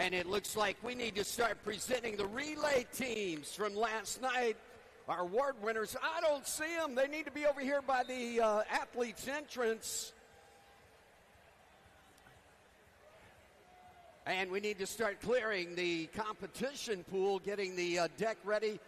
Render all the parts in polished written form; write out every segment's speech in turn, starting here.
And it looks like we need to start presenting the relay teams from last night. Our award winners, I don't see them. They need to be over here by the athletes' entrance. And we need to start clearing the competition pool, getting the deck ready.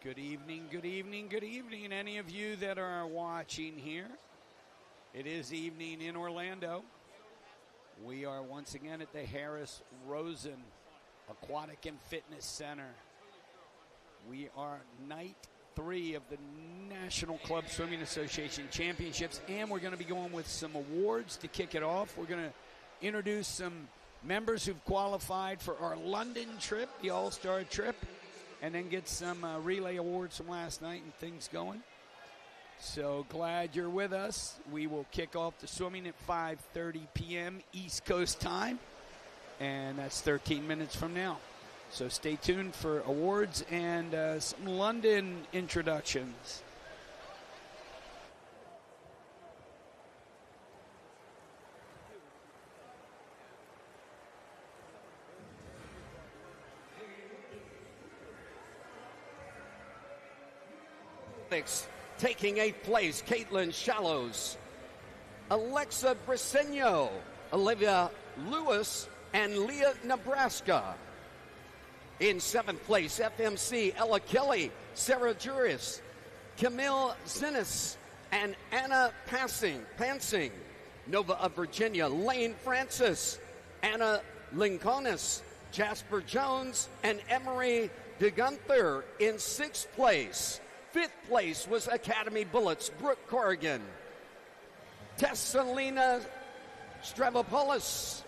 Good evening, good evening, good evening, any of you that are watching here. It is evening in Orlando. We are once again at the Harris Rosen Aquatic and Fitness Center. We are night 3 of the National Club Swimming Association Championships, and we're going to be going with some awards to kick it off. We're going to introduce some members who've qualified for our London trip, the All-Star trip, and then get some relay awards from last night and things going. So glad you're with us. We will kick off the swimming at 5:30 p.m. East Coast time, and that's 13 minutes from now. So stay tuned for awards and some London introductions. Taking 8th place, Caitlin Shallows, Alexa Briseño, Olivia Lewis, and Leah Nebraska. In 7th place, FMC, Ella Kelly, Sarah Juris, Camille Zinnis, and Anna Pansing. Nova of Virginia, Lane Francis, Anna Lincolnis, Jasper Jones, and Emery DeGunther in 6th place. 5th place was Academy Bullets, Brooke Corrigan, Tessalina Stravopoulos,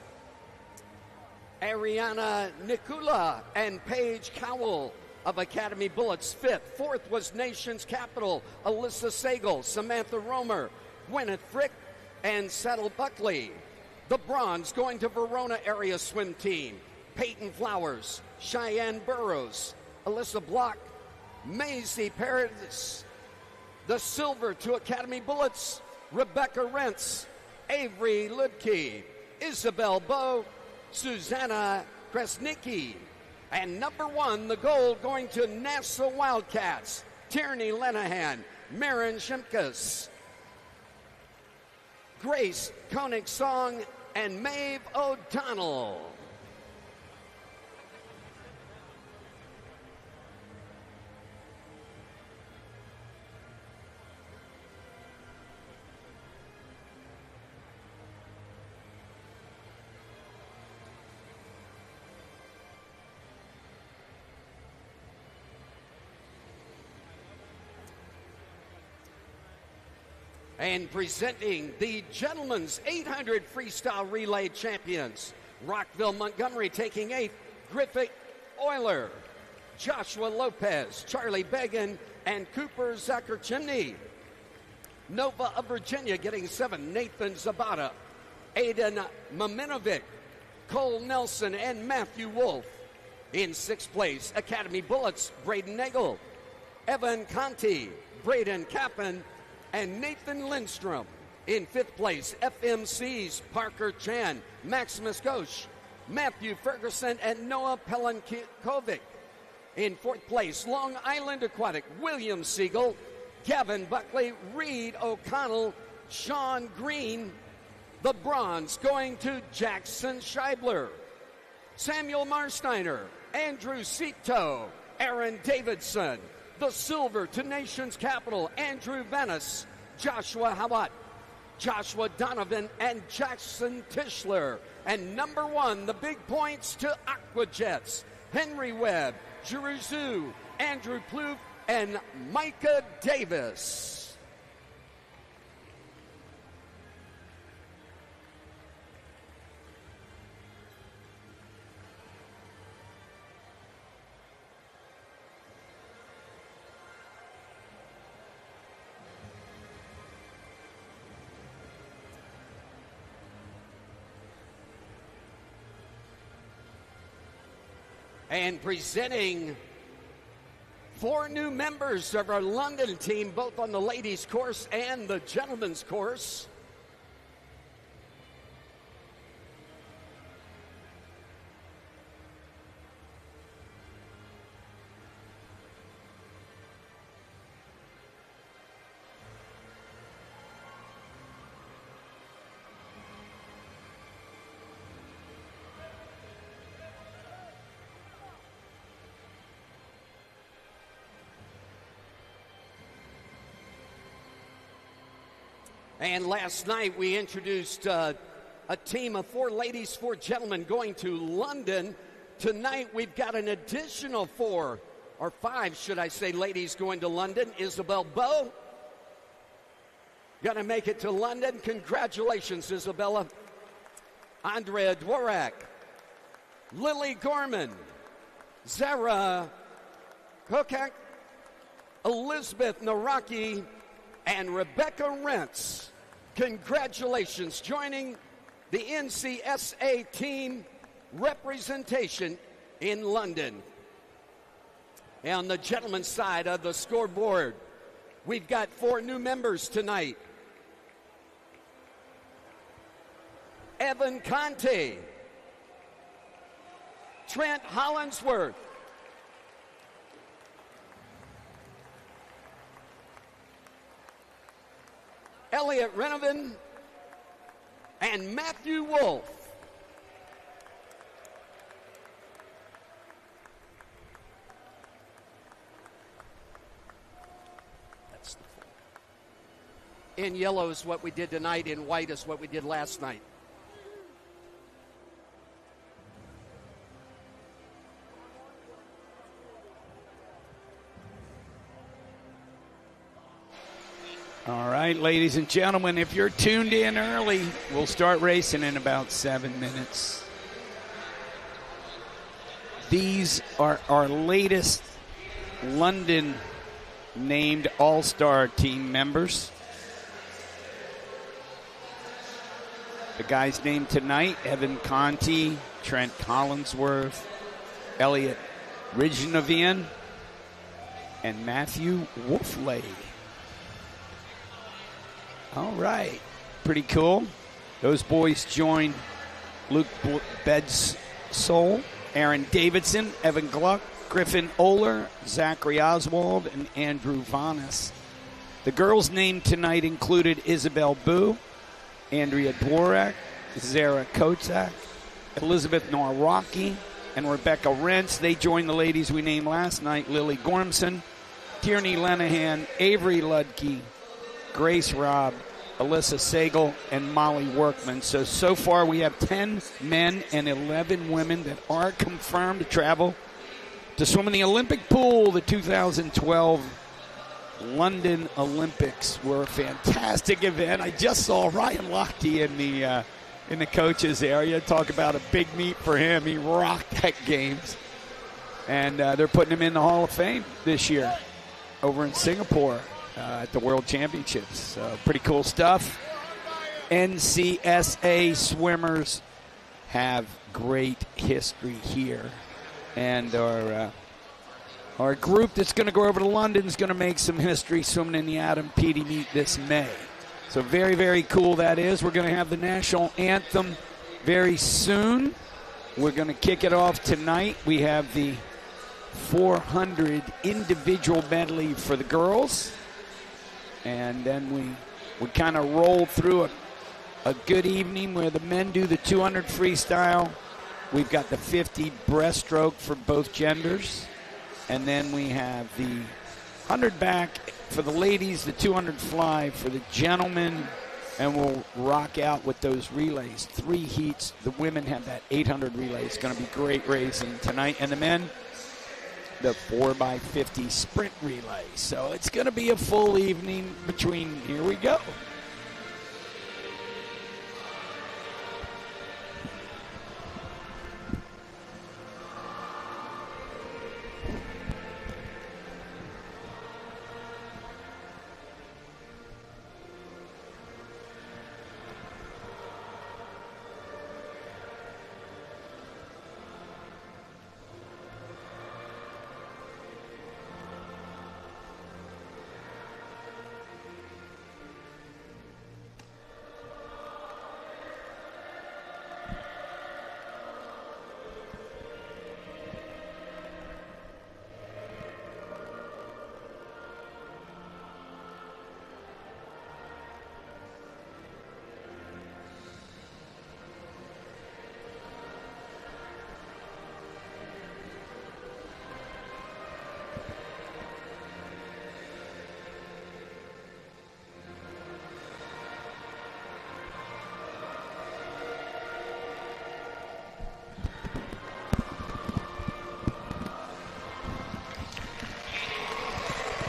Ariana Nikula, and Paige Cowell of Academy Bullets. 5th. 4th was Nation's Capital, Alyssa Sagal, Samantha Romer, Gwyneth Frick, and Settle Buckley. The bronze going to Verona area swim team, Peyton Flowers, Cheyenne Burrows, Alyssa Block, Maisie Paradis. The silver to Academy Bullets, Rebecca Rentz, Avery Ludke, Isabel Bowe, Susanna Kresnicki. And number 1, the gold going to Nassau Wildcats, Tierney Lenahan, Maren Shimkus, Grace Koenigsong, and Maeve O'Donnell. And presenting the gentlemen's 800 freestyle relay champions, Rockville Montgomery taking 8th, Griffith Euler, Joshua Lopez, Charlie Began, and Cooper Zacher-Chimney. Nova of Virginia getting 7, Nathan Zabata, Aiden Maminovic, Cole Nelson, and Matthew Wolf. In 6th place, Academy Bullets, Braden Nagel, Evan Conti, Braden Kappen, and Nathan Lindstrom. In 5th place, FMC's Parker Chan, Maximus Ghosh, Matthew Ferguson, and Noah Pelankovic. In 4th place, Long Island Aquatic, William Siegel, Gavin Buckley, Reed O'Connell, Sean Green. The bronze going to Jackson Scheibler, Samuel Marsteiner, Andrew Sito, Aaron Davidson. The silver to Nation's Capital, Andrew Venice, Joshua Hawat, Joshua Donovan, and Jackson Tischler. And number 1, the big points to Aquajets, Henry Webb, Jeruzu, Andrew Plouffe, and Micah Davis. And presenting 4 new members of our London team, both on the ladies' course and the gentlemen's course. And last night we introduced a team of 4 ladies, 4 gentlemen going to London. Tonight we've got an additional 4, or 5, should I say, ladies going to London. Isabel Bowe, going to make it to London. Congratulations, Isabella. Andrea Dvorak, Lily Gorman, Zara Kokak, Elizabeth Naraki, and Rebecca Rentz. Congratulations, joining the NCSA team representation in London. And on the gentleman's side of the scoreboard, we've got 4 new members tonight. Evan Conte, Trent Hollinsworth, Elliot Renovan, and Matthew Wolf. That's the 4. In yellow is what we did tonight. In white is what we did last night. All right, ladies and gentlemen, if you're tuned in early, we'll start racing in about 7 minutes. These are our latest London named All-Star team members. The guys named tonight, Evan Conti, Trent Collinsworth, Elliot Ridgenavian, and Matthew Wolfley. All right, pretty cool. Those boys join Luke Bedsole, Aaron Davidson, Evan Gluck, Griffin Oler, Zachary Oswald, and Andrew Vanas. The girls named tonight included Isabel Boo, Andrea Dvorak, Zara Kotzak, Elizabeth Norwalki, and Rebecca Rentz. They joined the ladies we named last night: Lily Gormson, Tierney Lenahan, Avery Ludke, Grace Robb, Alyssa Sagel, and Molly Workman. So far we have 10 men and 11 women that are confirmed to travel to swim in the Olympic pool. The 2012 London Olympics were a fantastic event. I just saw Ryan Lochte in the coaches area. Talk about a big meet for him. He rocked that games. And they're putting him in the Hall of Fame this year over in Singapore at the World Championships. So pretty cool stuff. NCSA swimmers have great history here. And our group that's going to go over to London is going to make some history swimming in the Adam Peaty meet this May. So very, very cool that is. We're going to have the national anthem very soon. We're going to kick it off tonight. We have the 400 individual medley for the girls. And then we kind of roll through a good evening where the men do the 200 freestyle. We've got the 50 breaststroke for both genders. And then we have the 100 back for the ladies, the 200 fly for the gentlemen, and we'll rock out with those relays. 3 heats. The women have that 800 relay. It's going to be great racing tonight. And the men, the 4x50 sprint relay. So it's going to be a full evening between. Here we go.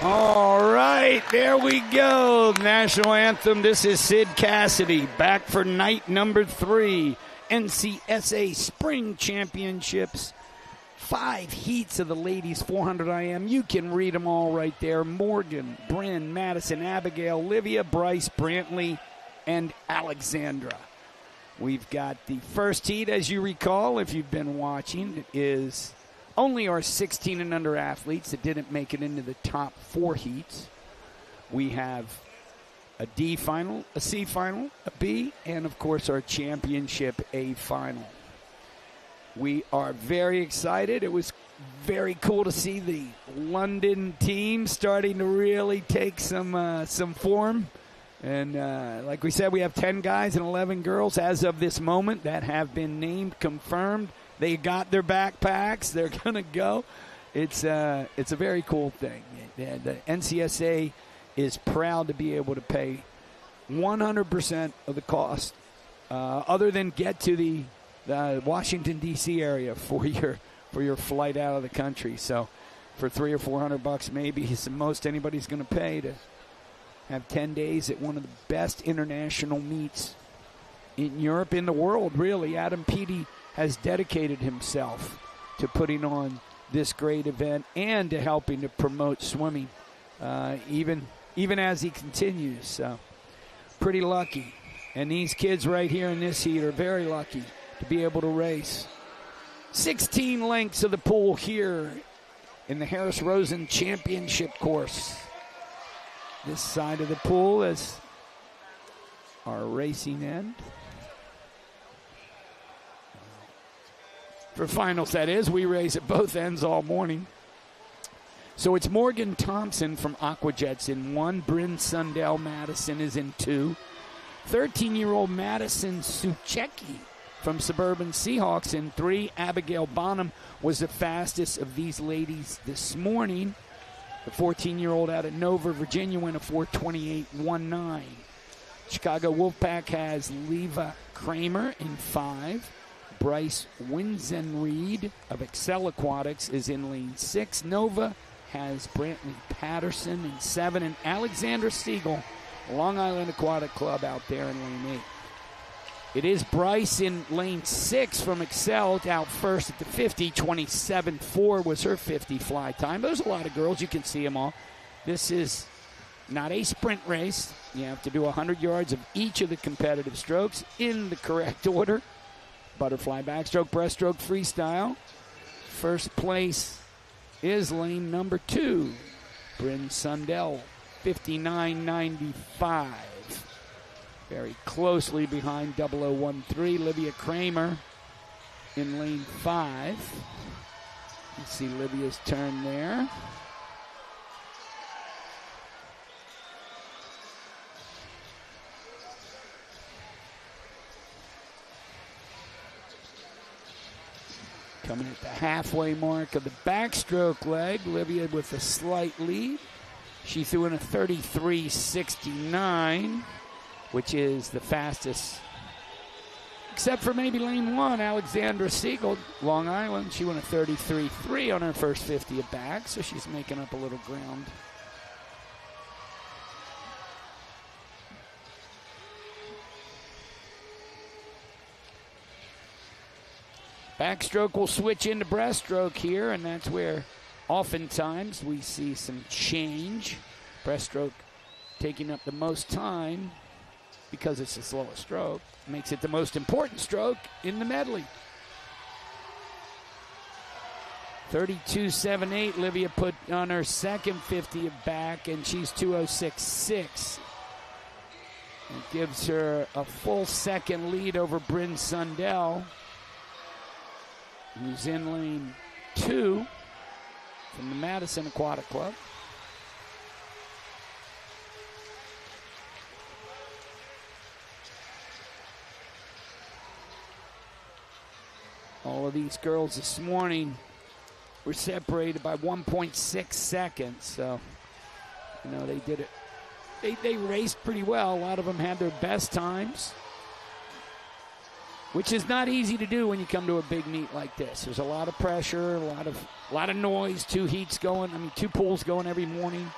All right, there we go. National anthem. This is Sid Cassidy back for night number 3. NCSA Spring Championships. 5 heats of the ladies 400 IM. You can read them all right there. Morgan, Bryn, Madison, Abigail, Livia, Bryce, Brantley, and Alexandra. We've got the first heat, as you recall, if you've been watching, it is only our 16 and under athletes that didn't make it into the top 4 heats. We have a D final, a C final, a B, and of course our championship A final. We are very excited. It was very cool to see the London team starting to really take some form. And like we said, we have 10 guys and 11 girls as of this moment that have been named, confirmed. They got their backpacks. They're going to go. It's a very cool thing. The NCSA is proud to be able to pay 100% of the cost, other than get to the Washington, D.C. area for your flight out of the country. So for $300 or $400 maybe is the most anybody's going to pay to have 10 days at one of the best international meets in Europe, in the world, really. Adam Peaty has dedicated himself to putting on this great event and to helping to promote swimming, even as he continues. So pretty lucky. And these kids right here in this heat are very lucky to be able to race 16 lengths of the pool here in the Harris Rosen Championship course. This side of the pool is our racing end. For finals, that is. We race at both ends all morning. So it's Morgan Thompson from Aquajets in 1. Bryn Sundell Madison is in 2. 13-year-old Madison Suchecki from Suburban Seahawks in 3. Abigail Bonham was the fastest of these ladies this morning. The 14-year-old out of Nova, Virginia, went a 4:28.19. Chicago Wolfpack has Leva Kramer in 5. Bryce Winzenreed of Excel Aquatics is in lane 6. Nova has Brantley Patterson in 7. And Alexander Siegel, Long Island Aquatic Club, out there in lane 8. It is Bryce in lane 6 from Excel out first at the 50. 27.4 was her 50 fly time. There's a lot of girls. You can see them all. This is not a sprint race. You have to do 100 yards of each of the competitive strokes in the correct order. Butterfly, backstroke, breaststroke, freestyle. First place is lane number 2. Bryn Sundell, 59.95. Very closely behind 0013. Livia Kramer in lane 5. You see Livia's turn there. Coming at the halfway mark of the backstroke leg, Livia with a slight lead. She threw in a 33.69, which is the fastest, except for maybe lane 1, Alexandra Siegel, Long Island. She went a 33.3 on her first 50 at back, so she's making up a little ground. Backstroke will switch into breaststroke here, and that's where oftentimes we see some change. Breaststroke taking up the most time because it's the slowest stroke. Makes it the most important stroke in the medley. 32.78, Livia put on her second 50 of back, and she's 206.6. It gives her a full second lead over Bryn Sundell, who's in lane 2 from the Madison Aquatic Club. All of these girls this morning were separated by 1.6 seconds, so they did it. They raced pretty well. A lot of them had their best times, which is not easy to do when you come to a big meet like this. There's a lot of pressure, a lot of noise, 2 heats going. 2 pools going every morning.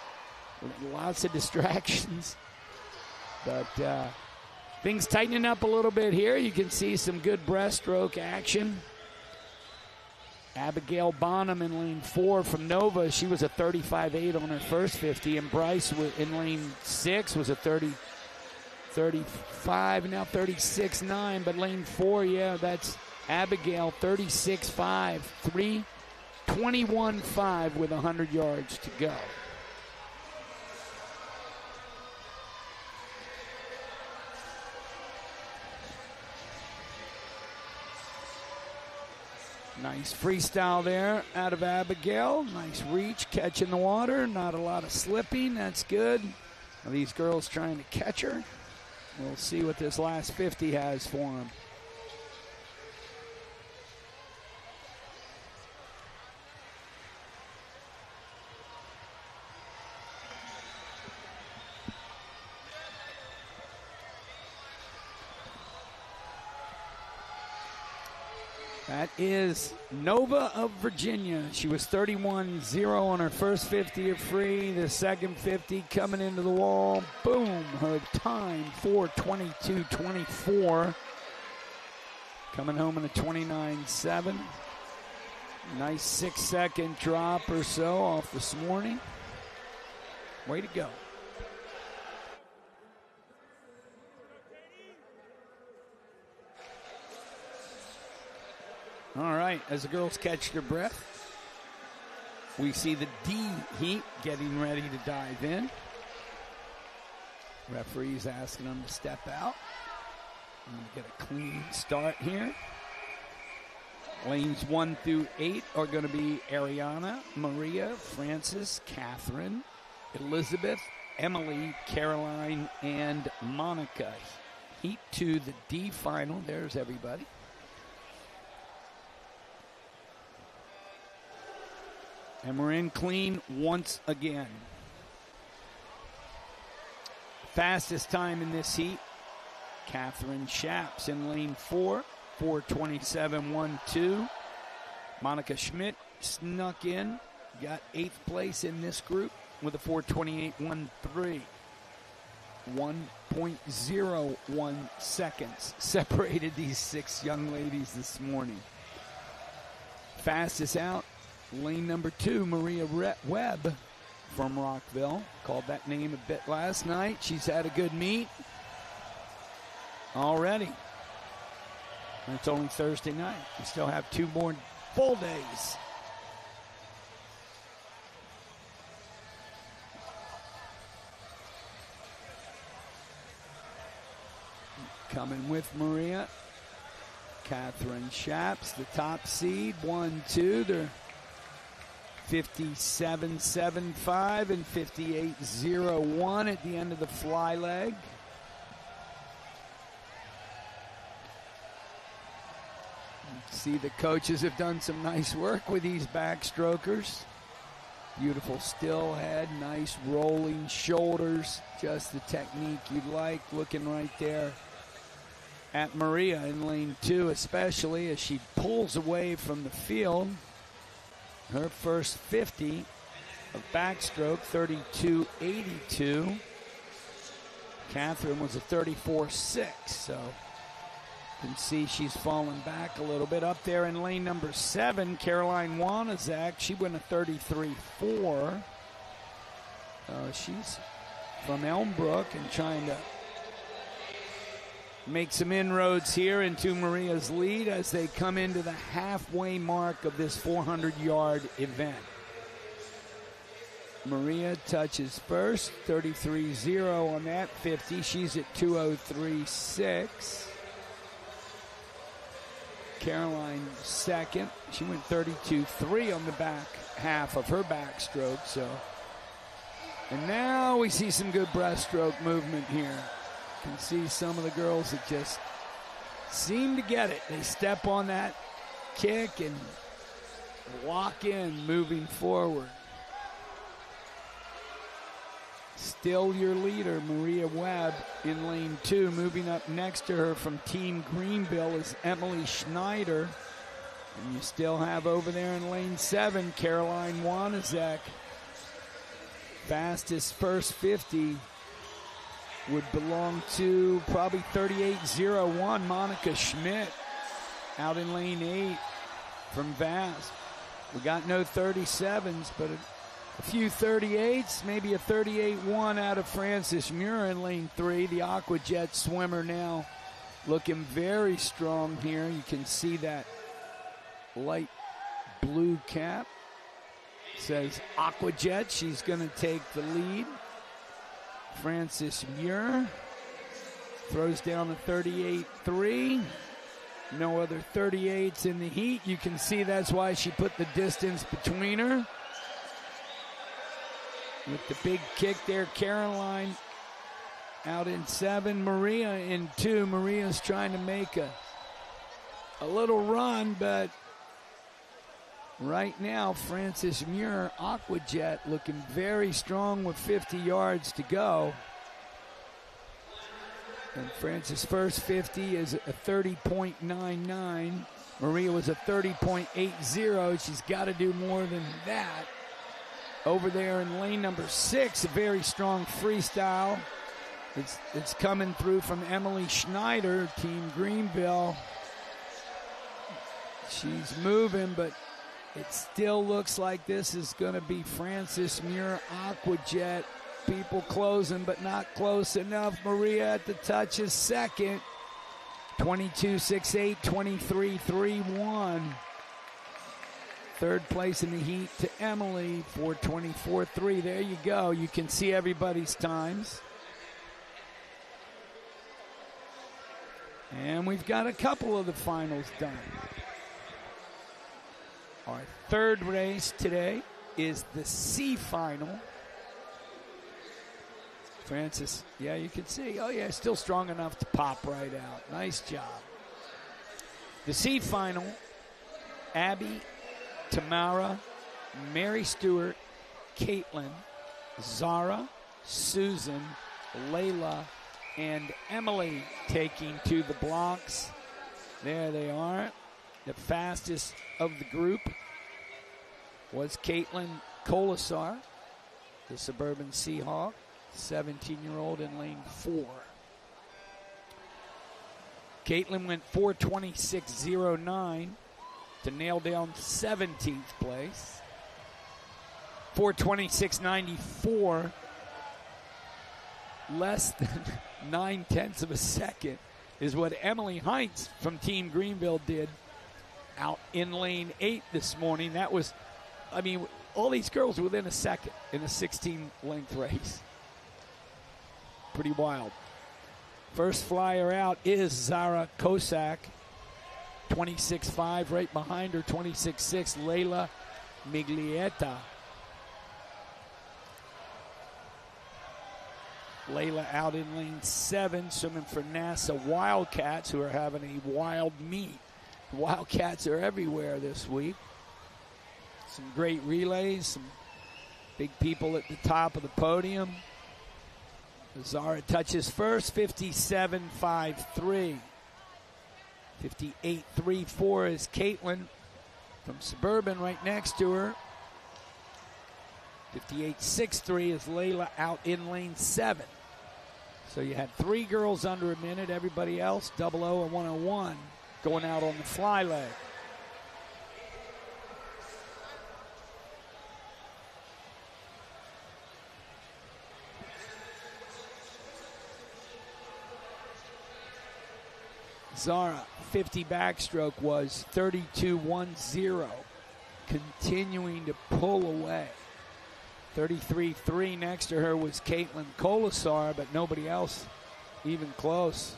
Lots of distractions. But things tightening up a little bit here. You can see some good breaststroke action. Abigail Bonham in lane 4 from Nova. She was a 35.8 on her first 50. And Bryce in lane 6 was a 35, now 36.9, but lane 4, yeah, that's Abigail, 36.5, 3:21.5 with 100 yards to go. Nice freestyle there out of Abigail. Nice reach, catching the water, not a lot of slipping, that's good. Now these girls trying to catch her. We'll see what this last 50 has for him. That is Nova of Virginia. She was 31.0 on her first 50 of free. The second 50 coming into the wall. Boom. Her time, 4:22.24. Coming home in a 29.7. Nice 6-second drop or so off this morning. Way to go. All right, as the girls catch their breath, we see the D heat getting ready to dive in. Referee's asking them to step out and get a clean start here. Lanes 1 through 8 are going to be Ariana, Maria, Frances, Catherine, Elizabeth, Emily, Caroline, and Monica. Heat 2, the D final. There's everybody. And we're in clean once again. Fastest time in this heat, Catherine Shaps in lane 4, 4:27.12. Monica Schmidt snuck in, got 8th place in this group with a 4:28.13. 1.01 seconds separated these 6 young ladies this morning. Fastest out, lane number 2, Maria Webb from Rockville. Called that name a bit last night. She's had a good meet already. And it's only Thursday night. We still have 2 more full days. Coming with Maria, Catherine Shaps, the top seed, 1-2. They're 57.75 and 58.01 at the end of the fly leg. See, the coaches have done some nice work with these backstrokers. Beautiful still head, nice rolling shoulders, just the technique you'd like. Looking right there at Maria in lane 2, especially as she pulls away from the field. Her first 50 of backstroke, 32.82. Catherine was a 34.6, so you can see she's fallen back a little bit. Up there in lane number 7, Caroline Wanizak, she went a 33.4. She's from Elmbrook and trying to make some inroads here into Maria's lead as they come into the halfway mark of this 400-yard event. Maria touches first, 33.0 on that 50. She's at 2:03.6. Caroline second. She went 32.3 on the back half of her backstroke. And now we see some good breaststroke movement here. You can see some of the girls that just seem to get it. They step on that kick and lock in moving forward. Still your leader, Maria Webb, in lane 2. Moving up next to her from Team Greenville is Emily Schneider. And you still have over there in lane 7, Caroline Wanizak. Fastest first 50 would belong to probably 38.01, Monica Schmidt, out in lane 8 from Vast. We got no 37s, but a few 38s, maybe a 38.1 out of Frances Muir in lane 3. The Aquajet swimmer now looking very strong here. You can see that light blue cap. It says Aquajet. She's going to take the lead. Frances Muir throws down a 38.3. No other 38s in the heat. You can see that's why she put the distance between her. With the big kick there, Caroline out in 7, Maria in 2. Maria's trying to make a little run, but right now, Frances Muir, Aquajet, looking very strong with 50 yards to go. And Frances' first 50 is a 30.99. Maria was a 30.80. She's got to do more than that. Over there in lane number 6, a very strong freestyle. It's coming through from Emily Schneider, Team Greenville. She's moving, but it still looks like this is going to be Frances Muir, Aquajet. People closing, but not close enough. Maria at the touch is second. 22.68, 23.31. Third place in the heat to Emily for 24.3. There you go. You can see everybody's times. And we've got a couple of the finals done. Our third race today is the C final. Francis, yeah, you can see. Oh, yeah, still strong enough to pop right out. Nice job. The C final, Abby, Tamara, Mary Stewart, Caitlin, Zara, Susan, Layla, and Emily taking to the blocks. There they are. The fastest of the group was Caitlin Colasar, the Suburban Seahawk, 17-year-old in lane 4. Caitlin went 4:26.09 to nail down 17th place. 4:26.94, less than 9/10 of a second, is what Emily Heinz from Team Greenville did out in lane 8 this morning. That was, I mean, all these girls within a second in a 16-length race. Pretty wild. First flyer out is Zara Kosak, 26.5. Right behind her, 26.6, Layla Miglietta. Layla out in lane 7, swimming for NASA Wildcats, who are having a wild meet. Wildcats are everywhere this week. Some great relays, some big people at the top of the podium. Zara touches first, 57.53. 58.34 is Caitlin from Suburban right next to her. 58.63 is Layla out in lane 7. So you had 3 girls under a minute, everybody else 00 and 101 going out on the fly leg. Zara, 50 backstroke was 32.10, continuing to pull away. 33.3 next to her was Caitlin Colasar, but nobody else even close.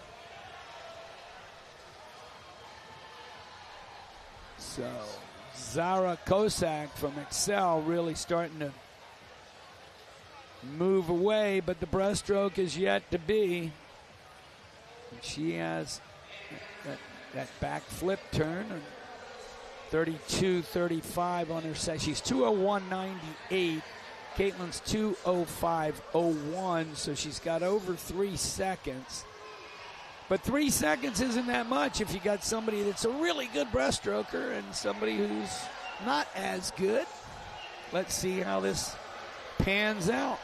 So Zara Kosak from Excel really starting to move away, but the breaststroke is yet to be. And she has that back flip turn, 32.35 on her set. She's 2:01.98. Caitlin's 2:05.01, so she's got over 3 seconds. But 3 seconds isn't that much if you got somebody that's a really good breaststroker and somebody who's not as good. Let's see how this pans out.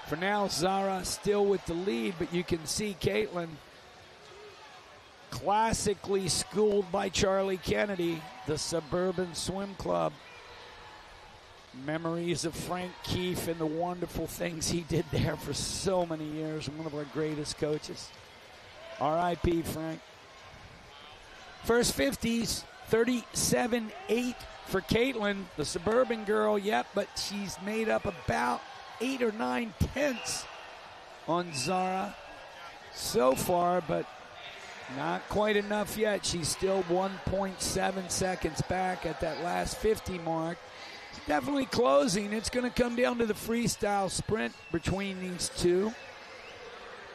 For now, Zara still with the lead, but you can see Caitlin, classically schooled by Charlie Kennedy, the Suburban Swim Club. Memories of Frank Keefe and the wonderful things he did there for so many years. One of our greatest coaches. R.I.P. Frank. First 50s, 37.8 for Caitlin, the Suburban girl. Yep, but she's made up about 8 or 9 tenths on Zara so far, but not quite enough yet. She's still 1.7 seconds back at that last 50 mark. Definitely closing. It's going to come down to the freestyle sprint between these two.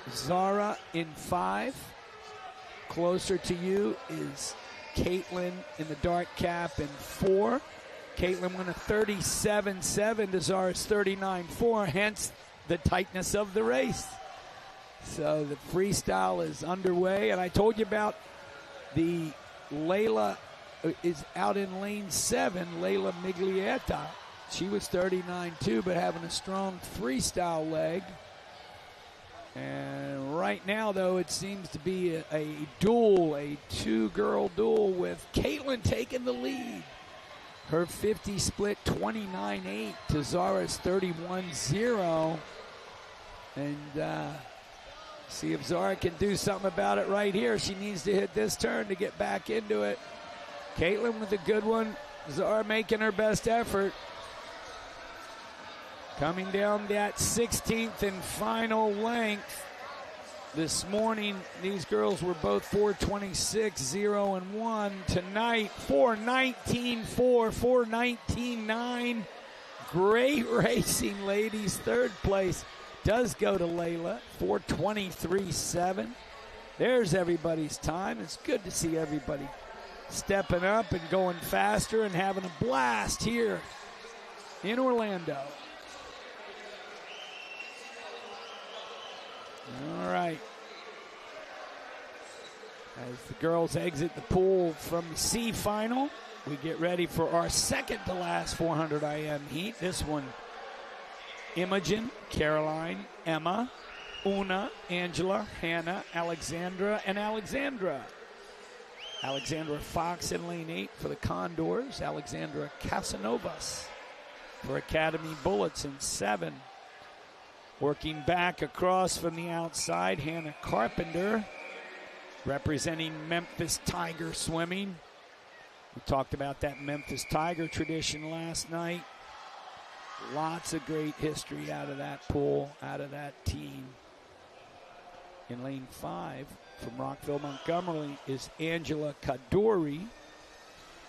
Zara in 5. Closer to you is Caitlin in the dark cap in 4. Caitlin went a 37.7 to Zara's 39.4, hence the tightness of the race. So the freestyle is underway, and I told you about the Layla is out in lane 7, Layla Miglietta. She was 39.2, but having a strong freestyle leg. And right now, though, it seems to be a duel, a 2-girl duel with Caitlin taking the lead. Her 50 split 29.8 to Zara's 31.0. And see if Zara can do something about it right here. She needs to hit this turn to get back into it. Caitlin with a good one. Zara making her best effort. Coming down that 16th and final length. This morning, these girls were both 4:26, 0 and 1. Tonight, 4:19.4, 4:19.9. Great racing, ladies. Third place does go to Layla, 4:23.7. There's everybody's time. It's good to see everybody stepping up and going faster and having a blast here in Orlando. All right. As the girls exit the pool from the C final, we get ready for our second to last 400 IM heat. This one, Imogen, Caroline, Emma, Una, Angela, Hannah, Alexandra, and Alexandra. Alexandra Fox in lane 8 for the Condors. Alexandra Casanovas for Academy Bullets in 7. Working back across from the outside, Hannah Carpenter, representing Memphis Tiger Swimming. We talked about that Memphis Tiger tradition last night. Lots of great history out of that pool, out of that team. In lane 5 from Rockville, Montgomery is Angela Kadori.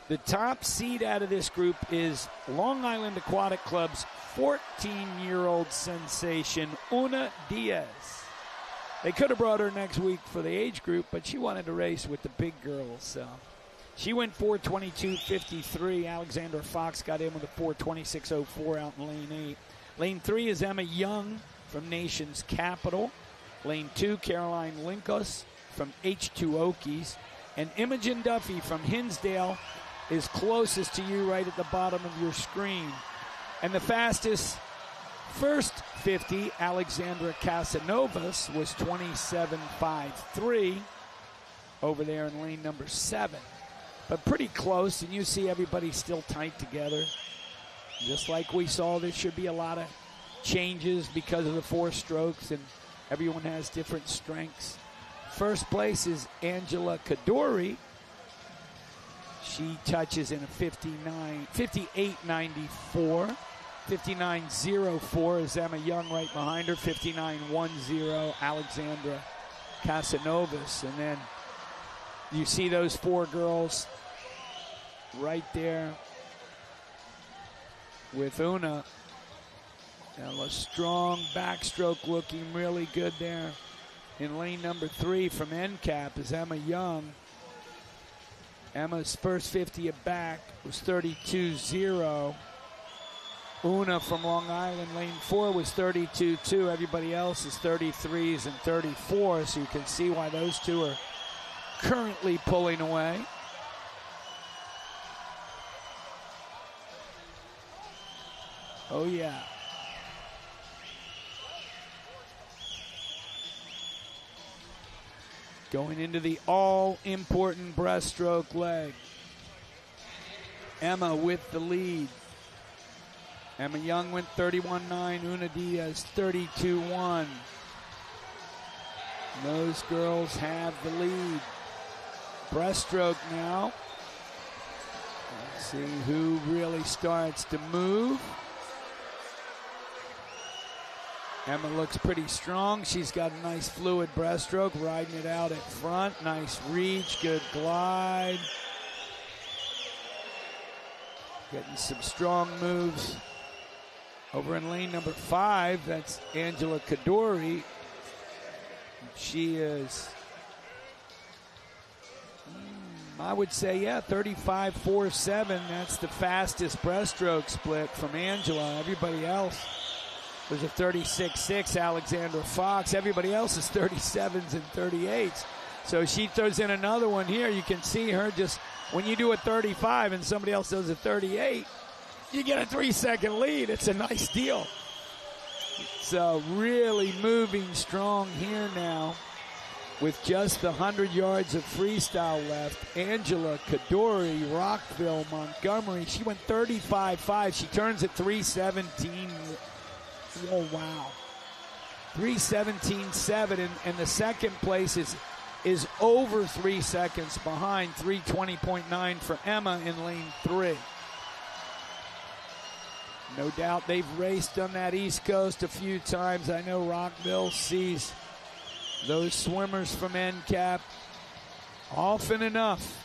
The top seed out of this group is Long Island Aquatic Club's 14-year-old sensation, Una Diaz. They could have brought her next week for the age group, but she wanted to race with the big girls. So she went 4:22.53. Alexandra Fox got in with a 4:26.04 out in lane 8. Lane 3 is Emma Young from Nation's Capital. Lane 2, Caroline Linkos from H2 Okies. And Imogen Duffy from Hinsdale is closest to you right at the bottom of your screen. And the fastest first 50, Alexandra Casanovas, was 27.53 over there in lane number 7. But pretty close, and you see everybody still tight together. Just like we saw, there should be a lot of changes because of the 4 strokes, and everyone has different strengths. First place is Angela Kadori. She touches in a 58.94. 59.04 is Emma Young right behind her. 59.10 Alexandra Casanovas. And then you see those 4 girls right there with Una. And a strong backstroke looking really good there. In lane number 3 from NCAP is Emma Young. Emma's first 50 at back was 32.0. Una from Long Island, lane 4 was 32.2. Everybody else is 33s and 34, so you can see why those two are currently pulling away. Oh, yeah. Going into the all-important breaststroke leg. Emma with the lead. Emma Young went 31.9, Una Diaz 32.1. Those girls have the lead. Breaststroke now. Let's see who really starts to move. Emma looks pretty strong. She's got a nice fluid breaststroke, riding it out at front. Nice reach, good glide. Getting some strong moves. Over in lane number 5, that's Angela Kadori. She is, I would say, 35.47. That's the fastest breaststroke split from Angela. Everybody else, there's a 36.6, Alexandra Fox. Everybody else is 37s and 38s. So she throws in another one here. You can see her just, when you do a 35 and somebody else does a 38, you get a 3-second lead. It's a nice deal. So really moving strong here now with just the 100 yards of freestyle left. Angela Kadori, Rockville, Montgomery. She went 35.5. She turns at 3:17. Oh, wow. 3:17.7. And the second place is over 3 seconds behind. 3:20.9 for Emma in lane 3. No doubt they've raced on that East Coast a few times. I know Rockville sees those swimmers from NCAP often enough.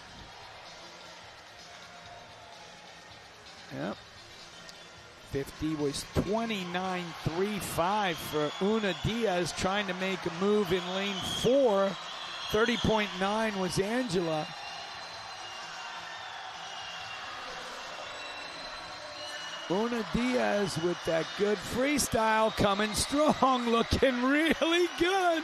Yep. 50 was 29.35 for Una Diaz trying to make a move in lane 4. 30.9 was Angela. Una Diaz with that good freestyle coming strong, looking really good.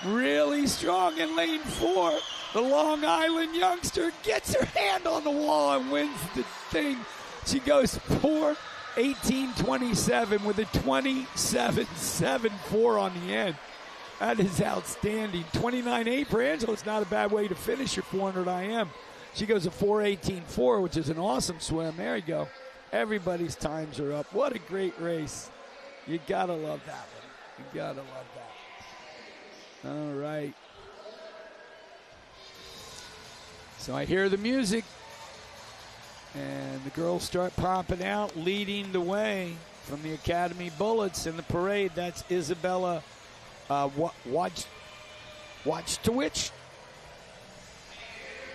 Really strong in lane 4. The Long Island youngster gets her hand on the wall and wins the thing. She goes 4:18.27 with a 27.74 on the end. That is outstanding. 29.8 for Angela. It's not a bad way to finish your 400 IM. She goes a 4:18.4, which is an awesome swim. There you go. Everybody's times are up. What a great race. You got to love that one. You got to love that. All right. So I hear the music, and the girls start popping out, leading the way from the Academy Bullets in the parade. That's Isabella Wojtowicz.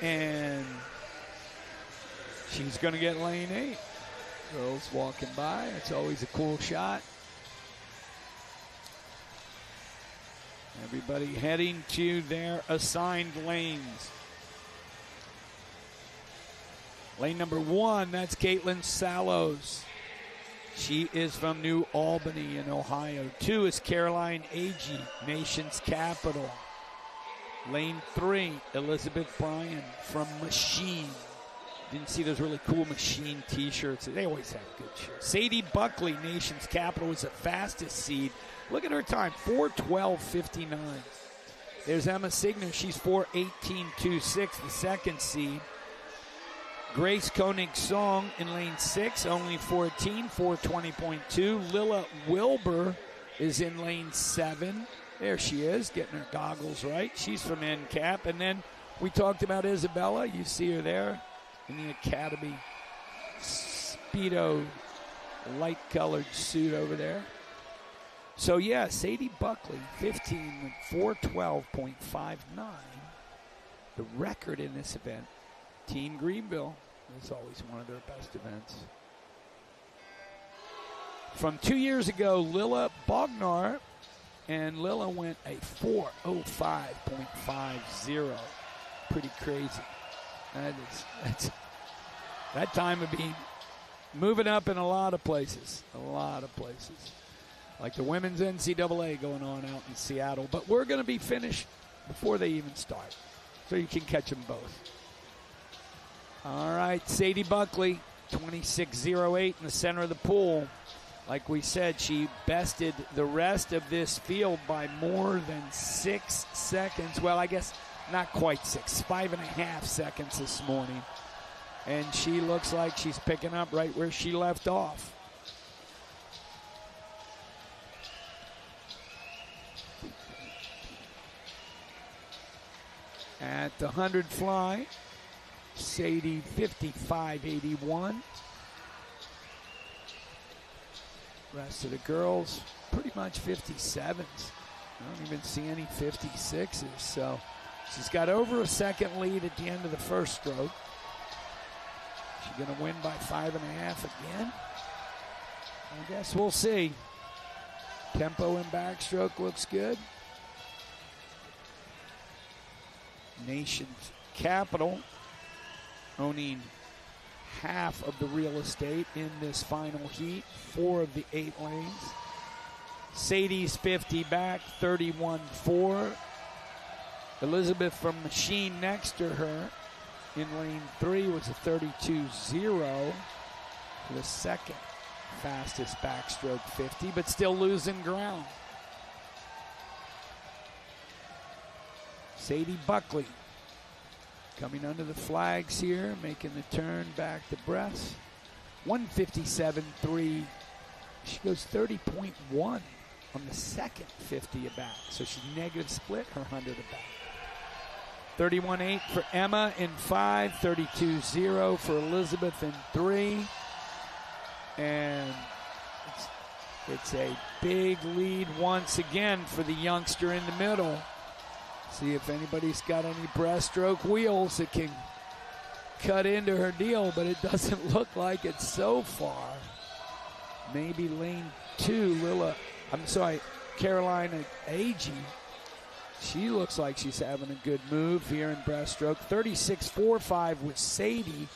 And she's going to get lane 8. Girls walking by. It's always a cool shot. Everybody heading to their assigned lanes. Lane number 1, that's Caitlin Sallows. She is from New Albany in Ohio. 2 is Caroline Agee, Nation's Capital. Lane 3, Elizabeth Bryan from Machine. Didn't see those really cool Machine t-shirts. They always have good shirts. Sadie Buckley, Nation's Capital, was the fastest seed. Look at her time, 4:12.59. There's Emma Signer. She's 4:18.26, the second seed. Grace Koenig Song in lane 6, only 14, 4:20.2. Lilla Wilbur is in lane 7. There she is, getting her goggles right. She's from NCAP. And then we talked about Isabella. You see her there in the Academy Speedo light-colored suit over there. So, yeah, Sadie Buckley, 15 with 4:12.59. The record in this event. Team Greenville is always one of their best events. From 2 years ago, Lilla Bognar, and Lilla went a 4:05.50. Pretty crazy. That's that time of being moving up in a lot of places. A lot of places. Like the women's NCAA going on out in Seattle. But we're going to be finished before they even start. So you can catch them both. All right, Sadie Buckley, 26.08 in the center of the pool. Like we said, she bested the rest of this field by more than 6 seconds. Well, I guess not quite 6, 5.5 seconds this morning. And she looks like she's picking up right where she left off. At the 100 fly, Sadie 55.81. Rest of the girls pretty much 57s. I don't even see any 56s. So she's got over a second lead at the end of the first stroke. She's going to win by 5.5 again. I guess we'll see. Tempo and backstroke looks good. Nation's Capital owning half of the real estate in this final heat, 4 of the 8 lanes. Sadie's 50 back, 31.4. Elizabeth from Machine next to her in lane 3 was a 32.0 for the second fastest backstroke 50, but still losing ground. Sadie Buckley coming under the flags here, making the turn back to Breast. 157.3. She goes 30.1 on the second 50 of back. So she's negative split her 100 of back. 31.8 for Emma in 5. 32.0 for Elizabeth in 3. And it's a big lead once again for the youngster in the middle. See if anybody's got any breaststroke wheels that can cut into her deal, but it doesn't look like it so far. Maybe lane 2, Carolina Agee. She looks like she's having a good move here in breaststroke. 36.45 with Sadie.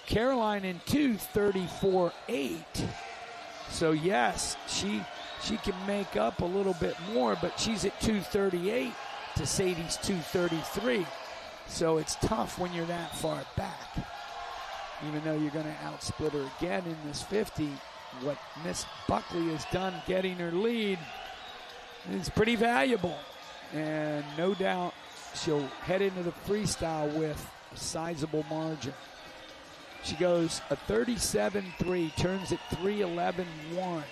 Caroline in 2, 34.8. So yes, she can make up a little bit more, but she's at 2:38 to Sadie's 2:33. So it's tough when you're that far back. Even though you're going to outsplit her again in this 50, what Miss Buckley has done getting her lead is pretty valuable. And no doubt she'll head into the freestyle with a sizable margin. She goes a 37.3, turns at 3:11.1.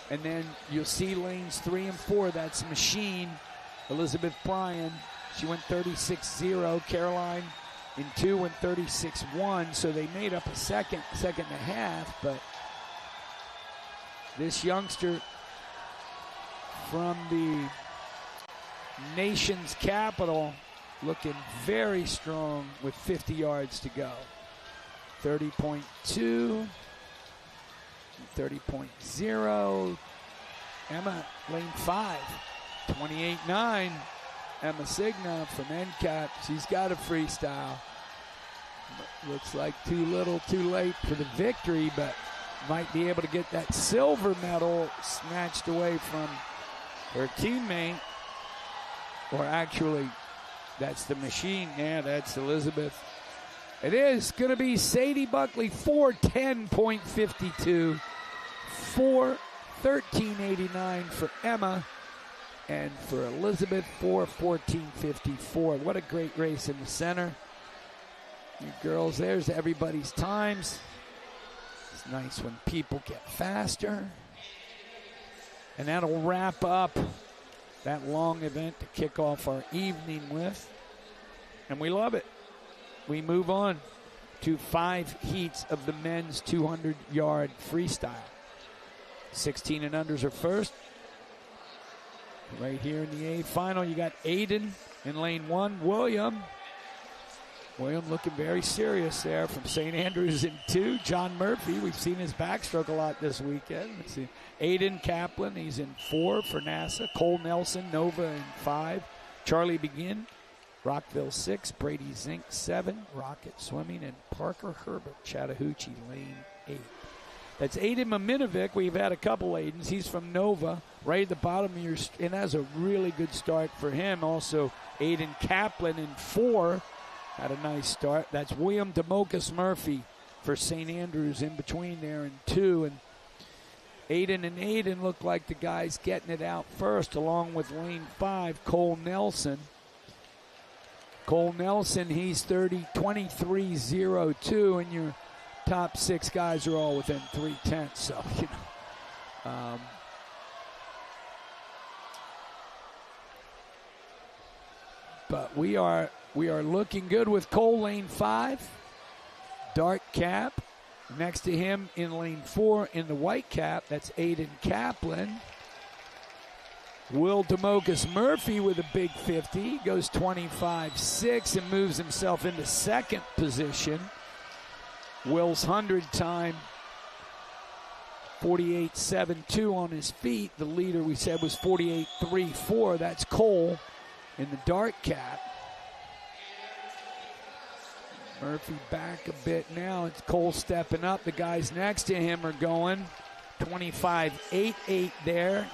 And then you'll see lanes 3 and 4. That's Machine, Elizabeth Bryan. She went 36.0. Caroline in 2 went 36.1. So they made up a second and a half. But this youngster from the nation's capital looking very strong with 50 yards to go. 30.2, 30.0. Emma, lane 5, 28.9. Emma Signa from NCAP. She's got a freestyle. Looks like too little, too late for the victory, but might be able to get that silver medal snatched away from her teammate. Or actually, that's the Machine. Yeah, that's Elizabeth. It is going to be Sadie Buckley, 4:10.52, 4:13.89 for Emma, and for Elizabeth, 4:14.54. What a great race in the center. You girls, there's everybody's times. It's nice when people get faster. And that'll wrap up that long event to kick off our evening with. And we love it. We move on to 5 heats of the men's 200-yard freestyle. 16 and unders are first. Right here in the A final, you got Aiden in lane 1. William looking very serious there from St. Andrews in 2. John Murphy, we've seen his backstroke a lot this weekend. Let's see. Aiden Kaplan, he's in 4 for NASA. Cole Nelson, Nova in 5. Charlie Begin, Rockville 6. Brady Zink 7. Rocket Swimming, and Parker Herbert, Chattahoochee, lane 8. That's Aiden Maminovic. We've had a couple Aidens. He's from Nova, right at the bottom of your, and that's a really good start for him. Also, Aiden Kaplan in 4. Had a nice start. That's William DeMocus Murphy for St. Andrews in between there in 2. And Aiden look like the guys getting it out first, along with lane 5, Cole Nelson. Cole Nelson, he's 23.02, and your top 6 guys are all within 3/10. So, but we are looking good with Cole, lane 5. Dark cap. Next to him in lane 4 in the white cap, that's Aiden Kaplan. Will DeMocus Murphy with a big 50. Goes 25.6 and moves himself into second position. Will's 100 time, 48.72 on his feet. The leader we said was 48.34. That's Cole in the dark cap. Murphy back a bit now. It's Cole stepping up. The guys next to him are going 25.88 there.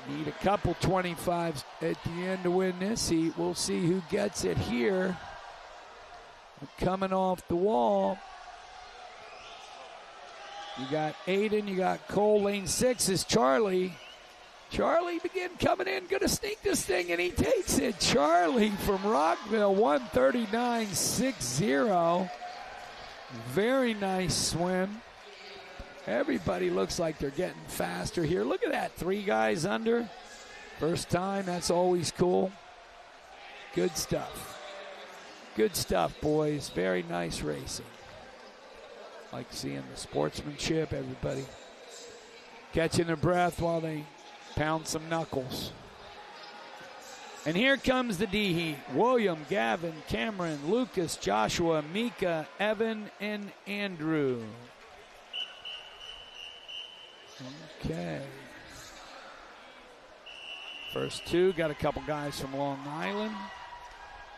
Need a couple 25s at the end to win this heat. We'll see who gets it here. Coming off the wall, you got Aiden, you got Cole. Lane 6 is Charlie. Charlie Begin coming in, going to sneak this thing, and he takes it. Charlie from Rockville, 139.60. Very nice swim. Everybody looks like they're getting faster here. Look at that, 3 guys under. First time, that's always cool. Good stuff. Good stuff, boys. Very nice racing. Like seeing the sportsmanship, everybody catching their breath while they Pound some knuckles. And here comes the D-Heat. William, Gavin, Cameron, Lucas, Joshua, Mika, Evan, and Andrew. Okay. First two, got a couple guys from Long Island.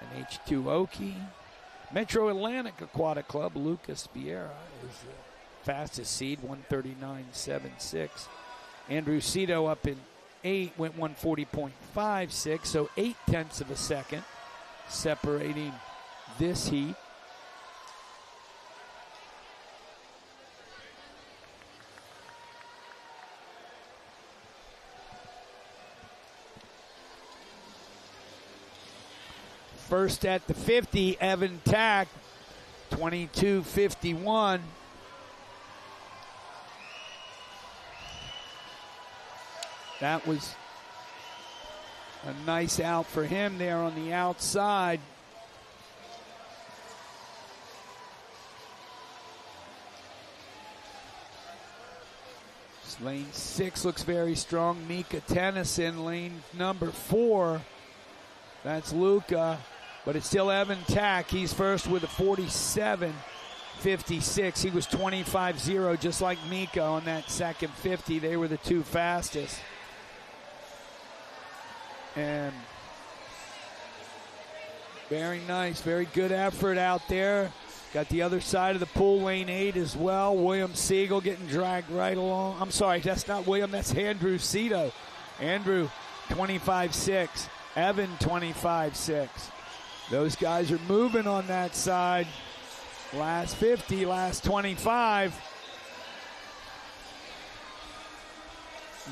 And H2 Okie. Metro Atlantic Aquatic Club, Lucas Vieira is the fastest seed, 139.76. Andrew Cito up in 8, went 140.56, so 0.8 of a second separating this heat. First at the 50, Evan Tack, 22.51. That was a nice out for him there on the outside. Lane 6 looks very strong. Mika Tennyson, lane number 4. That's Luca. But it's still Evan Tack. He's first with a 47.56. He was 25.0 just like Mika on that second 50. They were the two fastest. And very nice, very good effort out there. Got the other side of the pool, lane 8 as well. William Siegel getting dragged right along. I'm sorry, that's not William, that's Andrew Cito. Andrew, 25.6. Evan, 25.6. Those guys are moving on that side. Last 50, last 25.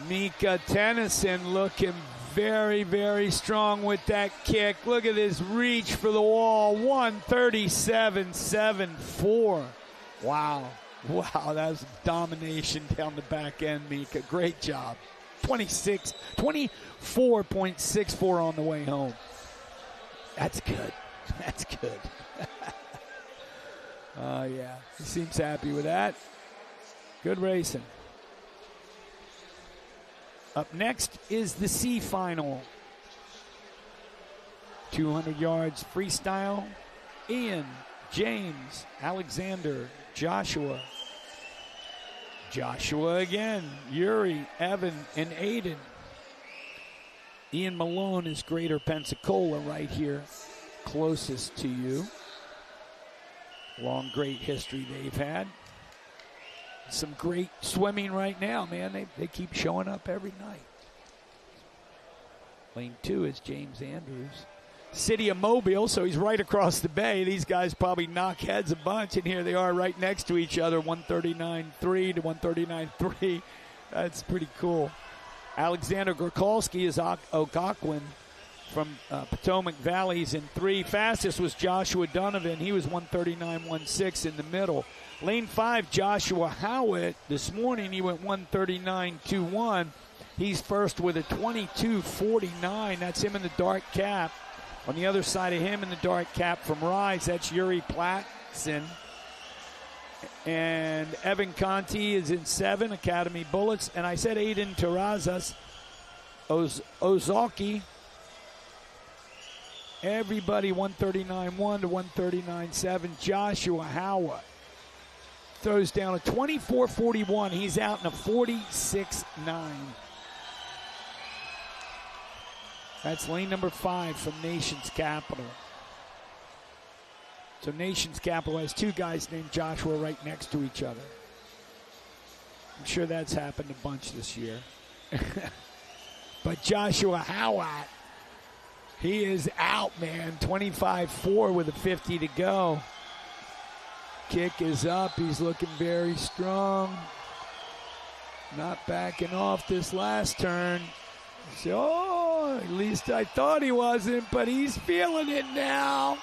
Mika Tennyson looking very, very strong with that kick. Look at his reach for the wall. 137.74. Wow. Wow, that was domination down the back end, Mika. Great job. 24.64 on the way home. That's good. That's good. Yeah, he seems happy with that. Good racing. Up next is the C final. 200 yards freestyle. Ian, James, Alexander, Joshua. Joshua again, Yuri, Evan, and Aiden. Ian Malone is Greater Pensacola right here, closest to you. Long, great history they've had. Some great swimming right now, man. They keep showing up every night. Lane 2 is James Andrews. City of Mobile, so he's right across the bay. These guys probably knock heads a bunch, and here they are right next to each other, 139.3 to 139.3. That's pretty cool. Alexander Gorkolski is Algonquin from Potomac Valley's in 3. Fastest was Joshua Donovan. He was 139.16 in the middle. Lane 5, Joshua Howitt. This morning he went 139.21. He's first with a 22.49. That's him in the dark cap. On the other side of him in the dark cap from Rise, that's Yuri Platson. And Evan Conti is in 7, Academy Bullets. And I said Aiden Terrazas, Ozaki. Everybody 139.1 to 139.7. Joshua Howard throws down a 24.41. He's out in a 46.9. That's lane number 5 from Nation's Capital. So Nation's Capital has 2 guys named Joshua right next to each other. I'm sure that's happened a bunch this year. But Joshua Howard, he is out, man. 25.4 with a 50 to go. Kick is up. He's looking very strong. Not backing off this last turn. So, at least I thought he wasn't, but he's feeling it now.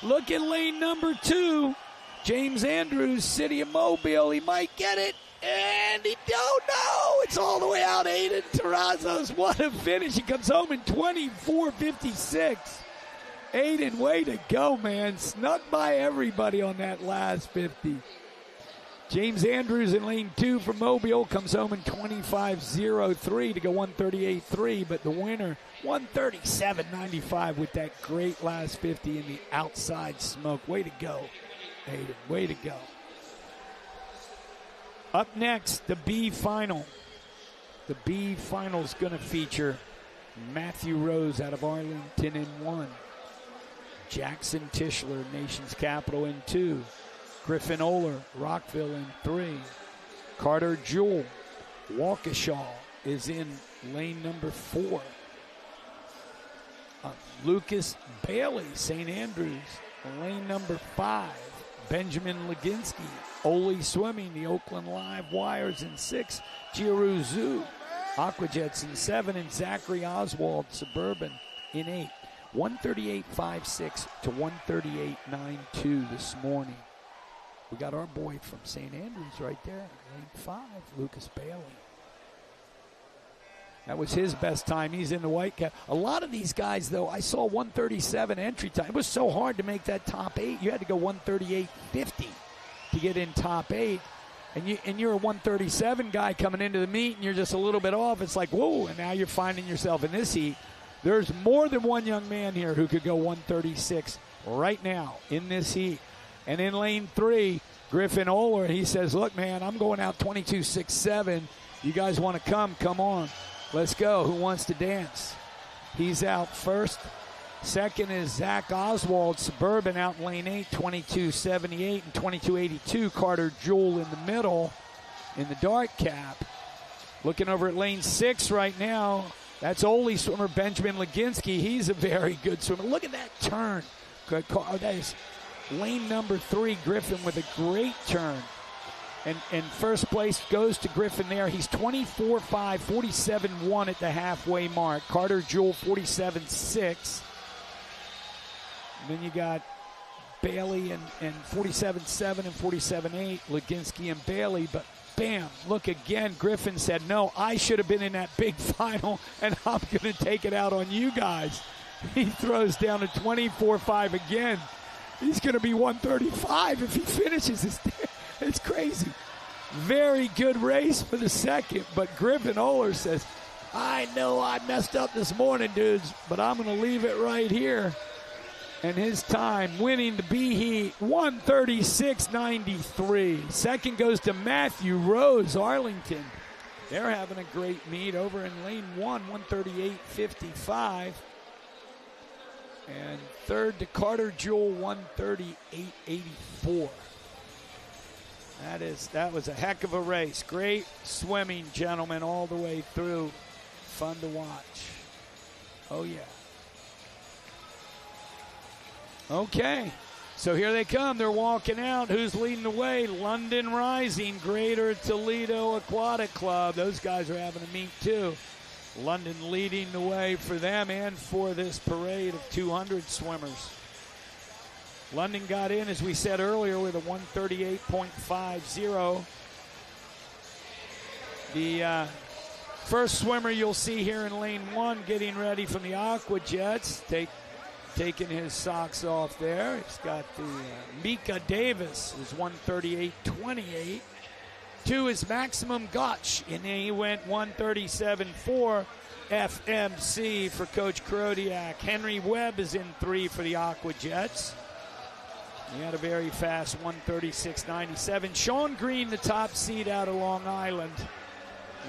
Look at lane number 2. James Andrews, City of Mobile. He might get it, and he don't know. It's all the way out. Aiden Terrazas, what a finish. He comes home in 24.56. Aiden, way to go, man. Snuck by everybody on that last 50. James Andrews in lane 2 from Mobile comes home in 25.03 to go 138.3, but the winner 137.95 with that great last 50 in the outside smoke. Way to go, Hayden. Way to go. Up next, the B final. The B final is going to feature Matthew Rose out of Arlington in 1. Jackson Tischler, Nation's Capital, in 2. Griffin Oler, Rockville, in 3. Carter Jewell, Waukesha, is in lane number 4. Lucas Bailey, St. Andrews, lane number 5. Benjamin Leginski, Ole Swimming, the Oakland Live Wires, in 6. Jiru Zhu, Aquajets, in 7. And Zachary Oswald, Suburban, in 8. 138.56 to 138.92 this morning. We got our boy from St. Andrews right there, lane 5, Lucas Bailey. That was his best time. He's in the white cap. A lot of these guys, though, I saw 137 entry time. It was so hard to make that top 8. You had to go 138.50 to get in top 8. And you're a 137 guy coming into the meet, and you're just a little bit off. It's like, whoa, and now you're finding yourself in this heat. There's more than one young man here who could go 136 right now in this heat. And in lane 3, Griffin Oler, he says, look, man, I'm going out 22.67. You guys want to come on. Let's go. Who wants to dance? He's out first. Second is Zach Oswald, Suburban, out in lane 8, 22.78 and 22.82. Carter Jewell in the middle in the dark cap. Looking over at lane 6 right now, that's Ole swimmer Benjamin Leginski. He's a very good swimmer. Look at that turn. That is lane number 3, Griffin, with a great turn. And first place goes to Griffin there. He's 24.5, 47.1 at the halfway mark. Carter Jewell, 47.6. And then you got Bailey and 47.7 and 47.8, Leginski and Bailey. But bam, look again. Griffin said, no, I should have been in that big final, and I'm going to take it out on you guys. He throws down to 24.5 again. He's going to be 135 if he finishes. It's crazy. Very good race for the second, but Griffin Oler says, I know I messed up this morning, dudes, but I'm going to leave it right here. And his time winning the B heat, 136.93. Second goes to Matthew Rose, Arlington. They're having a great meet over in lane 1, 138.55. And third to Carter Jewell, 138.84. That was a heck of a race. Great swimming, gentlemen, all the way through. Fun to watch. Oh, yeah. Okay, so here they come. They're walking out. Who's leading the way? London Rising, Greater Toledo Aquatic Club. Those guys are having a meet, too. London leading the way for them and for this parade of 200 swimmers. London got in, as we said earlier, with a 138.50. The first swimmer you'll see here in lane 1 getting ready from the Aquajets, taking his socks off there. He's got the Mika Davis, who's 138.28. 2 is Maximum Gotch, and he went 137.4. FMC for Coach Krodiak. Henry Webb is in 3 for the Aquajets. He had a very fast 136.97. Sean Green, the top seed out of Long Island.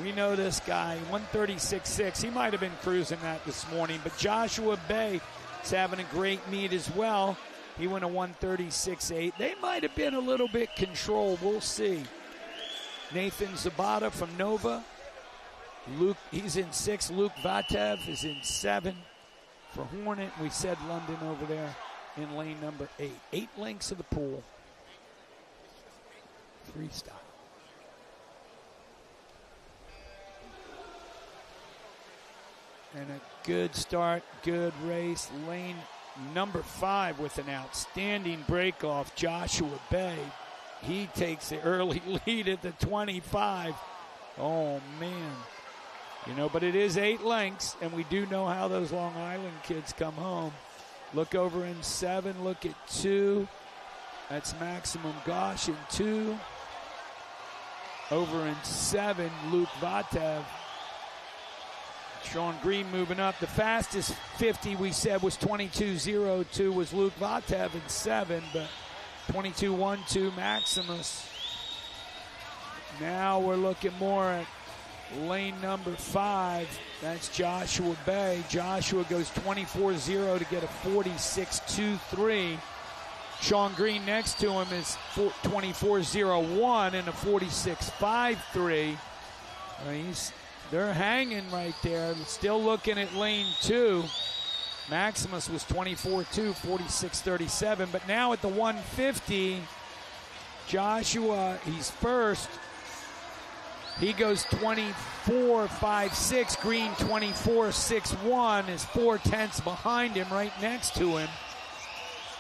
We know this guy, 136.6. He might have been cruising that this morning, but Joshua Bay is having a great meet as well. He went a 136.8. They might have been a little bit controlled. We'll see. Nathan Zabata from Nova. Luke, he's in 6. Luke Vatev is in 7 for Hornet. We said London over there in lane number 8. 8 lengths of the pool. Freestyle. And a good start, good race. Lane number 5 with an outstanding break off, Joshua Bay. He takes the early lead at the 25. Oh, man. You know, but it is 8 lengths, and we do know how those Long Island kids come home. Look over in 7, look at 2. That's Maximum Gosh in 2. over in 7, Luke Vatev. Sean Green moving up. The fastest 50 we said was 22.02 was Luke Vatev in 7, but 22.12 Maximus. Now we're looking more at lane number 5. That's Joshua Bay. Joshua goes 24.0 to get a 46.23. Sean Green next to him is 24.01 and a 46.53. They're hanging right there. Still looking at lane 2. Maximus was 24.2, 46.37. But now at the 150, Joshua, he's first. He goes 24.56. Green 24.61 is 0.4 behind him, right next to him.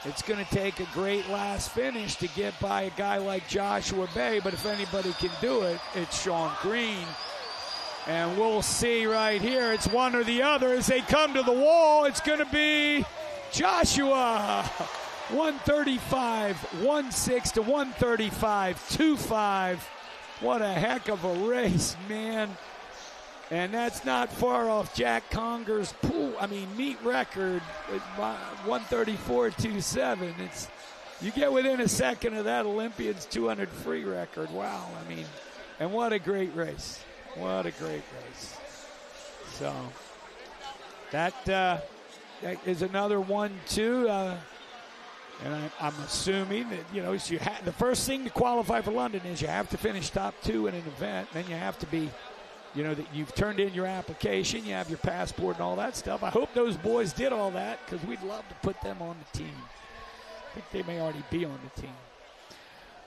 It's going to take a great last finish to get by a guy like Joshua Bay, but if anybody can do it, it's Sean Green. And we'll see right here. It's one or the other. As they come to the wall, it's going to be Joshua. 135.16 to 135.25. What a heck of a race, man. And that's not far off Jack Conger's meet record at 134.27. You get within a second of that Olympian's 200 free record. Wow, and what a great race. What a great race. So that is another 1-2. And I'm assuming that, the first thing to qualify for London is you have to finish top 2 in an event. Then you have to be, that you've turned in your application, you have your passport and all that stuff. I hope those boys did all that because we'd love to put them on the team. I think they may already be on the team.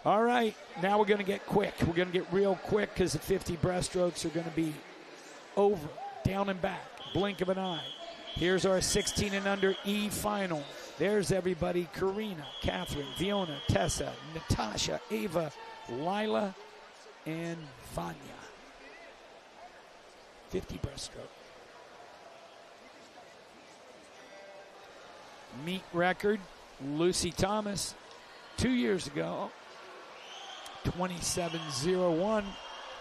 All right, now we're going to get quick. We're going to get real quick because the 50 breaststrokes are going to be over, down and back, blink of an eye. Here's our 16 and under E final. There's everybody: Karina, Catherine, Fiona, Tessa, Natasha, Ava, Lila, and Vanya. 50 breaststroke. Meet record, Lucy Thomas, 2 years ago, 27.01,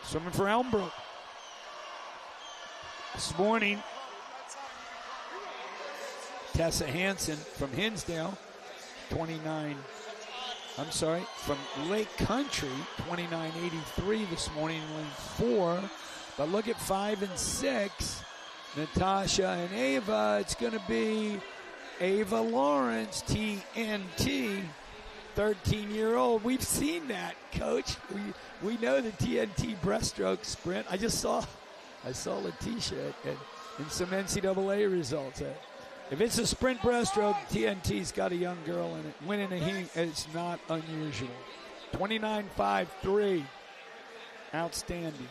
swimming for Elmbrook. This morning, Tessa Hansen from Hinsdale, from Lake Country, 29.83 this morning in lane 4. But look at 5 and 6, Natasha and Ava. It's going to be Ava Lawrence, TNT, 13-year-old. We've seen that, Coach. We know the TNT breaststroke sprint. I saw Letitia in some NCAA results. If it's a sprint breaststroke, TNT's got a young girl in it. Winning a heat, it's not unusual. 29.53. Outstanding.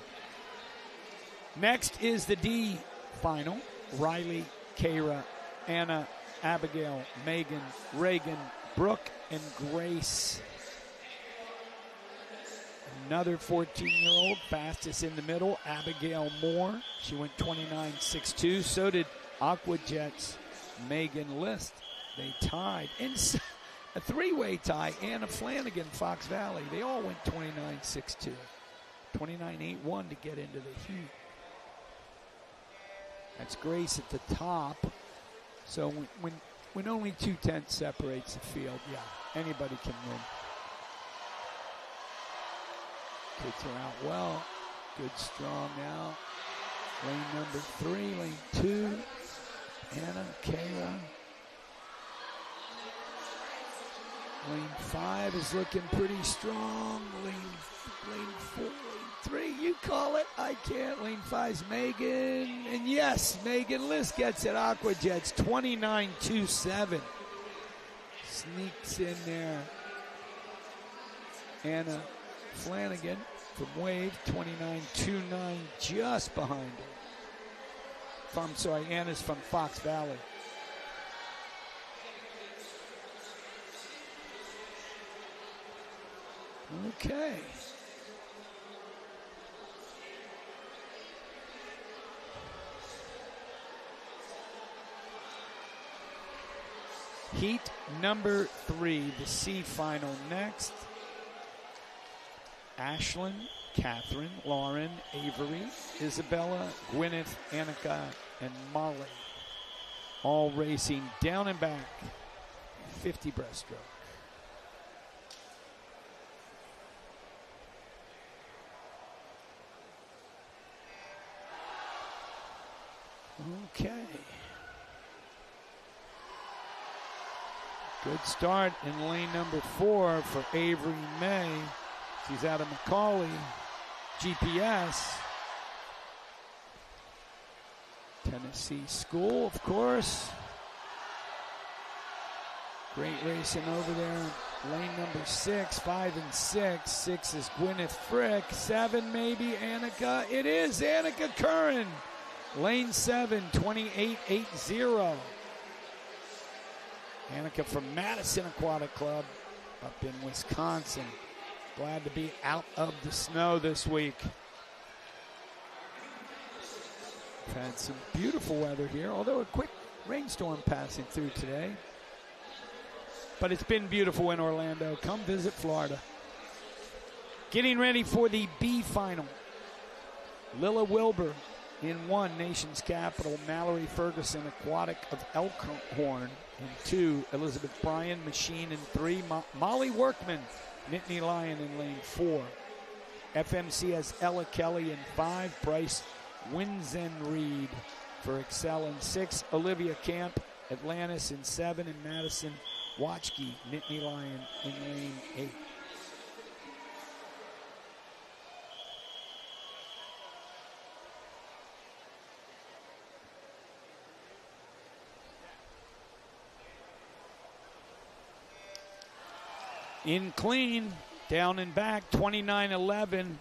Next is the D final. Riley, Kara, Anna, Abigail, Megan, Reagan, Brooke, and Grace. Another 14-year-old, fastest in the middle, Abigail Moore. She went 29.62. So did Aquajet's Megan List. They tied. In a three-way tie, Anna Flanagan, Fox Valley. They all went 29.62. 29.81 to get into the heat. That's Grace at the top. So when only 2/10 separates the field, anybody can win. Kids are out well. Good, strong now. Lane number 3, lane 2. Anna, Kara. Lane 5 is looking pretty strong. Lane 4, lane 3, you call it. I can't. Lane 5's Megan. And yes, Megan List gets it. Aquajet's 29.27. Sneaks in there. Anna Flanagan from Wave, 29.29, just behind her. Anna's from Fox Valley. Okay. Heat number 3, the C final next. Ashland, Catherine, Lauren, Avery, Isabella, Gwyneth, Annika, and Molly. All racing down and back. 50 breaststroke. Okay. Good start in lane number 4 for Avery May. She's out of Macaulay. GPS. Tennessee School, of course. Great racing over there. Lane number 6, 5 and 6. 6 is Gwyneth Frick. 7 maybe Annika. It is Annika Curran. Lane 7, 28.80. Annika from Madison Aquatic Club up in Wisconsin. Glad to be out of the snow this week. We've had some beautiful weather here, although a quick rainstorm passing through today. But it's been beautiful in Orlando. Come visit Florida. Getting ready for the B final. Lilla Wilbur in 1, Nation's Capital. Mallory Ferguson, Aquatic of Elkhorn in 2. Elizabeth Bryan, Machine in 3. Molly Workman, Nittany Lion in lane 4. FMC has Ella Kelly in 5. Bryce Winzenreed for Excel in 6. Olivia Camp, Atlantis in 7. And Madison Watchke, Nittany Lion in lane 8. In clean, down and back, 29.11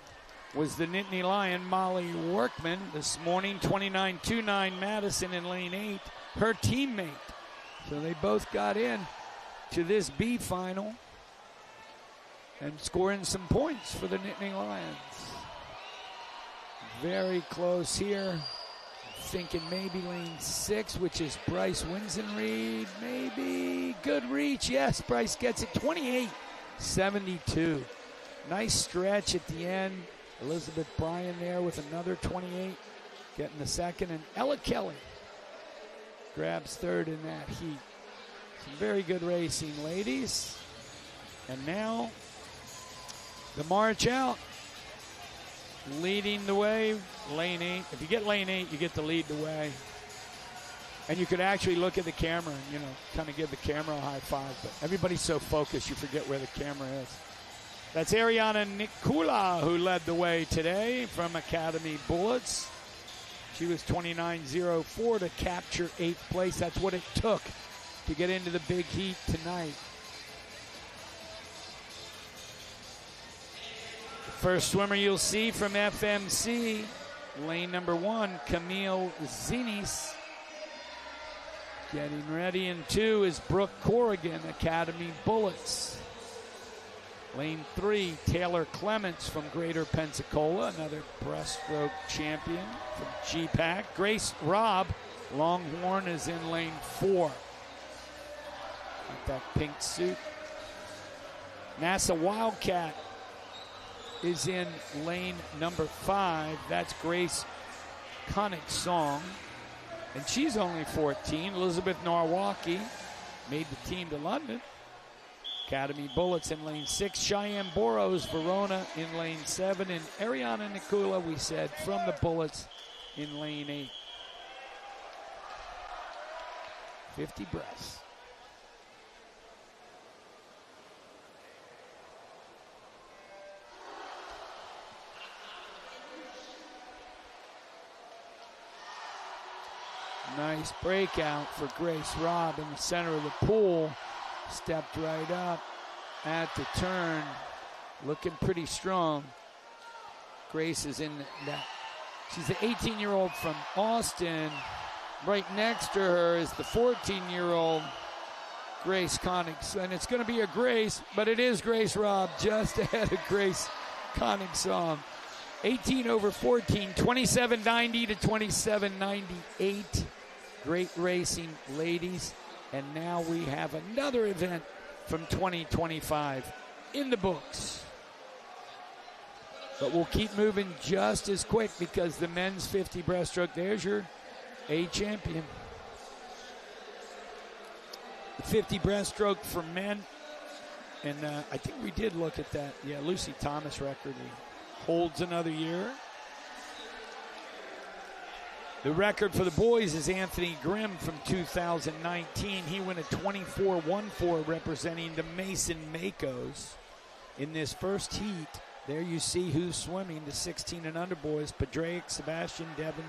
was the Nittany Lion, Molly Workman. This morning, 29.29, Madison in lane 8, her teammate. So they both got in to this B final and scoring some points for the Nittany Lions. Very close here. Thinking maybe lane 6, which is Bryce Winzenreed. Maybe good reach. Yes, Bryce gets it. 28.72. Nice stretch at the end. Elizabeth Bryan there with another 28, getting the second. And Ella Kelly grabs third in that heat. Some very good racing, ladies. And now the march out. Leading the way, lane 8. If you get lane 8, you get to lead the way. And you could actually look at the camera and, kind of give the camera a high five. But everybody's so focused, you forget where the camera is. That's Ariana Nikula who led the way today from Academy Bullets. She was 29.04 to capture 8th place. That's what it took to get into the big heat tonight. First swimmer you'll see from FMC, lane number 1, Camille Zinis. Getting ready in 2 is Brooke Corrigan, Academy Bullets. Lane 3, Taylor Clements from Greater Pensacola, another breaststroke champion from GPAC. Grace Robb, Longhorn, is in lane 4. Got that pink suit. NASA Wildcat is in lane number 5. That's Grace Connick-Song. And she's only 14. Elizabeth Norwalkie made the team to London. Academy Bullets in lane 6. Cheyenne Boros, Verona in lane 7. And Ariana Nikula, we said, from the Bullets in lane 8. 50 breaths. Nice breakout for Grace Robb in the center of the pool. Stepped right up at the turn. Looking pretty strong. Grace is in that. She's the 18-year-old from Austin. Right next to her is the 14-year-old Grace Connick. And it's going to be a Grace, but it is Grace Robb just ahead of Grace Connick-Song. 18 over 14, 27.90 to 27.98. Great racing, ladies. And now we have another event from 2025 in the books. But we'll keep moving just as quick because the men's 50 breaststroke, there's your A champion. The 50 breaststroke for men. And I think we did look at that. Yeah, Lucy Thomas record. He holds another year. The record for the boys is Anthony Grimm from 2019. He went a 24-1-4 representing the Mason Makos in this first heat. There you see who's swimming, the 16 and under boys. Padraic, Sebastian, Devin,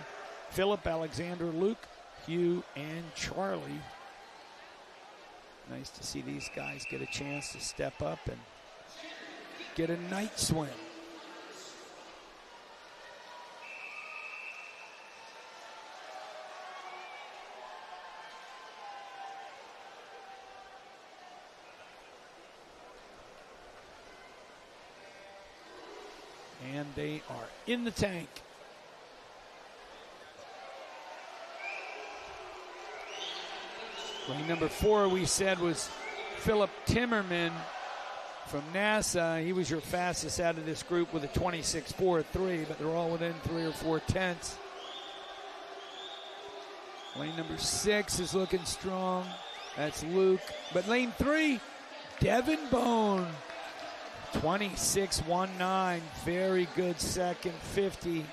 Philip, Alexander, Luke, Hugh, and Charlie. Nice to see these guys get a chance to step up and get a night swim. And they are in the tank. Lane number 4 we said was Philip Timmerman from NASA. He was your fastest out of this group with a 26.43, but they're all within 3 or 4 tenths. Lane number 6 is looking strong. That's Luke. But lane 3, Devin Bone. 26.19, very good second 50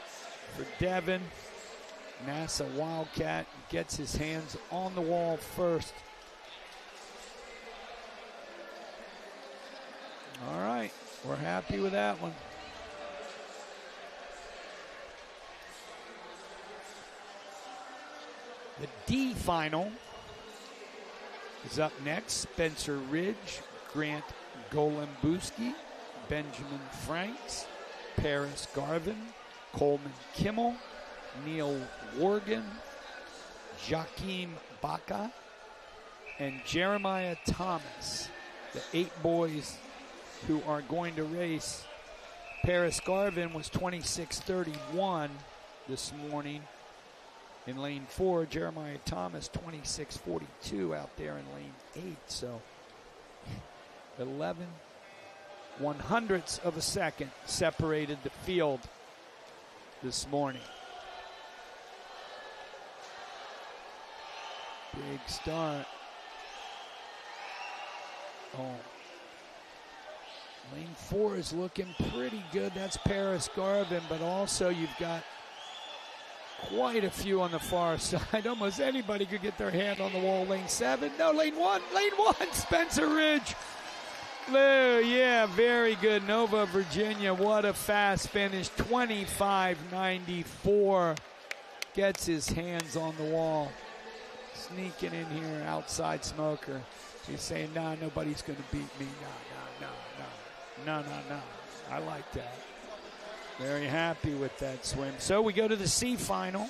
for Devin. NASA Wildcat gets his hands on the wall first. All right, we're happy with that one. The D final is up next. Spencer Ridge, Grant Golembuski, Benjamin Franks, Paris Garvin, Coleman Kimmel, Neil Worgan, Joachim Baca, and Jeremiah Thomas. The 8 boys who are going to race. Paris Garvin was 26.31 this morning in lane 4. Jeremiah Thomas 26.42 out there in lane 8. So 11 100ths of a second separated the field this morning. Big start. Oh. Lane 4 is looking pretty good. That's Paris Garvin, but also you've got quite a few on the far side. Almost anybody could get their hand on the wall. Lane 7. No, lane 1. Lane 1, Spencer Ridge. Yeah, very good. Nova, Virginia. What a fast finish. 25.94. Gets his hands on the wall. Sneaking in here, outside smoker. He's saying, nah, nobody's going to beat me. No. I like that. Very happy with that swim. So we go to the C final.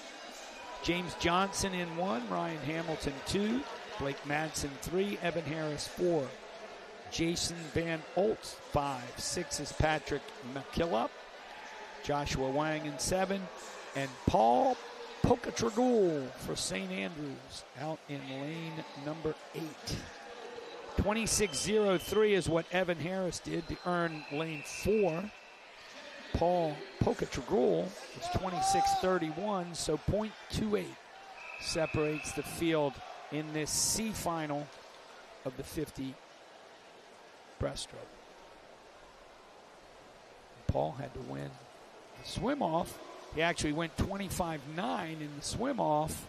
James Johnson in 1, Ryan Hamilton 2, Blake Madsen 3, Evan Harris 4. Jason Van Oltz, 5. 6 is Patrick McKillop. Joshua Wang in 7. And Paul Pokatragul for St. Andrews out in lane number 8. 26.03 is what Evan Harris did to earn lane 4. Paul Pokatragul is 26.31, so 0.28 separates the field in this C final of the 50 breaststroke. Paul had to win the swim off. He actually went 25.9 in the swim off,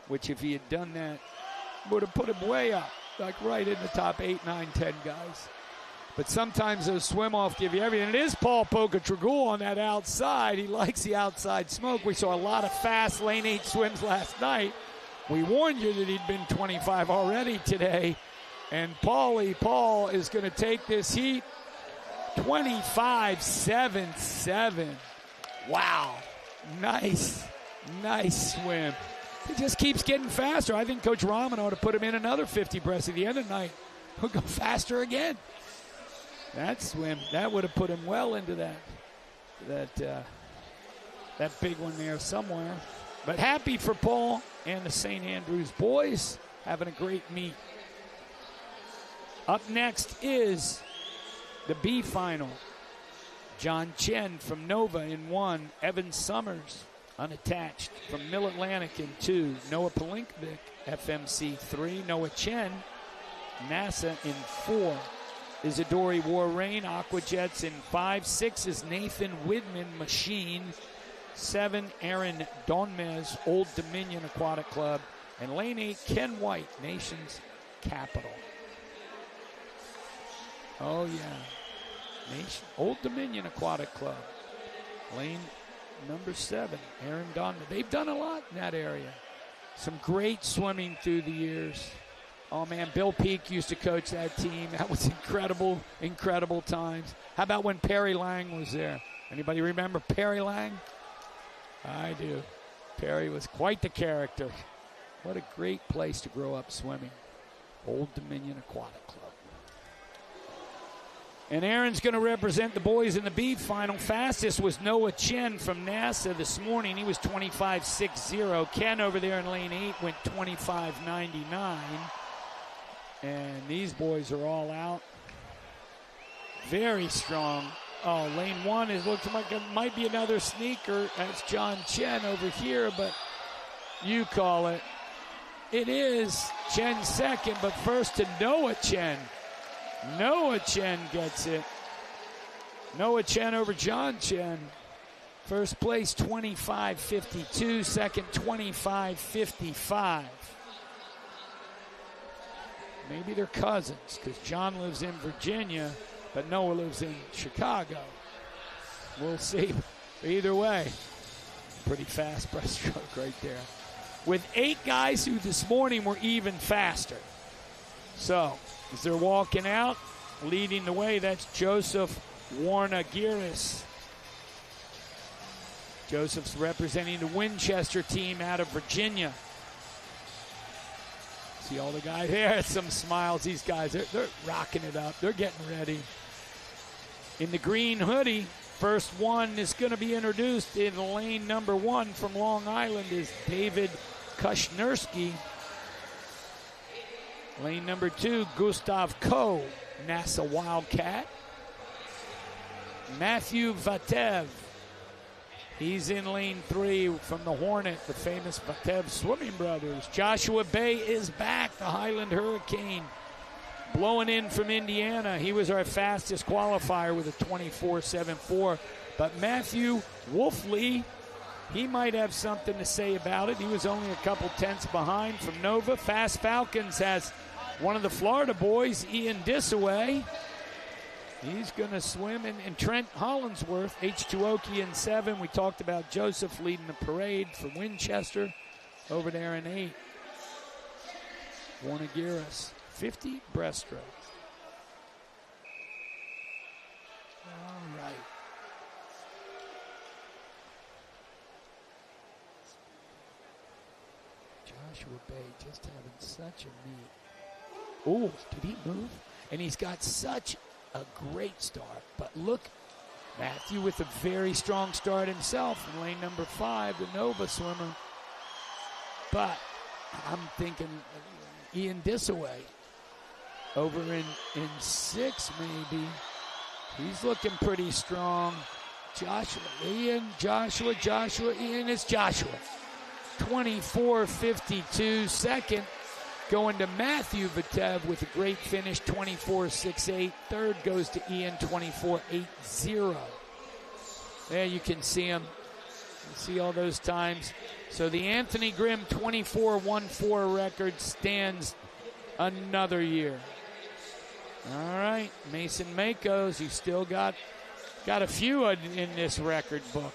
which if he had done that would have put him way up, like right in the top 8, 9, 10 guys. But sometimes those swim off give you everything. It is Paul Pokatragul on that outside. He likes the outside smoke. We saw a lot of fast lane 8 swims last night. We warned you that he'd been 25 already today. And Paul is going to take this heat 25.77. Wow. Nice swim. He just keeps getting faster. I think Coach Rahman ought to put him in another 50 breast at the end of the night. He'll go faster again. That swim, that would have put him well into that big one there somewhere. But happy for Paul and the St. Andrews boys having a great meet. Up next is the B final. John Chen from Nova in 1. Evan Summers, unattached, from Mill Atlantic in 2. Noah Palinkovic, FMC 3. Noah Chen, NASA in 4. Isadori Warrain, Aquajets in 5. 6 is Nathan Widman, Machine. 7, Aaron Donmez, Old Dominion Aquatic Club. And lane 8, Ken White, Nation's Capital. Oh, yeah. Old Dominion Aquatic Club. Lane number 7, Aaron Donmez. They've done a lot in that area. Some great swimming through the years. Oh, man, Bill Peake used to coach that team. That was incredible, incredible times. How about when Perry Lang was there? Anybody remember Perry Lang? I do. Perry was quite the character. What a great place to grow up swimming. Old Dominion Aquatic Club. And Aaron's going to represent the boys in the B final. Fastest was Noah Chen from NASA this morning. He was 25.60. Ken over there in lane 8 went 25.99. And these boys are all out. Very strong. Oh, lane 1 is looking like it might be another sneaker. That's John Chen over here, but you call it. It is Chen second, but first to Noah Chen. Noah Chen gets it. Noah Chen over John Chen. First place 25.52, second 25.55. Maybe they're cousins because John lives in Virginia, but Noah lives in Chicago. We'll see. Either way, pretty fast breaststroke right there. With 8 guys who this morning were even faster. So, as they're walking out, leading the way, that's Joseph Warnagiris. Joseph's representing the Winchester team out of Virginia. See all the guys here, some smiles. These guys, they're rocking it up. They're getting ready. In the green hoodie, first one is going to be introduced in lane number 1 from Long Island is David Kushnerski. Lane number 2, Gustav Koh, NASA Wildcat. Matthew Vatev. He's in lane 3 from the Hornet, the famous Vatev Swimming Brothers. Joshua Bay is back, the Highland Hurricane. Blowing in from Indiana. He was our fastest qualifier with a 24.74. But Matthew Wolfley, he might have something to say about it. He was only a couple tenths behind from Nova. Fast Falcons has one of the Florida boys, Ian Disaway. He's going to swim. And Trent Hollinsworth, H2Oki in 7. We talked about Joseph leading the parade for Winchester over there in 8. Warnagiris, 50 breaststroke. All right. Joshua Bay just having such a neat. Oh, did he move? And he's got such a great start. But look, Matthew with a very strong start himself in lane number 5, the Nova swimmer. But I'm thinking Ian Disaway over in 6 maybe. He's looking pretty strong. Joshua, Ian, Joshua, Ian, it's Joshua. 24.52. Second going to Matthew Vatev with a great finish, 24.68. Third goes to Ian, 24.80. There you can see him. You see all those times. So the Anthony Grimm 24.14 record stands another year. All right, Mason Makos, you still got a few in this record book.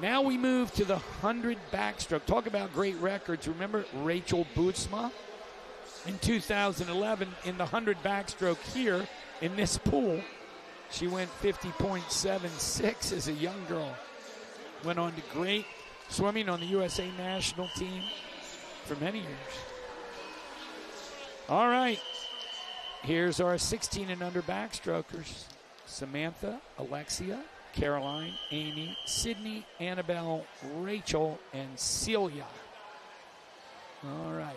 Now we move to the 100 backstroke. Talk about great records. Remember Rachel Bootsma in 2011 in the 100 backstroke here in this pool. She went 50.76 as a young girl. Went on to great swimming on the USA national team for many years. All right. Here's our 16 and under backstrokers. Samantha, Alexia, Caroline, Amy, Sydney, Annabelle, Rachel, and Celia. All right.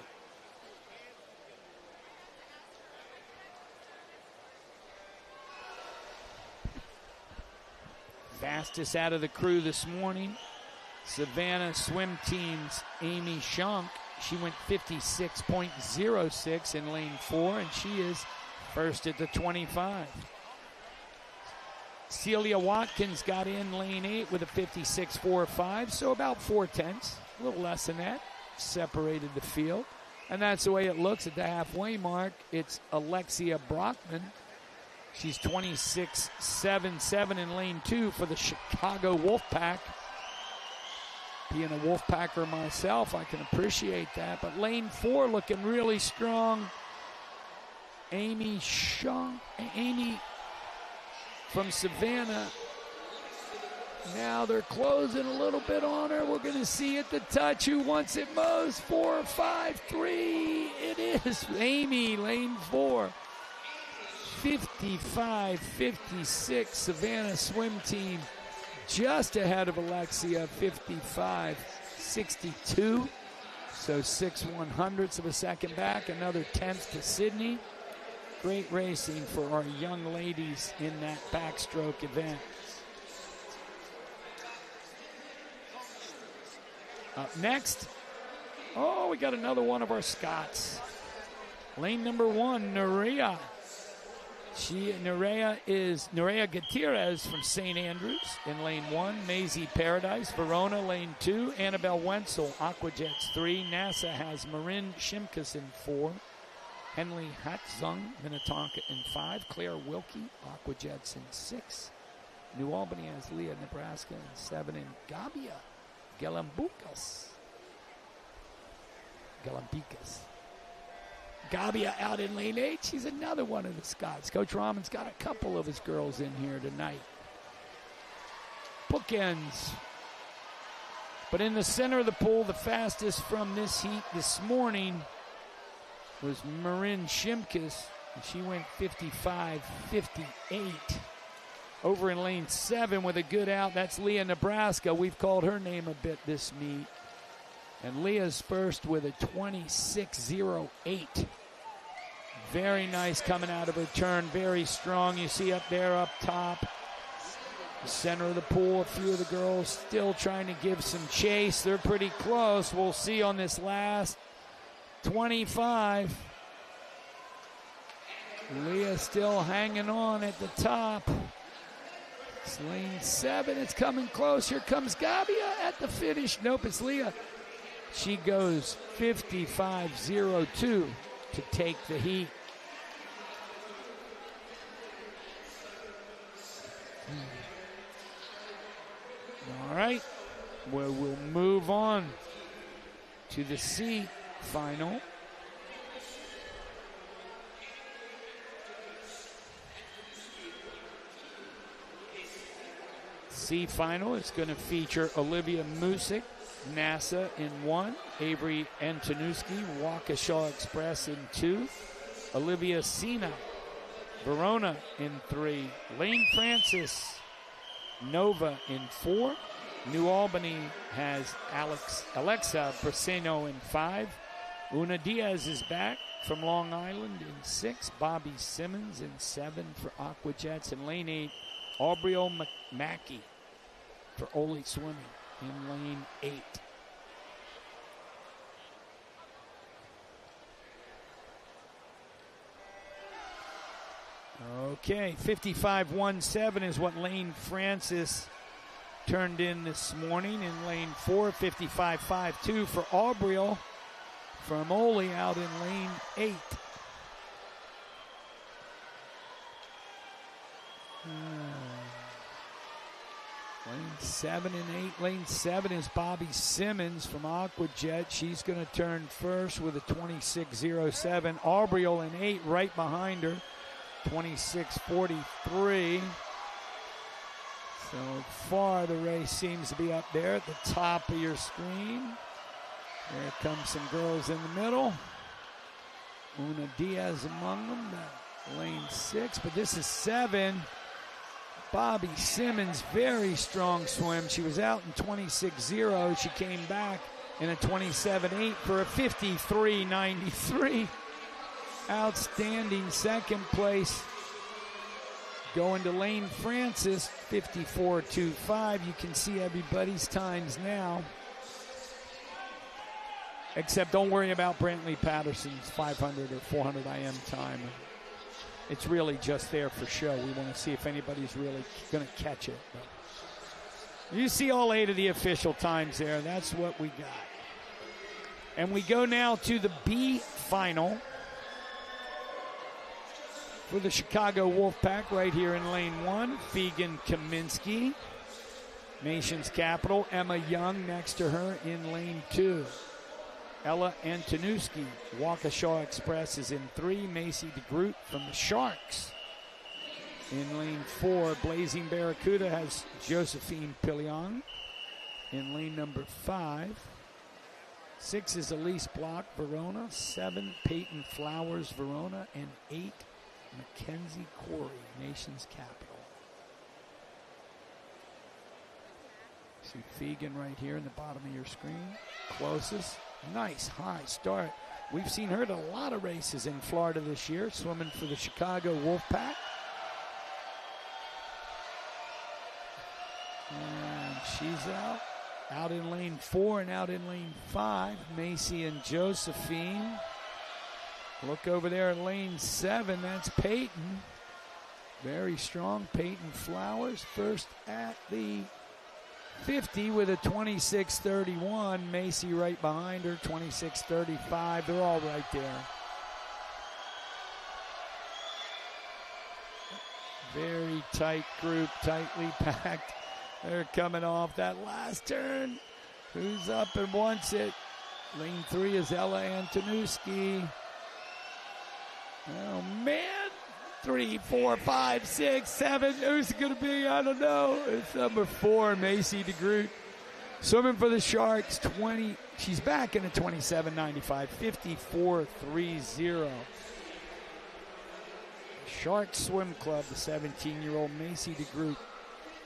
Fastest out of the crew this morning, Savannah Swim Team's Amy Shunk. She went 56.06 in lane 4, and she is first at the 25. Celia Watkins got in lane 8 with a 56.45, so about 4/10, a little less than that, separated the field. And that's the way it looks at the halfway mark. It's Alexia Brockman. She's 26.77 in lane 2 for the Chicago Wolfpack. Being a Wolfpacker myself, I can appreciate that. But lane 4 looking really strong. Amy from Savannah. Now they're closing a little bit on her. We're going to see at the touch who wants it most. 4, 5, 3. It is Amy, lane 4. 55-56. Savannah Swim Team just ahead of Alexia, 55-62. So 6/100ths of a second back. Another 10th to Sydney. Great racing for our young ladies in that backstroke event. Up next, we got another one of our Scots. Lane number 1, Nerea. Nerea Gutierrez from St. Andrews in lane 1. Maisie Paradise, Verona, lane 2. Annabelle Wenzel, Aquajets 3. NASA has Marin Shimkus in 4. Henley Hatzung, Minnetonka in 5. Claire Wilkie, Aquajets in 6. New Albany has Leah, Nebraska in 7. And Gabia Galambicas. Gabia out in lane 8. She's another one of the Scots. Coach Rahman's got a couple of his girls in here tonight. Bookends. But in the center of the pool, the fastest from this heat this morning was Marin Shimkus. And she went 55-58. Over in lane 7 with a good out, that's Leah, Nebraska. We've called her name a bit this meet. And Leah's first with a 26.08. Very nice coming out of her turn. Very strong. You see up there, up top. The center of the pool, a few of the girls still trying to give some chase. They're pretty close. We'll see on this last 25. Leah still hanging on at the top. It's lane 7. It's coming close. Here comes Gabia at the finish. Nope, it's Leah. She goes 55.02 to take the heat. All right, well, we'll move on to the C final. C final is going to feature Olivia Music, NASA in 1, Avery Antonuski, Waukesha Express in 2, Olivia Sina, Verona in 3, Lane Francis, Nova in 4, New Albany has Alexa Braceno in 5, Una Diaz is back from Long Island in 6, Bobby Simmons in 7 for Aquajets, and lane 8, Aubriel Mackey for Ole Swimming in lane 8. Okay, 55.17 is what Lane Francis turned in this morning. In lane 4, 55.52 for Aubriel from Ole out in lane 8. Lane 7 and 8. Lane 7 is Bobby Simmons from Aquajet. She's going to turn first with a 26.07. Aubriel in 8 right behind her, 26.43. So far the race seems to be up there at the top of your screen. There comes some girls in the middle. Una Diaz among them, lane 6, but this is 7. Bobby Simmons, very strong swim. She was out in 26.0. She came back in a 27.8 for a 53.93. Outstanding second place. Going to Lane Francis, 54.25. You can see everybody's times now. Except don't worry about Brantley Patterson's 500 or 400 IM time. It's really just there for show. We want to see if anybody's really going to catch it. But you see all 8 of the official times there. That's what we got. And we go now to the B final for the Chicago Wolfpack right here in lane 1. Fegan Kaminsky, Nation's Capital. Emma Young next to her in lane 2. Ella Antonuski, Waukesha Express is in 3. Macy DeGroot from the Sharks in lane 4. Blazing Barracuda has Josephine Pillion in lane number 5. 6 is Elise Block, Verona. 7, Peyton Flowers, Verona. And 8, Mackenzie Corey, Nation's Capital. See Fegan right here in the bottom of your screen. Closest. Nice high start. We've seen her at a lot of races in Florida this year, swimming for the Chicago Wolfpack. And she's out in lane 4 and out in lane 5. Macy and Josephine. Look over there in lane 7. That's Peyton. Very strong. Peyton Flowers first at the 50 with a 26.31. Macy right behind her, 26.35. They're all right there. Very tight group, tightly packed. They're coming off that last turn. Who's up and wants it? Lane 3 is Ella Antonuski. Oh, man. 3, 4, 5, 6, 7. Who's it going to be? I don't know. It's number 4, Macy DeGroot. Swimming for the Sharks, 20. She's back in a 27.95, 54.30. Sharks Swim Club, the 17-year-old Macy DeGroot.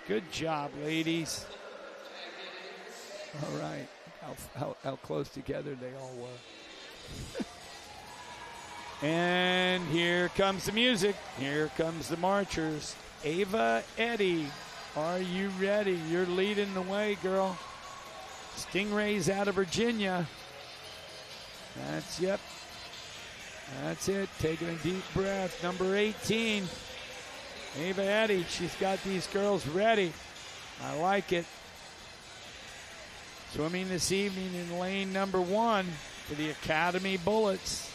Good job, ladies. All right. How close together they all were. And here comes the music. Here comes the marchers. Ava Eddy, are you ready? You're leading the way, girl. Stingrays out of Virginia. That's it. Taking a deep breath. Number 18, Ava Eddy. She's got these girls ready. I like it. Swimming this evening in lane number 1 for the Academy Bullets.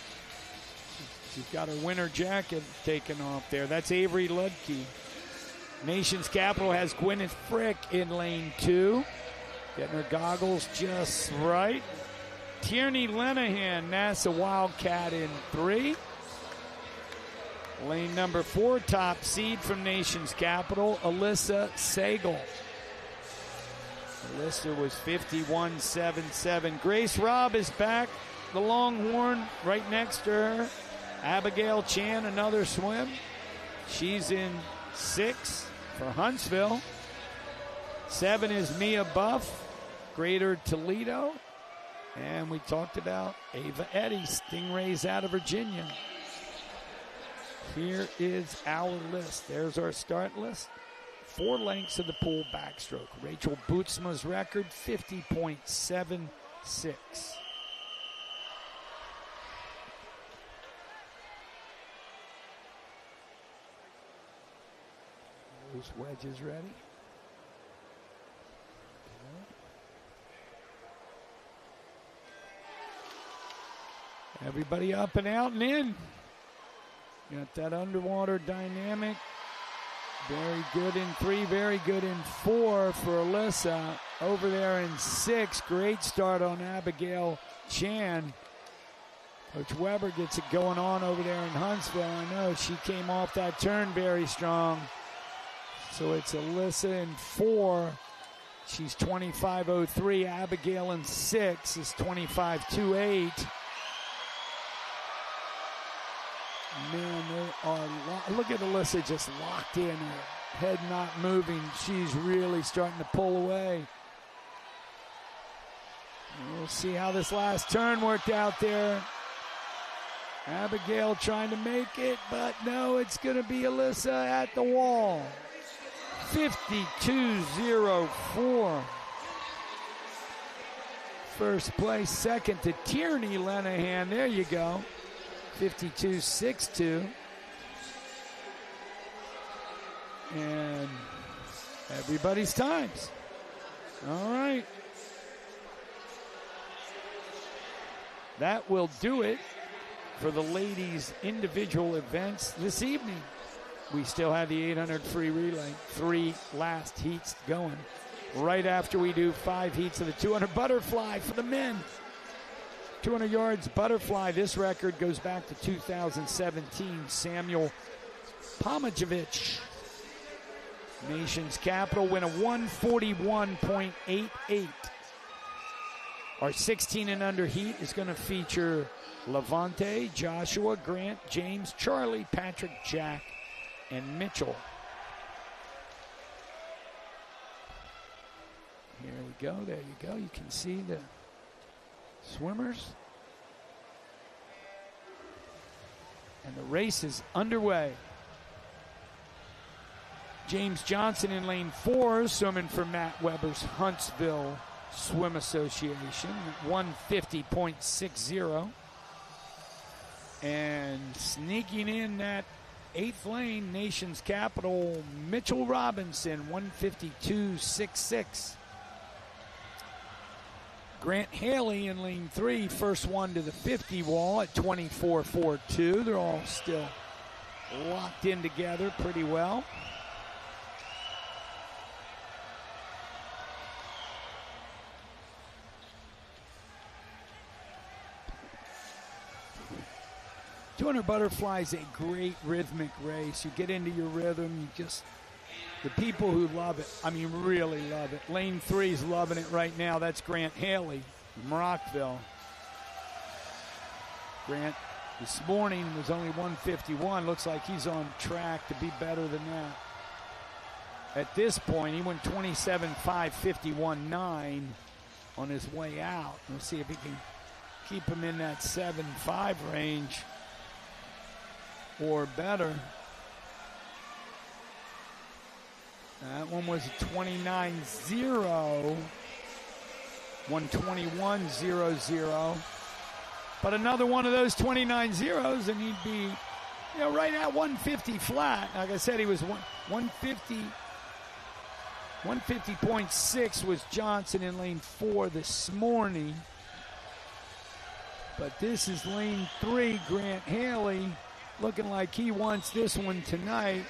She's got her winter jacket taken off there. That's Avery Ludke. Nation's Capital has Gwyneth Frick in lane 2. Getting her goggles just right. Tierney Lenahan, NASA Wildcat in 3. Lane number 4, top seed from Nation's Capital, Alyssa Sagal. Alyssa was 51.77. Grace Robb is back. The Longhorn right next to her. Abigail Chan, another swim. She's in 6 for Huntsville. 7 is Mia Buff, Greater Toledo. And we talked about Ava Eddy, Stingrays out of Virginia. Here is our list. There's our start list. 4 lengths of the pool backstroke. Rachel Bootsma's record, 50.76. Those wedges ready. Everybody up and out and in. Got that underwater dynamic. Very good in 3, very good in 4 for Alyssa. Over there in 6, great start on Abigail Chan. Coach Weber gets it going on over there in Huntsville. I know she came off that turn very strong. So it's Alyssa in 4. She's 25.03. Abigail in 6 is 25.28. Man, they are look at Alyssa just locked in, her head not moving. She's really starting to pull away. And we'll see how this last turn worked out there. Abigail trying to make it, but no, it's going to be Alyssa at the wall. 52.04. First place, second to Tierney Lenahan. There you go. 52.62. And everybody's times. All right. That will do it for the ladies' individual events this evening. We still have the 800 free relay, 3 last heats going. Right after we do 5 heats of the 200 butterfly for the men. 200 yards butterfly. This record goes back to 2017. Samuel Pomajevich. Nation's capital win a 141.88. Our 16 and under heat is going to feature Levante, Joshua, Grant, James, Charlie, Patrick, Jack, and Mitchell. Here we go. There you go. You can see the swimmers. And the race is underway. James Johnson in lane 4, swimming for Matt Weber's Huntsville Swim Association, 150.60. And sneaking in that 8th lane, Nation's capital, Mitchell Robinson, 152.66. Grant Haley in lane 3, first one to the 50 wall at 24.42. They're all still locked in together pretty well. Butterfly is a great rhythmic race. You get into your rhythm. The people who love it, I mean, really love it. Lane 3 is loving it right now. That's Grant Haley from Rockville. Grant this morning was only 151. Looks like he's on track to be better than that. At this point, he went 27.551.9 on his way out. We'll see if he can keep him in that 7.5 range or better. That one was a 29.0, 121.00. But another one of those 29 zeros, and he'd be, right at 150 flat. Like I said, he was 150.6 was Johnson in lane 4 this morning. But this is lane 3, Grant Haley, looking like he wants this one tonight.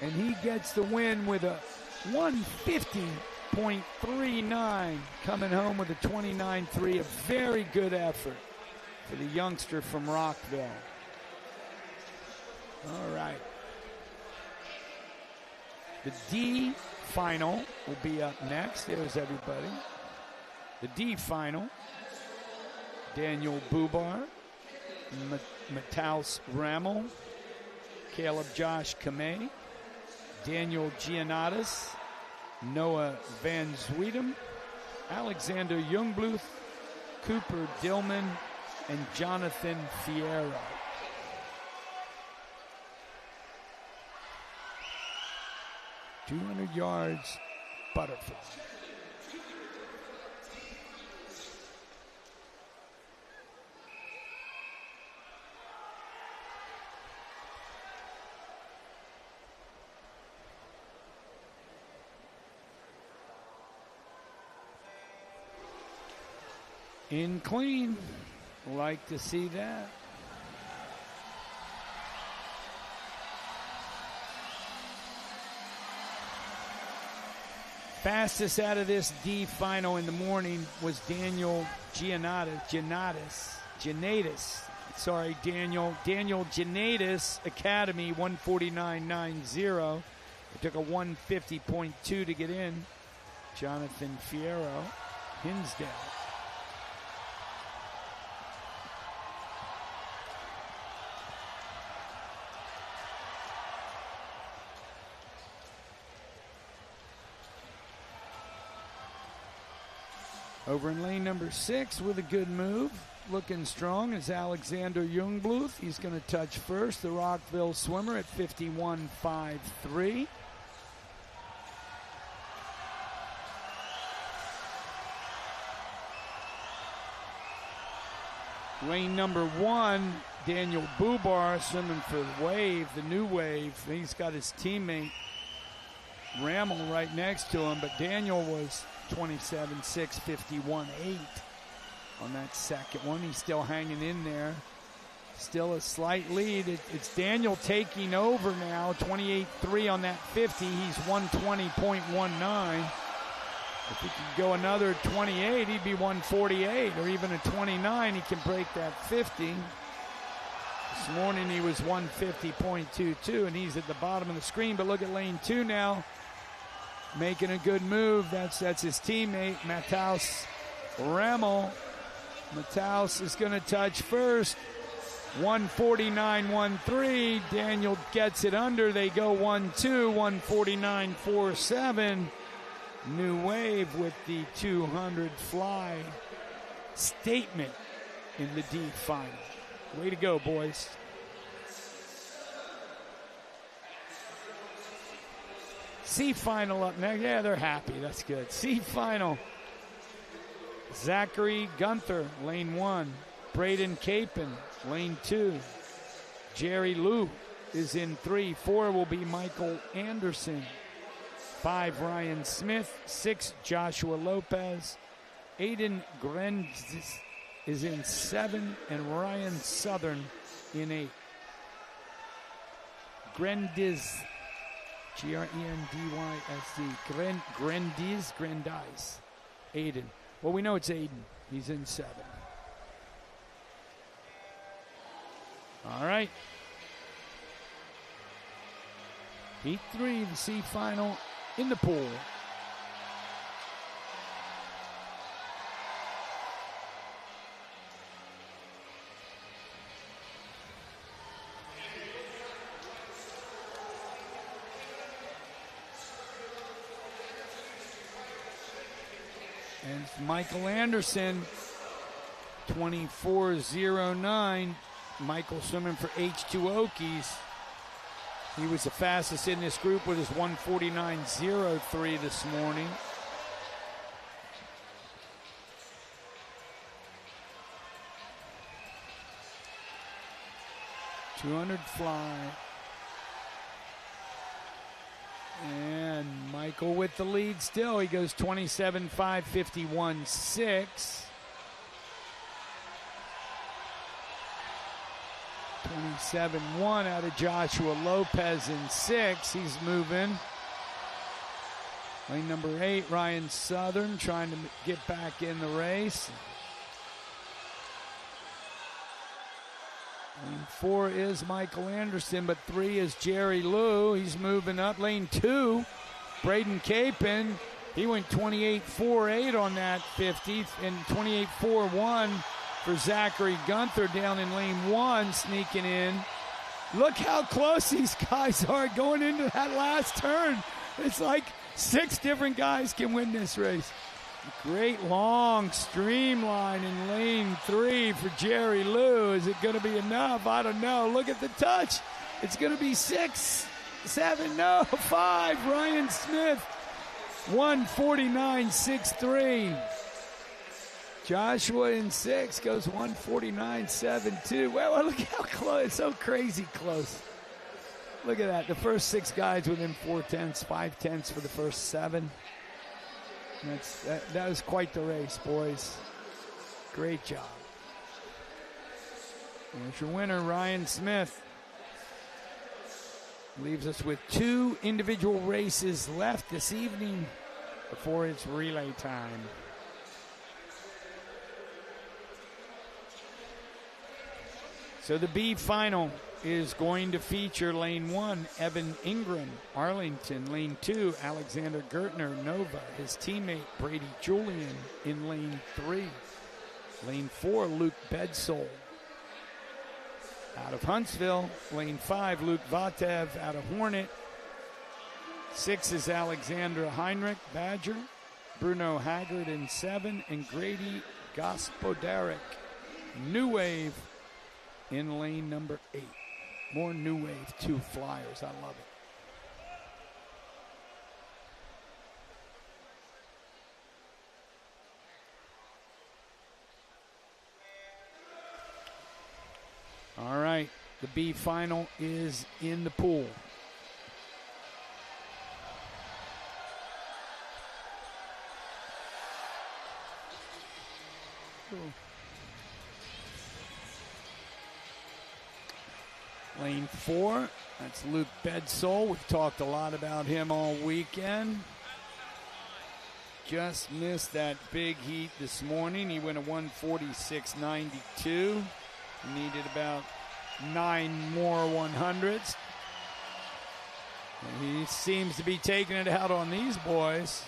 And he gets the win with a 150.39, coming home with a 29.3, a very good effort for the youngster from Rockville. All right. The D final will be up next. There's everybody. The D final. Daniel Bubar, Mataus Ramel, Caleb Josh Kamei, Daniel Giannatis, Noah Van Zweedem, Alexander Youngbluth, Cooper Dillman, and Jonathan Fierro. .200 yards, butterfly. In clean. Like to see that. Fastest out of this D final in the morning was Daniel Giannatis. Daniel Giannatis Academy, 149.90. It took a 150.2 to get in. Jonathan Fierro, Hinsdale. Over in lane number 6 with a good move, looking strong, is Alexander Jungbluth. He's going to touch first, the Rockville swimmer at 51.53. Lane number 1, Daniel Bubar swimming for the Wave, the new Wave. He's got his teammate Rammel right next to him, but Daniel was 27.6, 51.8 on that second one. He's still hanging in there. Still a slight lead. It's Daniel taking over now, 28.3 on that 50. He's 120.19. If he could go another 28, he'd be 148, or even a 29, he can break that 50. This morning he was 150.22, and he's at the bottom of the screen. But look at lane 2 now, making a good move. That's his teammate, Matthaus Rammel. Matthaus is going to touch first. 149.13. Daniel gets it under. They go 1-2, 149.47. New Wave with the 200 fly statement in the D final. Way to go, boys. C final up next. Yeah, they're happy. That's good. C final. Zachary Gunther, lane 1. Braden Capon, lane 2. Jerry Liu is in 3. 4 will be Michael Anderson. 5, Ryan Smith. 6, Joshua Lopez. Aiden Grendis is in 7, and Ryan Southern in 8. Grendis, Grendis, Grendis. Aiden. Well, we know it's Aiden. He's in 7. All right. Heat 3, the C final in the pool. And it's Michael Anderson, 24.09. Michael swimming for H2 Okies. He was the fastest in this group with his 149.03 this morning. .200 fly. And Michael with the lead still. He goes 27.5, 51.6. 27.1 out of Joshua Lopez in 6. He's moving. Lane number 8, Ryan Southern trying to get back in the race. Lane 4 is Michael Anderson, but 3 is Jerry Liu. He's moving up. Lane 2, Braden Capon. He went 28.48 on that 50, and 28.41 for Zachary Gunther down in lane 1, sneaking in. Look how close these guys are going into that last turn. It's like 6 different guys can win this race. Great long streamline in lane 3 for Jerry Liu. Is it going to be enough? I don't know. Look at the touch. It's going to be 6, 7, no, 5. Ryan Smith, 149.63. Joshua in 6 goes 149.72. Well, look how close. It's so crazy close. Look at that. The first 6 guys within 4/10, 5/10 for the first 7. That was quite the race, boys. Great job. There's your winner, Ryan Smith. Leaves us with 2 individual races left this evening before it's relay time. So the B final is going to feature lane 1, Evan Ingram, Arlington. Lane 2, Alexander Gertner, Nova. His teammate, Brady Julian, in lane 3. Lane 4, Luke Bedsole. Out of Huntsville. Lane 5, Luke Vatev out of Hornet. 6 is Alexandra Heinrich, Badger. Bruno Haggard in 7, and Grady Gospodarek. New Wave in lane number 8. More New Wave 2 flyers. I love it. All right, the B final is in the pool. Lane 4, that's Luke Bedsole. We've talked a lot about him all weekend. Just missed that big heat this morning. He went a 146.92. Needed about 9 more 100s. And he seems to be taking it out on these boys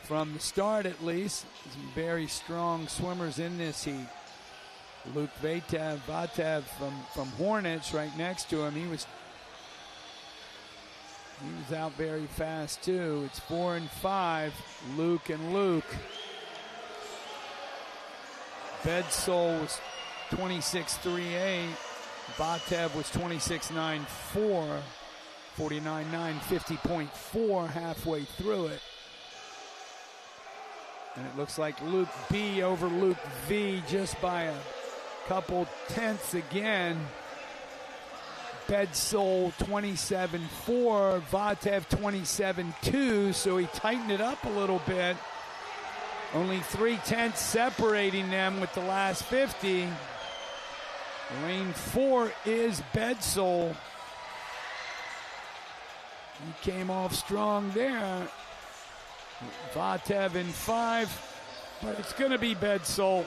from the start, at least. Some very strong swimmers in this heat. Luke Vatev from Hornets right next to him. He was out very fast too. It's 4 and 5, Luke and Luke. Bedsole was 26.38. Vatev was 26.94. 49.9, 50.4 halfway through it. And it looks like Luke B over Luke V just by a couple tenths again. Bedsole 27.4, Vatev 27.2, so he tightened it up a little bit. Only 3 tenths separating them with the last 50. Lane 4 is Bedsole. He came off strong there. Vatev in 5, but it's going to be Bedsole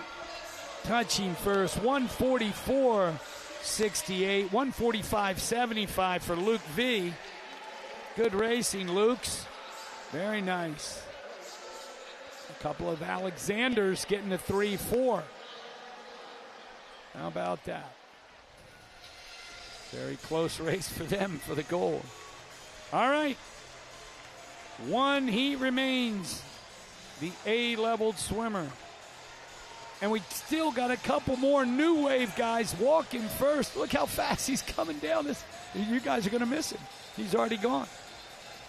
touching first. 144.68, 145.75 for Luke V. Good racing, Luke's. Very nice. A couple of Alexanders getting to 3-4. How about that? Very close race for them for the gold. All right. One heat remains. The A-leveled swimmer. And we still got a couple more New Wave guys walking first. Look how fast he's coming down this. You guys are going to miss him. He's already gone.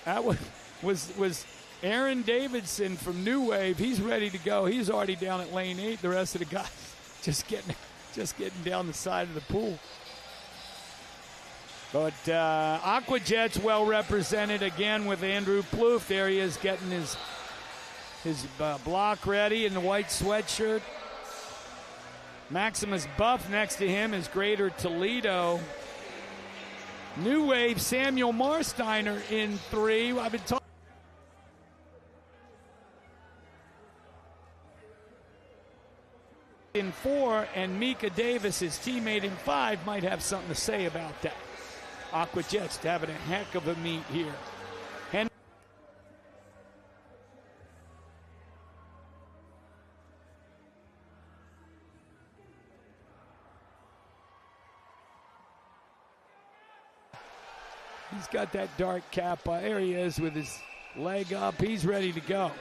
That was Aaron Davidson from New Wave. He's ready to go. He's already down at lane 8. The rest of the guys just getting down the side of the pool. But Aquajet's well represented again with Andrew Plouffe. There he is getting his block ready in the white sweatshirt. Maximus Buff next to him is Greater Toledo. New Wave, Samuel Marsteiner in 3. I've been talking. In 4, and Mika Davis, his teammate in 5, might have something to say about that. Aquajet's having a heck of a meet here. He's got that dark cap. There he is with his leg up. He's ready to go.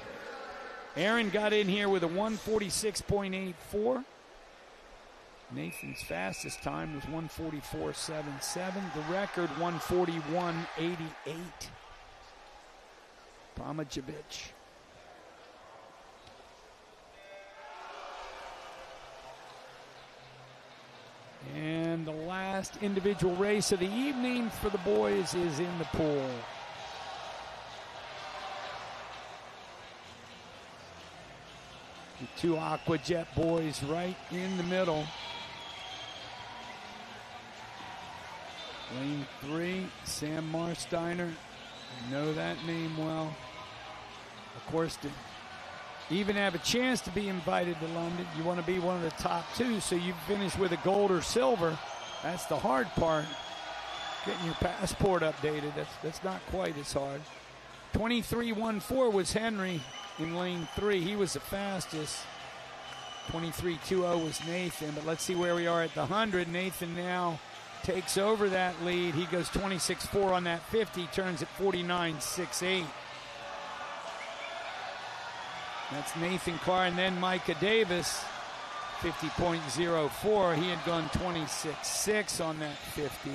Aaron got in here with a 146.84. Nathan's fastest time was 144.77. The record 141.88. Pomajevic. And the last individual race of the evening for the boys is in the pool. The 2 Aquajet boys right in the middle. Lane 3, Sam Marsteiner. You know that name well. Of course, to even have a chance to be invited to London, you want to be one of the top 2, so you finish with a gold or silver. That's the hard part. Getting your passport updated, that's not quite as hard. 23.14 was Henry in lane 3. He was the fastest. 23.20 was Nathan, but let's see where we are at the 100. Nathan now takes over that lead. He goes 26.4 on that 50, turns at 49.68. That's Nathan Carr, and then Micah Davis, 50.04. He had gone 26.6 on that 50.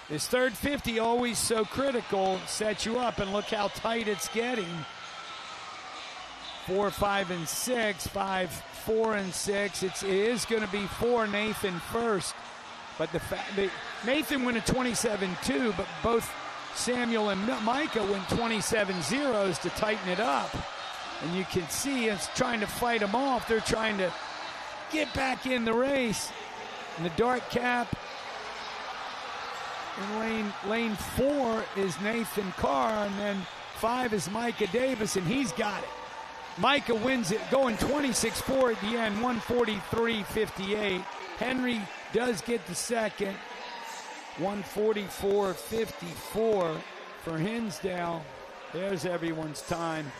His third 50, always so critical, sets you up, and look how tight it's getting. 4, 5, and 6. 5, 4, and 6. It is going to be for Nathan first. But Nathan went a 27.2, but both Samuel and Micah went 27.0s to tighten it up. And you can see it's trying to fight them off. They're trying to get back in the race. And the dark cap in lane 4 is Nathan Carr, and then 5 is Micah Davis, and he's got it. Micah wins it, going 26.4 at the end, 143.58. Henry does get the second, 144.54 for Hinsdale. There's everyone's time.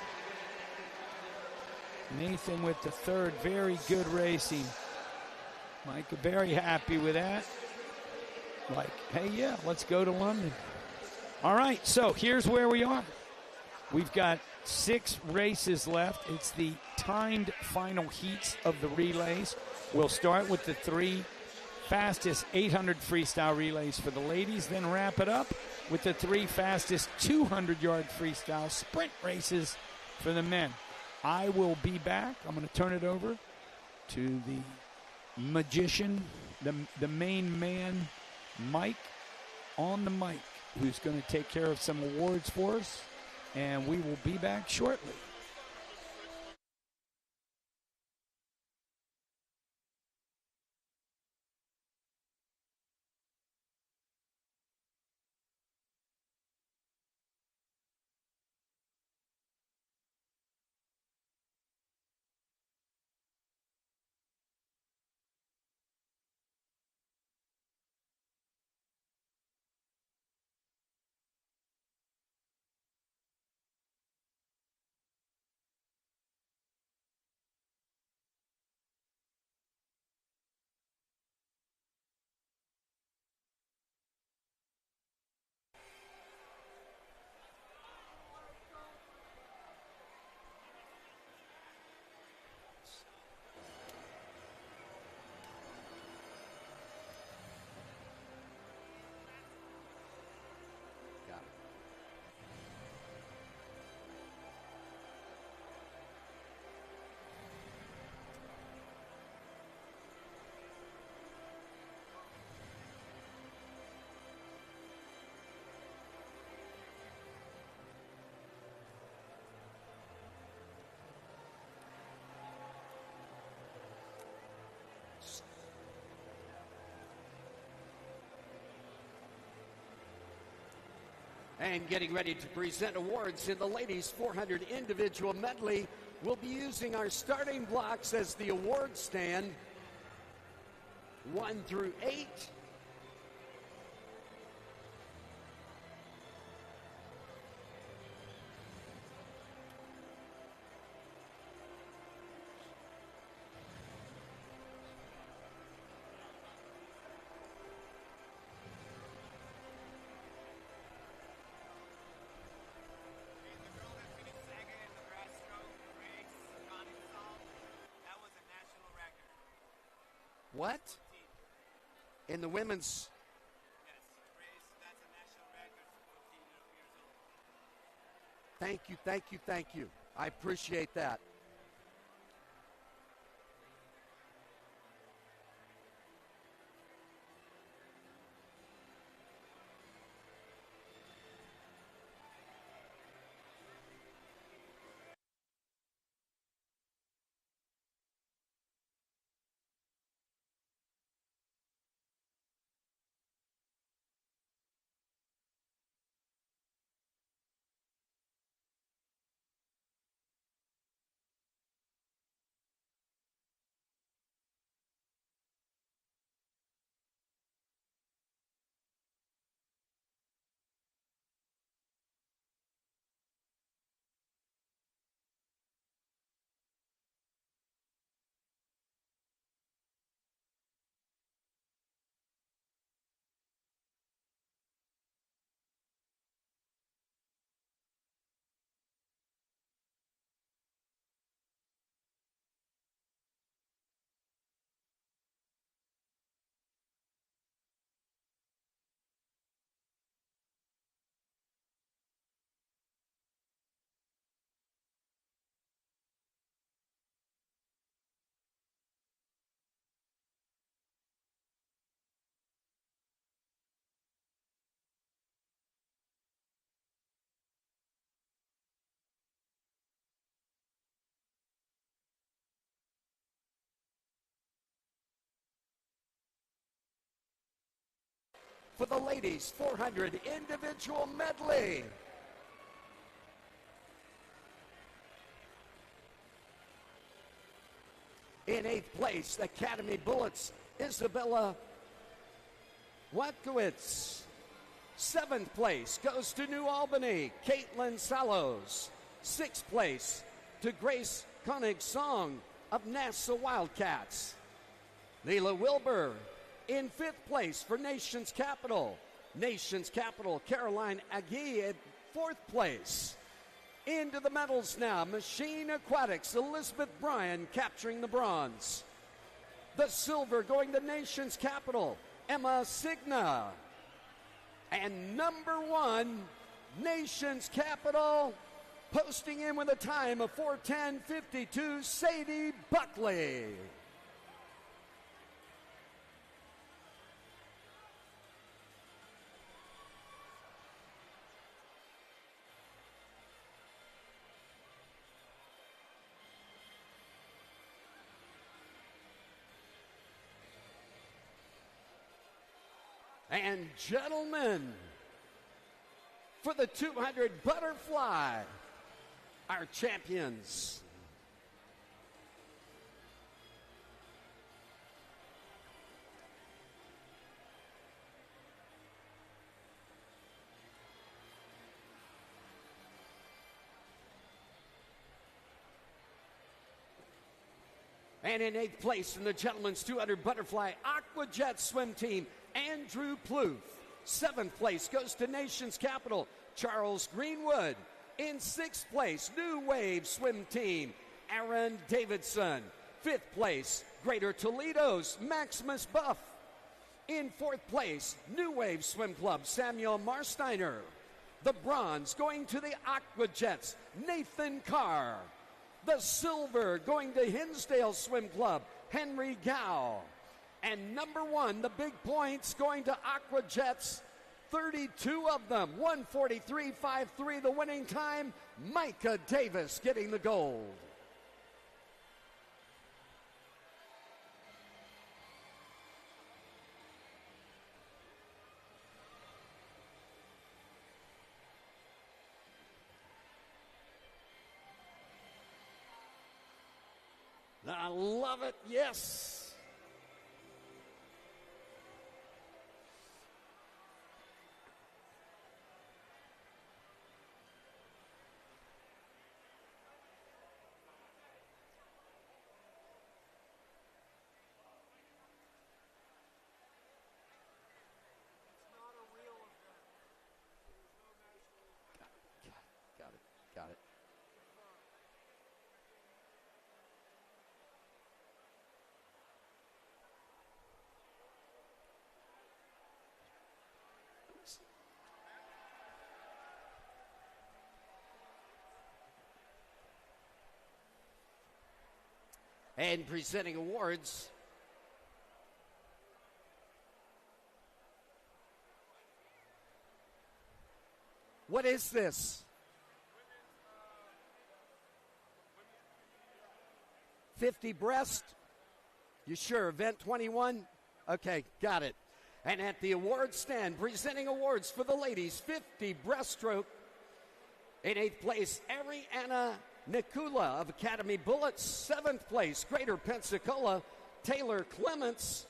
Nathan with the third, very good racing. Micah very happy with that. Like, hey, yeah, let's go to London. All right, so here's where we are. We've got 6 races left. It's the timed final heats of the relays. We'll start with the 3 fastest 800 freestyle relays for the ladies, then wrap it up with the 3 fastest 200-yard freestyle sprint races for the men. I will be back. I'm going to turn it over to the magician, the main man, Mike, on the mic, who's going to take care of some awards for us, and we will be back shortly. And getting ready to present awards in the ladies' 400 individual medley, we'll be using our starting blocks as the award stand, 1 through 8. What? In the women's? Yes, race, that's a national record for 14 years old. Thank you, thank you, thank you. I appreciate that. for the ladies 400 individual medley. In 8th place, Academy Bullets, Isabella Watkowitz. 7th place goes to New Albany, Caitlin Salos. 6th place to Grace Koenig-Song of Nassau Wildcats. Leila Wilbur in 5th place for Nation's Capital. Nation's Capital, Caroline Agee at 4th place. Into the medals now, Machine Aquatics, Elizabeth Bryan capturing the bronze. The silver going to Nation's Capital, Emma Signa. And number 1, Nation's Capital, posting in with a time of 4:10.52, Sadie Buckley. And gentlemen, for the 200 butterfly, our champions. And in 8th place in the gentlemen's 200 butterfly aqua jet swim team, Andrew Plouffe. 7th place goes to Nation's Capital, Charles Greenwood. In 6th place, New Wave swim team, Aaron Davidson. 5th place, Greater Toledo's Maximus Buff. In 4th place, New Wave Swim Club, Samuel Marsteiner. The bronze going to the Aqua Jets, Nathan Carr. The silver going to Hinsdale Swim Club, Henry Gow. And number 1, the big points going to Aqua Jets, 32 of them, 1:43.53 the winning time. Micah Davis getting the gold. I love it, yes. Got it. And presenting awards, what is this? 50 breast? You sure? Event 21? Okay, got it. And at the award stand, presenting awards for the ladies, 50 breaststroke. In 8th place, Ariana Nikula of Academy Bullets. 7th place, Greater Pensacola, Taylor Clements.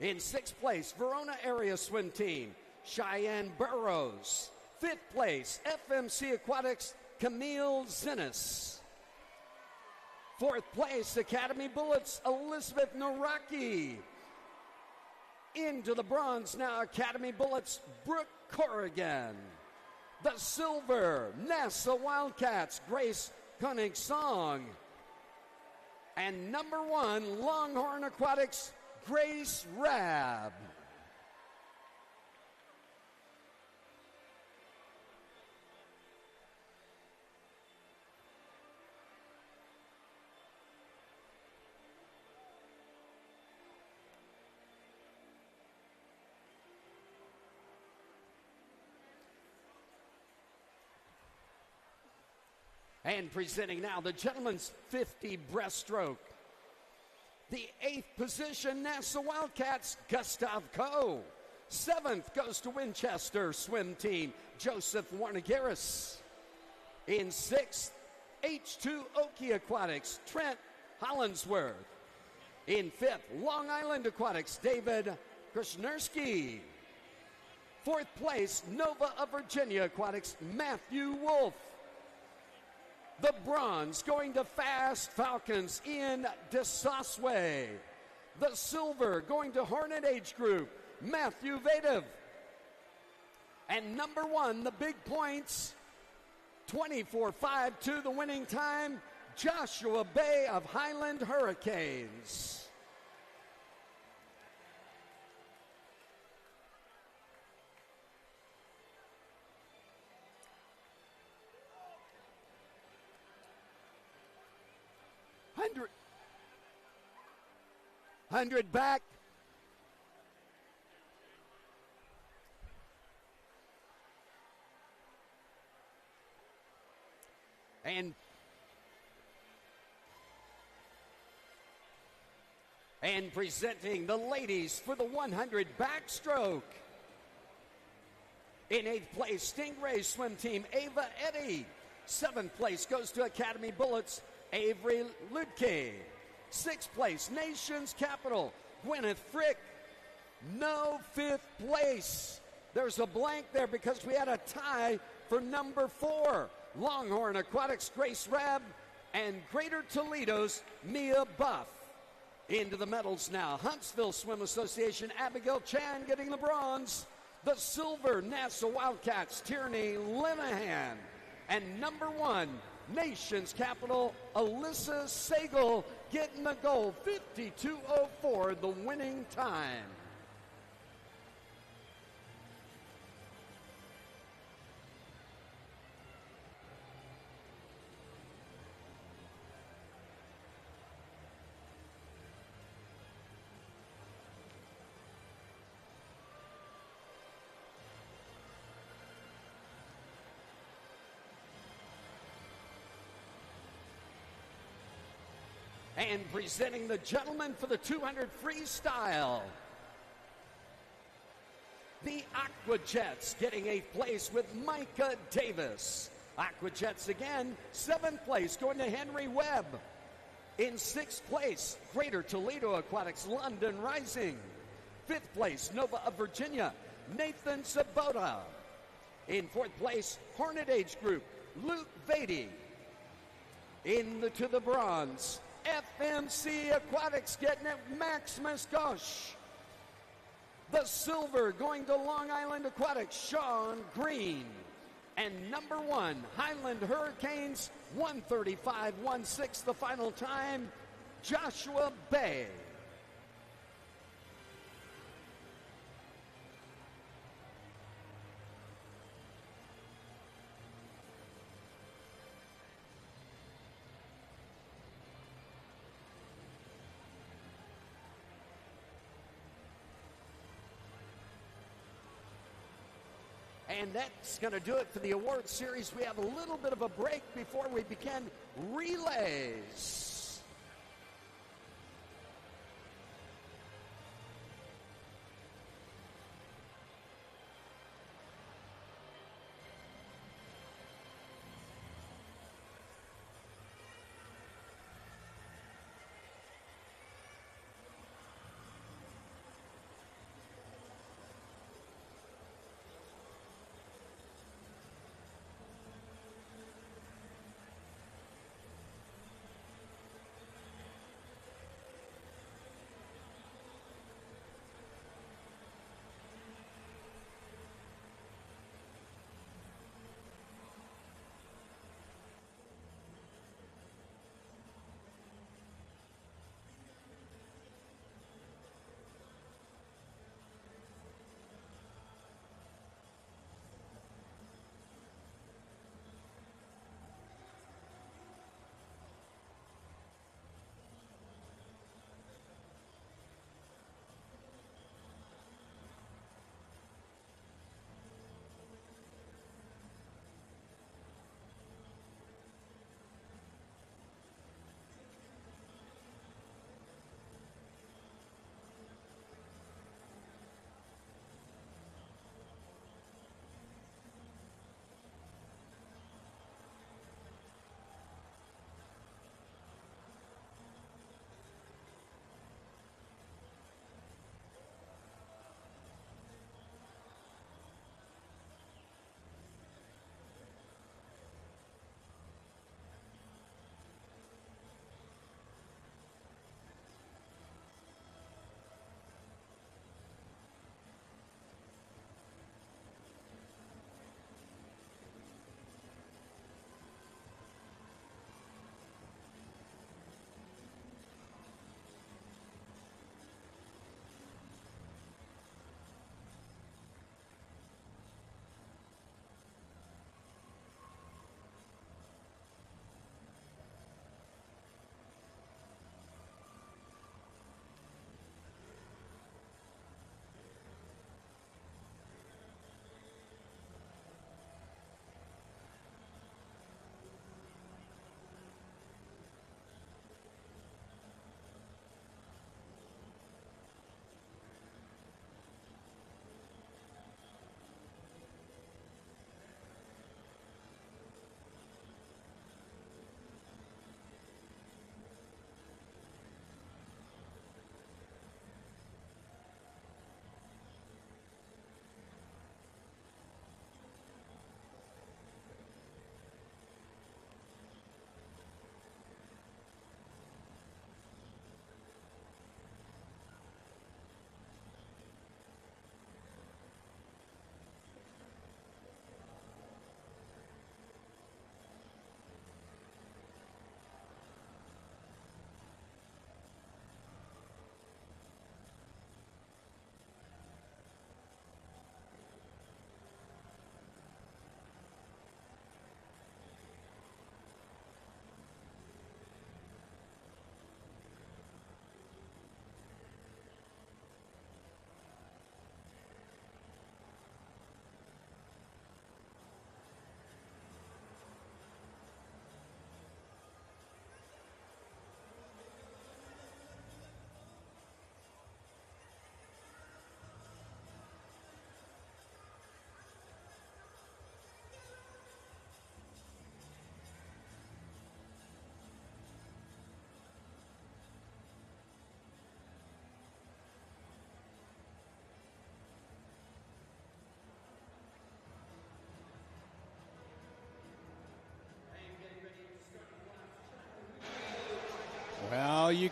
In 6th place, Verona Area Swim Team, Cheyenne Burrows. 5th place, FMC Aquatics, Camille Zinnis. 4th place, Academy Bullets, Elizabeth Naraki. Into the bronze now, Academy Bullets, Brooke Corrigan. The silver, Nassau Wildcats, Grace Koenig-Song. And number 1, Longhorn Aquatics, Grace Rabb. And presenting now the gentlemen's 50 breaststroke. The 8th position, Nassau Wildcats, Gustav Coe. 7th goes to Winchester swim team, Joseph Warnigaris. In 6th, H2 Oki Aquatics, Trent Hollinsworth. In 5th, Long Island Aquatics, David Krasnerski. 4th place, Nova of Virginia Aquatics, Matthew Wolf. The bronze going to Fast Falcons, Ian DeSosway. The silver going to Hornet Age Group, Matthew Vadev. And number 1, the big points, 24.52 the winning time, Joshua Bay of Highland Hurricanes. Hundred back. And presenting the ladies for the 100 backstroke. In 8th place, Stingray swim team, Ava Eddy. 7th place goes to Academy Bullets, Avery Ludke. 6th place, Nations Capital, Gwyneth Frick. No 5th place. There's a blank there because we had a tie for number 4. Longhorn Aquatics, Grace Rabb, and Greater Toledo's Mia Buff. Into the medals now. Huntsville Swim Association, Abigail Chan getting the bronze. The silver, NASA Wildcats, Tierney Linehan. And number 1, Nations Capital, Alyssa Sagal getting the gold, 52.04, the winning time. And presenting the gentleman for the 200 freestyle, the Aqua Jets getting 8th place with Micah Davis. Aqua Jets again, 7th place going to Henry Webb. In 6th place, Greater Toledo Aquatics, London Rising. 5th place, Nova of Virginia, Nathan Sabota. In 4th place, Hornet Age Group, Luke Vady. To the bronze, FMC Aquatics getting it, Max Muscosh. The silver going to Long Island Aquatics, Sean Green. And number 1, Highland Hurricanes, 1:35.16 the final time, Joshua Bay. And that's going to do it for the award series. We have a little bit of a break before we begin relays.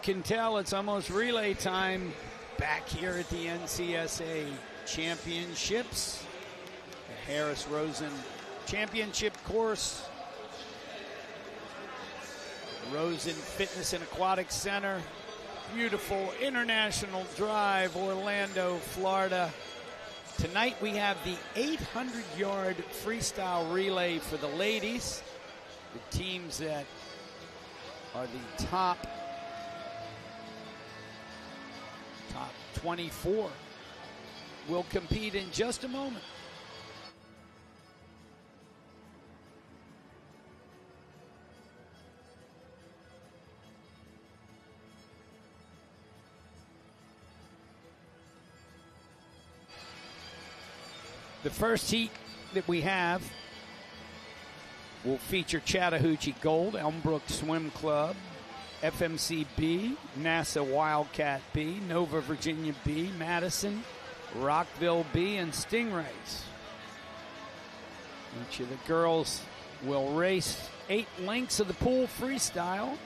can tell it's almost relay time back here at the NCSA Championships. The Harris Rosen Championship course. Rosen Fitness and Aquatics Center. Beautiful International Drive, Orlando, Florida. Tonight we have the 800-yard freestyle relay for the ladies. The teams that are the top 24 will compete in just a moment. The first heat that we have will feature Chattahoochee Gold, Elmbrook Swim Club, FMC B, NASA Wildcat B, Nova Virginia B, Madison, Rockville B, and Stingrays. Each of the girls will race 8 lengths of the pool freestyle.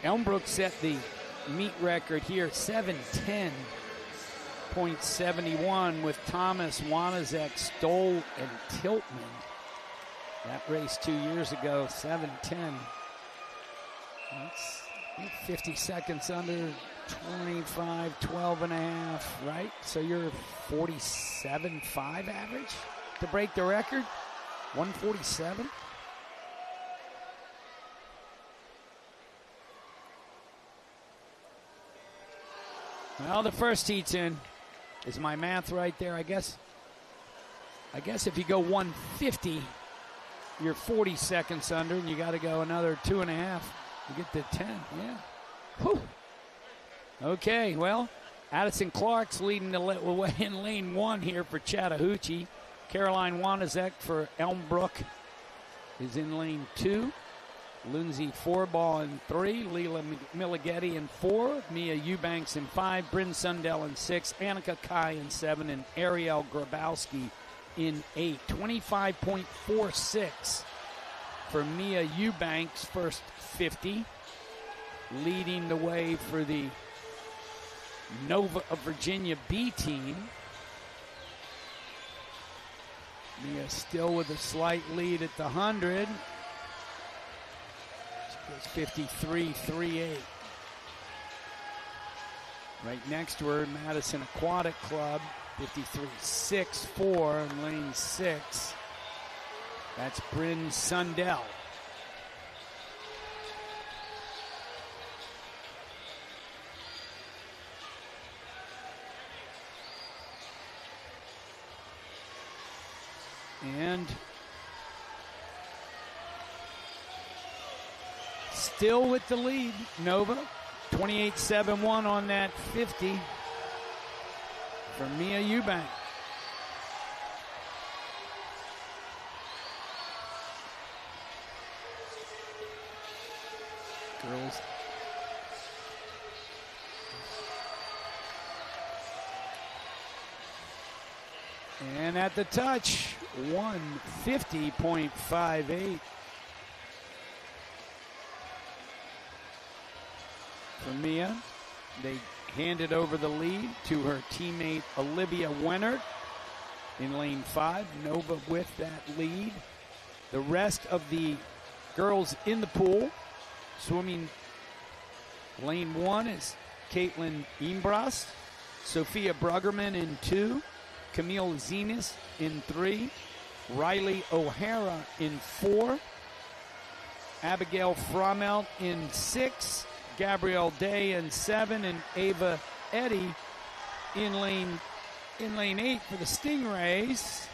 Elmbrook set the meet record here, 7:10.71 with Thomas, Wanazek, Stoll, and Tiltman. That race 2 years ago, 7:10. That's 50 seconds under 25, 12 and a half, right? So you're 47.5 average to break the record? 147? Well, the first heat's in. Is my math right there? I guess if you go 150, you're 40 seconds under, and you got to go another 2.5. You get to 10. Yeah. Whew. Okay, well, Addison Clark's leading the way in lane 1 here for Chattahoochee. Caroline Wanazek for Elmbrook is in lane 2. Lindsay Forball in 3, Leela Millighetti in 4, Mia Eubanks in 5, Bryn Sundell in 6, Annika Kai in 7, and Ariel Grabowski in 8. 25.46 for Mia Eubanks, first 50, leading the way for the Nova of Virginia B team. Mia still with a slight lead at the 100. She goes 53.38. Right next to her, Madison Aquatic Club, 53.64 in lane 6. That's Bryn Sundell. And still with the lead, Nova, 28.71 on that 50 for Mia Eubank. Girls. And at the touch, 150.58 for Mia. They handed over the lead to her teammate Olivia Wennert in lane 5. Nova with that lead. The rest of the girls in the pool swimming lane 1 is Caitlin Imbras, Sophia Bruggerman in 2, Camille Zenas in 3, Riley O'Hara in 4, Abigail Frommelt in 6, Gabrielle Day in 7, and Ava Eddy in lane 8 for the Stingrays.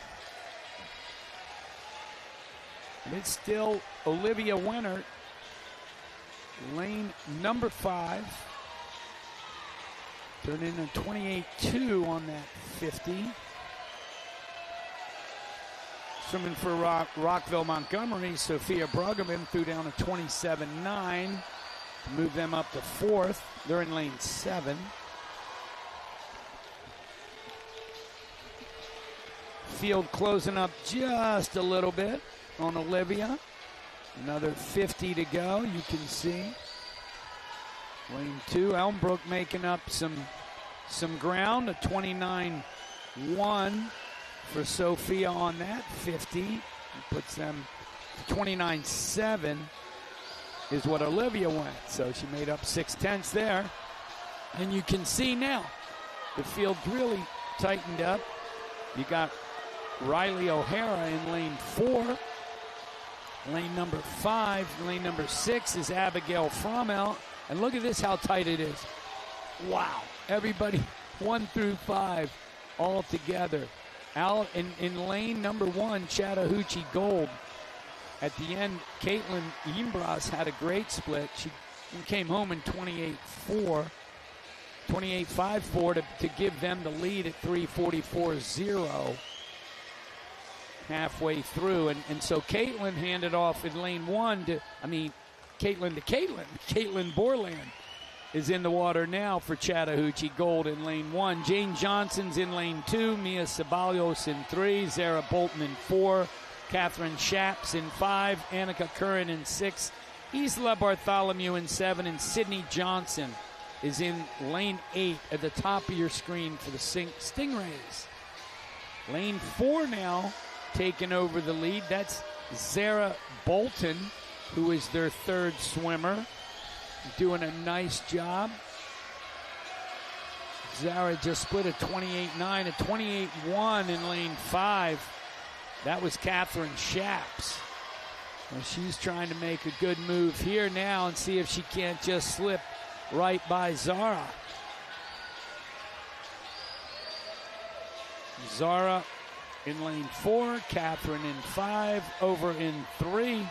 And it's still Olivia Wennert, lane number 5. Turned in a 28.2 on that 50. Swimming for Rockville Montgomery, Sophia Bruggeman threw down a 27.9 to move them up to 4th. They're in lane 7. Field closing up just a little bit on Olivia. Another 50 to go, you can see. Lane 2, Elmbrook making up some ground. A 29-1 for Sophia on that 50. It puts them 29-7 is what Olivia went. So she made up 0.6 there. And you can see now the field really tightened up. You got Riley O'Hara in lane 4. Lane number 5, lane number 6 is Abigail Frommel. And look at this, how tight it is. Wow. Everybody 1 through 5 all together. Out in lane number 1, Chattahoochee Gold. At the end, Caitlin Imbras had a great split. She came home in 28-5-4 to give them the lead at 3:44.0 halfway through. And so Caitlin handed off in lane 1 to Caitlin Borland is in the water now for Chattahoochee Gold in lane 1. Jane Johnson's in lane 2. Mia Ceballos in 3. Zara Bolton in 4. Catherine Shaps in 5. Annika Curran in 6. Isla Bartholomew in 7. And Sydney Johnson is in lane 8 at the top of your screen for the Stingrays. Lane 4 now taking over the lead. That's Zara Bolton, who is their 3rd swimmer, doing a nice job. Zara just split a 28-9, a 28-1 in lane 5. That was Catherine Shaps. Well, she's trying to make a good move here now and see if she can't just slip right by Zara. Zara in lane 4, Catherine in 5, over in 3.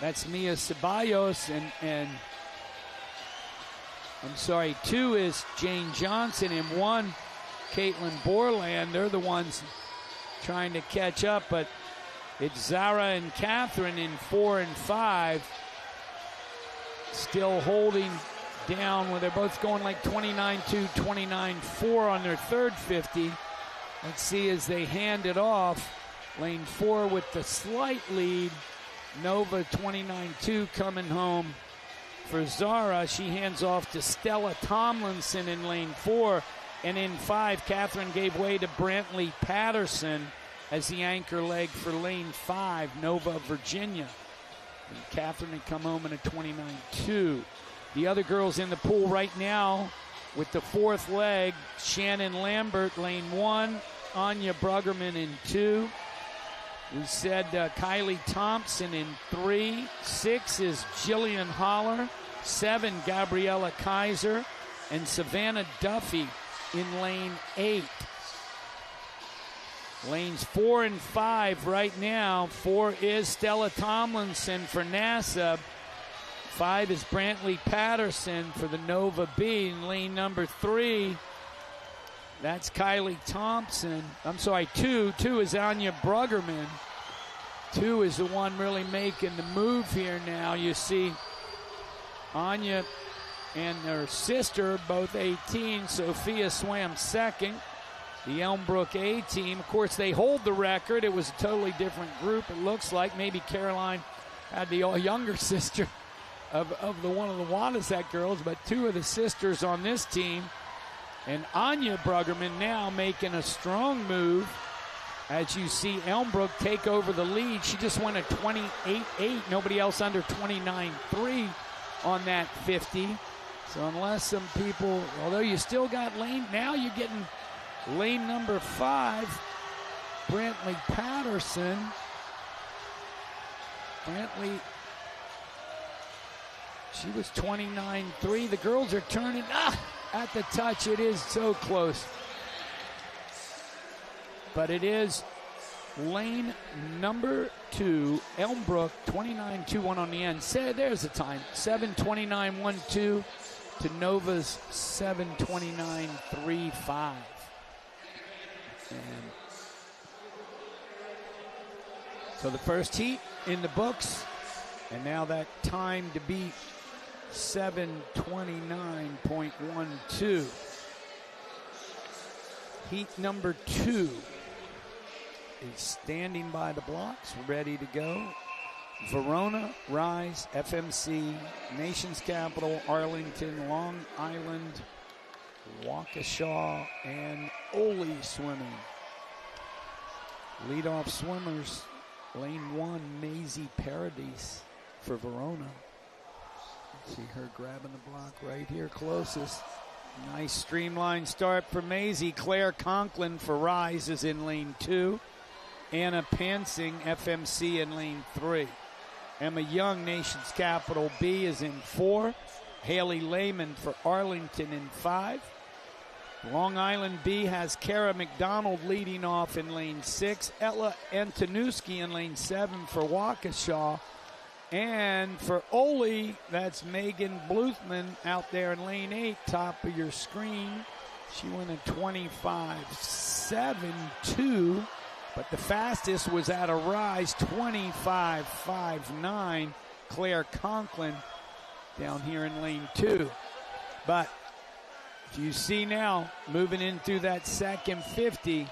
That's Mia Ceballos, and 2 is Jane Johnson. In 1, Caitlin Borland. They're the ones trying to catch up, but it's Zara and Catherine in 4 and 5. Still holding down where they're both going like 29-2, 29-4 on their 3rd 50. Let's see as they hand it off. Lane 4 with the slight lead. Nova 29-2 coming home for Zara. She hands off to Stella Tomlinson in lane 4. And in 5, Catherine gave way to Brantley Patterson as the anchor leg for lane 5, Nova Virginia. And Catherine had come home in a 29-2. The other girls in the pool right now with the 4th leg, Shannon Lambert, lane 1, Anya Bruggerman in 2. We said Kylie Thompson in 3. 6 is Jillian Holler. 7, Gabriella Kaiser. And Savannah Duffy in lane 8. Lanes 4 and 5 right now. 4 is Stella Tomlinson for NASA. 5 is Brantley Patterson for the Nova B. In lane number 3, that's Kylie Thompson. 2. 2 is Anya Bruggerman. 2 is the one really making the move here now. You see Anya and her sister, both 18. Sophia swam 2nd. The Elmbrook A team, of course, they hold the record. It was a totally different group, it looks like. Maybe Caroline had the younger sister of one of the Wadisat girls, but 2 of the sisters on this team. And Anya Bruggerman now making a strong move as you see Elmbrook take over the lead. She just won a 28-8. Nobody else under 29-3 on that 50. So unless some people, although you still got lane, now you're getting lane number 5, Brantley Patterson. Brantley, she was 29-3. The girls are turning at the touch. It is so close. But it is lane number 2, Elmbrook, 29-2-1 on the end. There's the time, 7:29.12 to Nova's 7:29.35. And so the first heat in the books, and now that time to beat 7:29.12. Heat number 2 is standing by the blocks, ready to go. Verona, Rise, FMC, Nation's Capital, Arlington, Long Island, Waukesha, and Ole swimming. Leadoff swimmers, lane 1, Maisie Paradis for Verona. See her grabbing the block right here, closest. Nice streamlined start for Maisie. Claire Conklin for Rise is in lane 2. Anna Pansing, FMC, in lane 3. Emma Young, Nation's Capital B, is in 4. Haley Lehman for Arlington in 5. Long Island B has Kara McDonald leading off in lane 6. Ella Antonuski in lane 7 for Waukesha. And for Ole, that's Megan Bluthman out there in lane 8, top of your screen. She went a 25.72, but the fastest was at a Rise, 25.59. Claire Conklin down here in lane 2. But you see now, moving in through that second 50,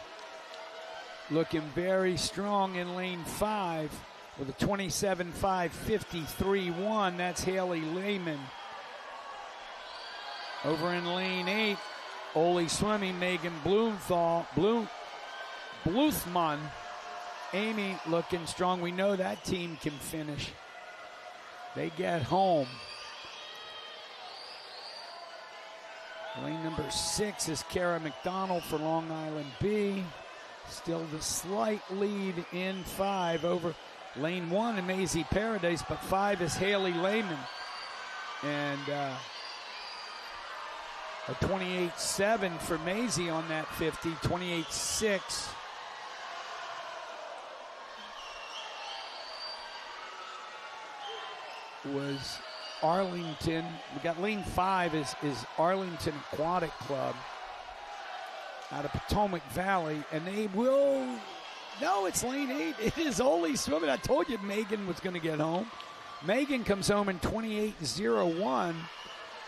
looking very strong in lane 5. With a 27.553.1, that's Haley Lehman. Over in lane 8, Ole swimming, Megan Bluthman. Amy looking strong. We know that team can finish. They get home. Lane number 6 is Kara McDonald for Long Island B. Still the slight lead in 5 over lane 1 and Maisie Paradise, but 5 is Haley Lehman. And a 28.7 for Maisie on that 50, 28.6. Was Arlington. We got lane 5 is Arlington Aquatic Club out of Potomac Valley, and they will. No, it's lane 8. It is Ole swimming. I told you Megan was going to get home. Megan comes home in 28.01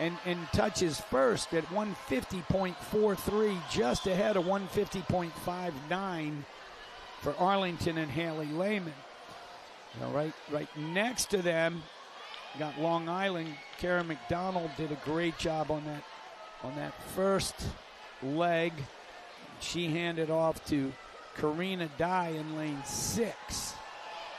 and touches first at 150.43, just ahead of 150.59 for Arlington and Haley Lehman. Now right next to them, got Long Island. Kara McDonald did a great job on that first leg. She handed off to Karina Dye in lane 6.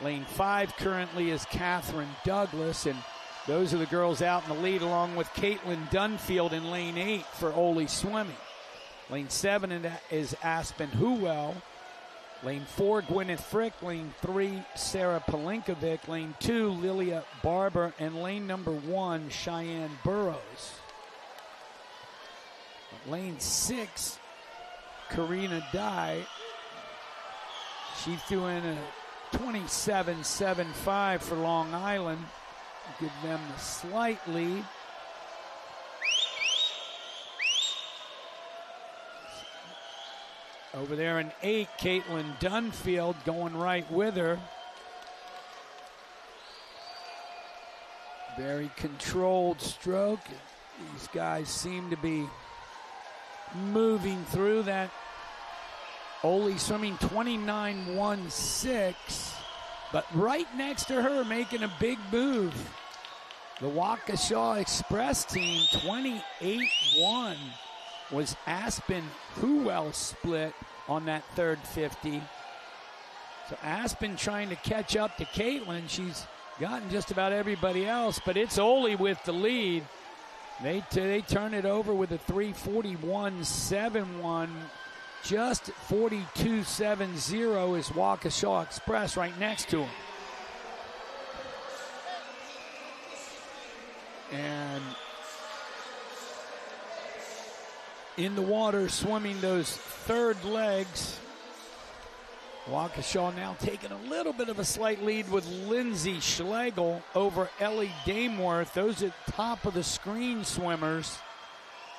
Lane 5 currently is Catherine Douglas, and those are the girls out in the lead, along with Caitlin Dunfield in lane 8 for Ole Swimming. Lane 7 is Aspen Huwell. Lane 4, Gwyneth Frick. Lane 3, Sarah Palinkovic. Lane 2, Lilia Barber. And lane number 1, Cheyenne Burrows. Lane 6, Karina Dye. She threw in a 27.75 for Long Island. Give them the slight lead. Over there in 8, Caitlin Dunfield going right with her. Very controlled stroke. These guys seem to be moving through that. Ole swimming 29.16, but right next to her making a big move, the Waukesha Express team, 28.1 was Aspen Huwell split on that third 50. So Aspen trying to catch up to Caitlin. She's gotten just about everybody else, but it's Ole with the lead. They turn it over with a 3:41.71. Just 42.70 is Waukesha Express right next to him. And in the water, swimming those third legs, Waukesha now taking a little bit of a slight lead with Lindsay Schlegel over Ellie Dameworth. Those are top of the screen swimmers.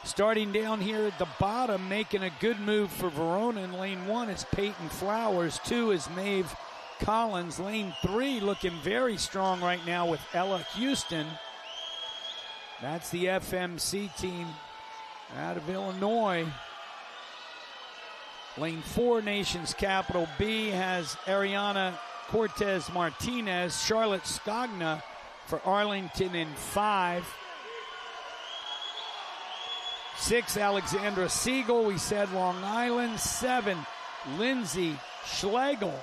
Starting down here at the bottom, making a good move for Verona in lane 1 is Peyton Flowers. 2 is Maeve Collins. Lane 3 looking very strong right now with Ella Houston. That's the FMC team out of Illinois. Lane 4, Nation's Capital B, has Ariana Cortez Martinez. Charlotte Scogna for Arlington in 5. 6, Alexandra Siegel. We said Long Island. 7, Lindsay Schlegel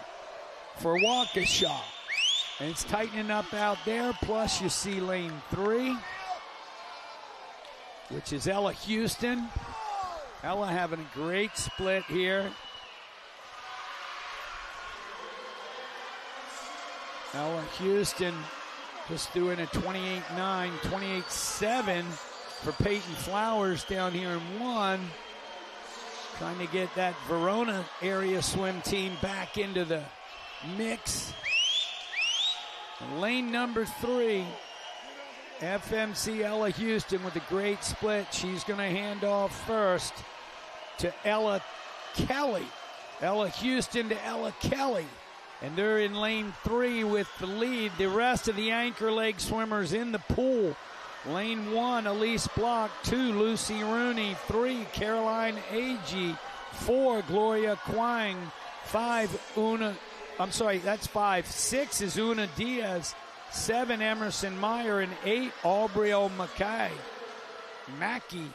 for Waukesha. And it's tightening up out there. Plus you see lane 3, which is Ella Houston. Ella having a great split here. Ella Houston just doing a 28-9, 28-7 for Peyton Flowers down here in 1. Trying to get that Verona area swim team back into the mix. And lane number 3, FMC Ella Houston with a great split. She's going to hand off first to Ella Kelly. Ella Houston to Ella Kelly. And they're in lane 3 with the lead. The rest of the anchor leg swimmers in the pool. Lane 1, Elise Block. 2, Lucy Rooney. 3, Caroline Agee. 4, Gloria Quang. 5, that's 5. 6 is Una Diaz. 7, Emerson Meyer. And 8, Aubrey Mackay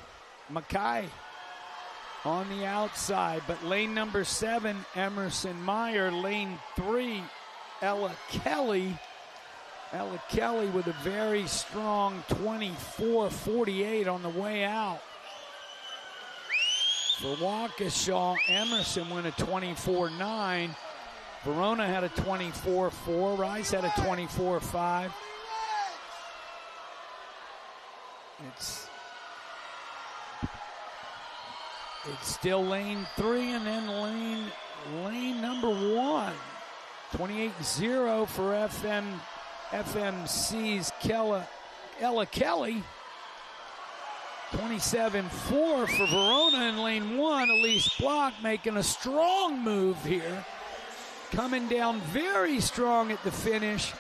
on the outside. But lane number 7, Emerson Meyer. Lane 3, Ella Kelly. Ella Kelly with a very strong 24-48 on the way out. For Waukesha, Emerson went a 24-9. Verona had a 24-4. Rice had a 24-5. It's still lane 3 and then lane number 1. 28-0 for FMC's Ella Kelly. 27-4 for Verona in lane 1. Elise Block making a strong move here. Coming down very strong at the finish.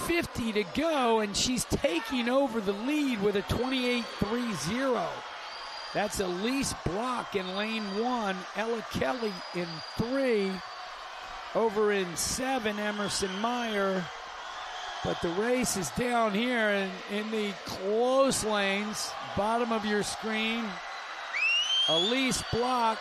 50 to go, and she's taking over the lead with a 28-3-0. That's Elise Block in lane 1. Ella Kelly in 3. Over in 7, Emerson Meyer. But the race is down here in the close lanes. Bottom of your screen. Elise Block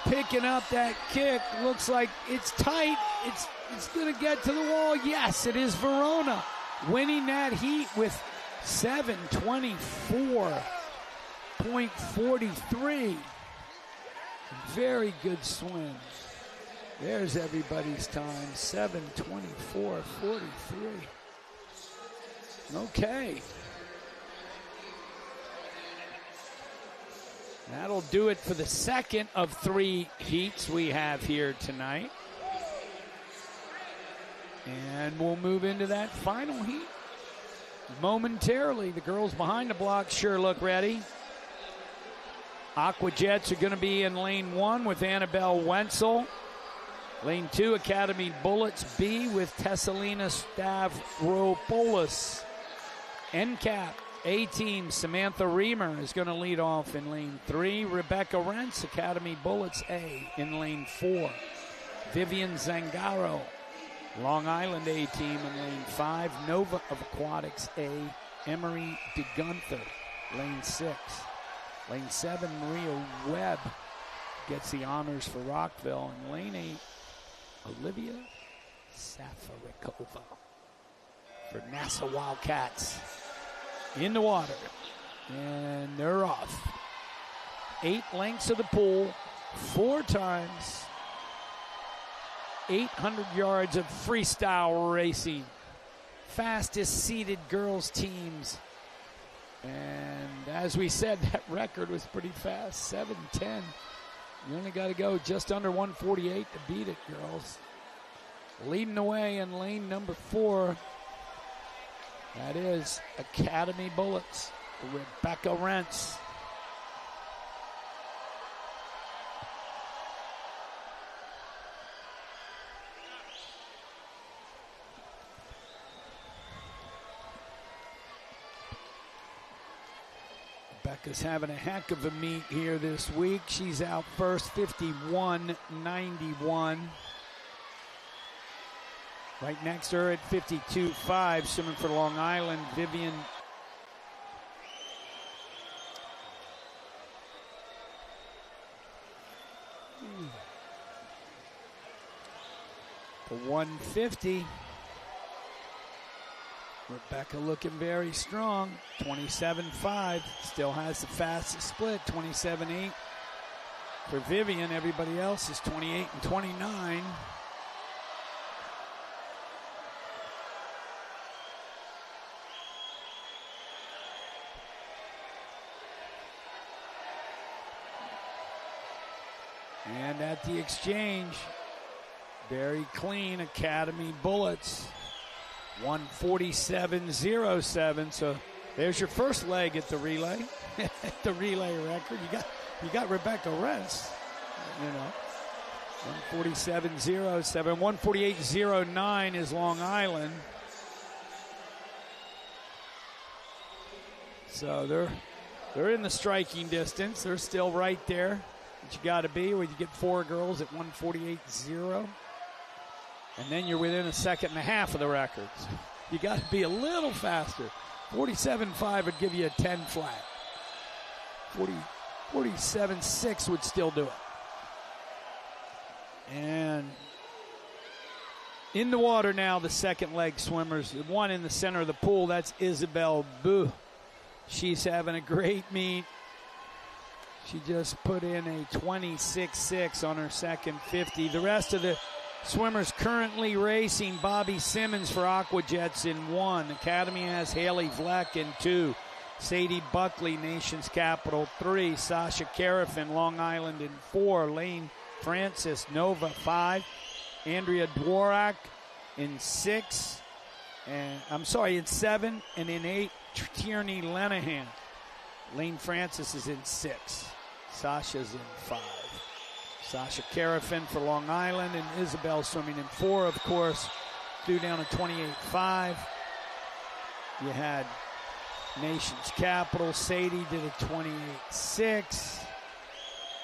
picking up that kick. Looks like it's tight. It's going to get to the wall. Yes, it is Verona winning that heat with 7:24.43. Very good swim. There's everybody's time. 7:24.43. Okay. That'll do it for the second of 3 heats we have here tonight. And we'll move into that final heat momentarily. The girls behind the block sure look ready. Aqua Jets are going to be in lane 1 with Annabelle Wenzel. Lane 2, Academy Bullets B with Tessalina Stavropoulos. NCAP A-Team, Samantha Reamer is going to lead off in lane 3. Rebecca Rentz, Academy Bullets A in lane 4. Vivian Zangaro, Long Island A-Team in lane 5. Nova of Aquatics A, Emery DeGunther, lane 6. Lane 7, Maria Webb gets the honors for Rockville. In lane 8, Olivia Safarikova for Nassau Wildcats. In the water, and they're off. 8 lengths of the pool, 4 times, 800 yards of freestyle racing. Fastest seeded girls teams. And as we said, that record was pretty fast, 7:10. You only got to go just under 148 to beat it, girls. Leading the way in lane number 4. That is Academy Bullets, Rebecca Rentz. Rebecca's having a heck of a meet here this week. She's out first, 51.91. Right next to her at 52.5, swimming for Long Island, Vivian for 150. Rebecca looking very strong, 27.5. Still has the fastest split, 27.8. For Vivian, everybody else is 28 and 29. And at the exchange, very clean Academy bullets, 147.07. So there's your first leg at the relay, the relay record. You got Rebecca Rest, 147.07. 148.09 is Long Island. So they're in the striking distance. They're still right there. But you got to be where you get four girls at 148.0. And then you're within a second and a half of the records. You got to be a little faster. 47.5 would give you a 10 flat. 47.6 would still do it. And in the water now, the second leg swimmers. The one in the center of the pool, that's Isabel Boo. She's having a great meet. She just put in a 26.6 on her second 50. The rest of the swimmers currently racing: Bobby Simmons for Aquajets in 1. Academy has Haley Vleck in 2. Sadie Buckley, Nation's Capital, 3. Sasha Carafin, Long Island in 4. Lane Francis, Nova, 5. Andrea Dworak in 6. In 7. And in 8, Tierney Lenahan. Lane Francis is in 6. Sasha's in 5. Sasha Carafin for Long Island, and Isabel swimming in 4, of course, threw down a 28.5. You had Nation's Capital. Sadie did a 28.6.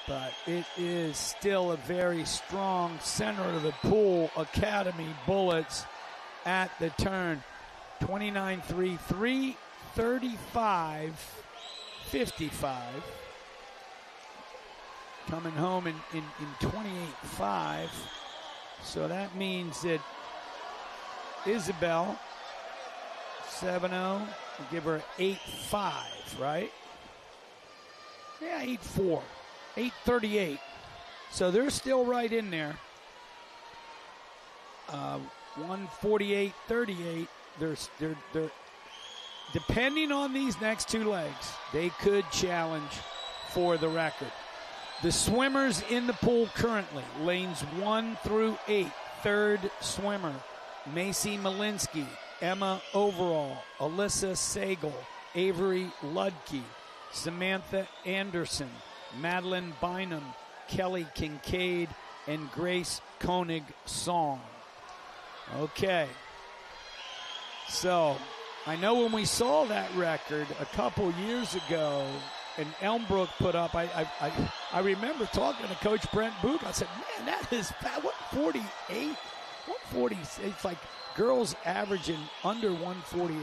But it is still a very strong center of the pool Academy bullets at the turn. 29.3, 3:35, 55. Coming home in 28.5. So that means that Isabel, 7-0, will give her 8.5, right? Yeah, 8.4, 8.38. So they're still right in there. 148.38. They're depending on these next two legs, they could challenge for the record. The swimmers in the pool currently, lanes 1 through 8. Third swimmer, Macy Malinsky, Emma Overall, Alyssa Sagal, Avery Ludke, Samantha Anderson, Madeline Bynum, Kelly Kincaid, and Grace Koenig Song. Okay. So, I know when we saw that record a couple years ago, and Elmbrook put up, I remember talking to Coach Brent Book. I said, man, that is bad. 148? 140. It's like girls averaging under 148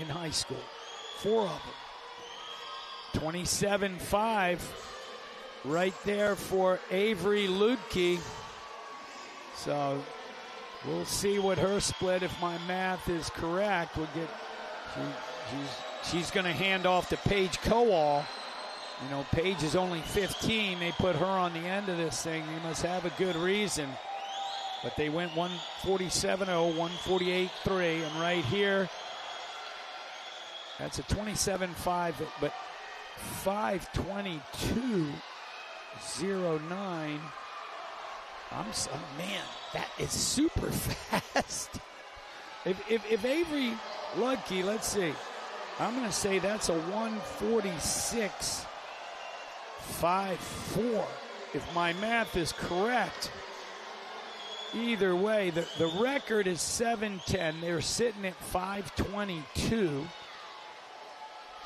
in high school. 4 of them. 27.5 right there for Avery Ludke. So we'll see what her split, if my math is correct, will get. She's going to hand off to Paige Kowal. Paige is only 15. They put her on the end of this thing. They must have a good reason. But they went 147.0, 148.3. And right here, that's a 27.5, but 5:22.09. Man, that is super fast. If Avery Ludke, let's see. I'm going to say that's a 146.54. If my math is correct. Either way, the record is 7:10. They're sitting at 5:22.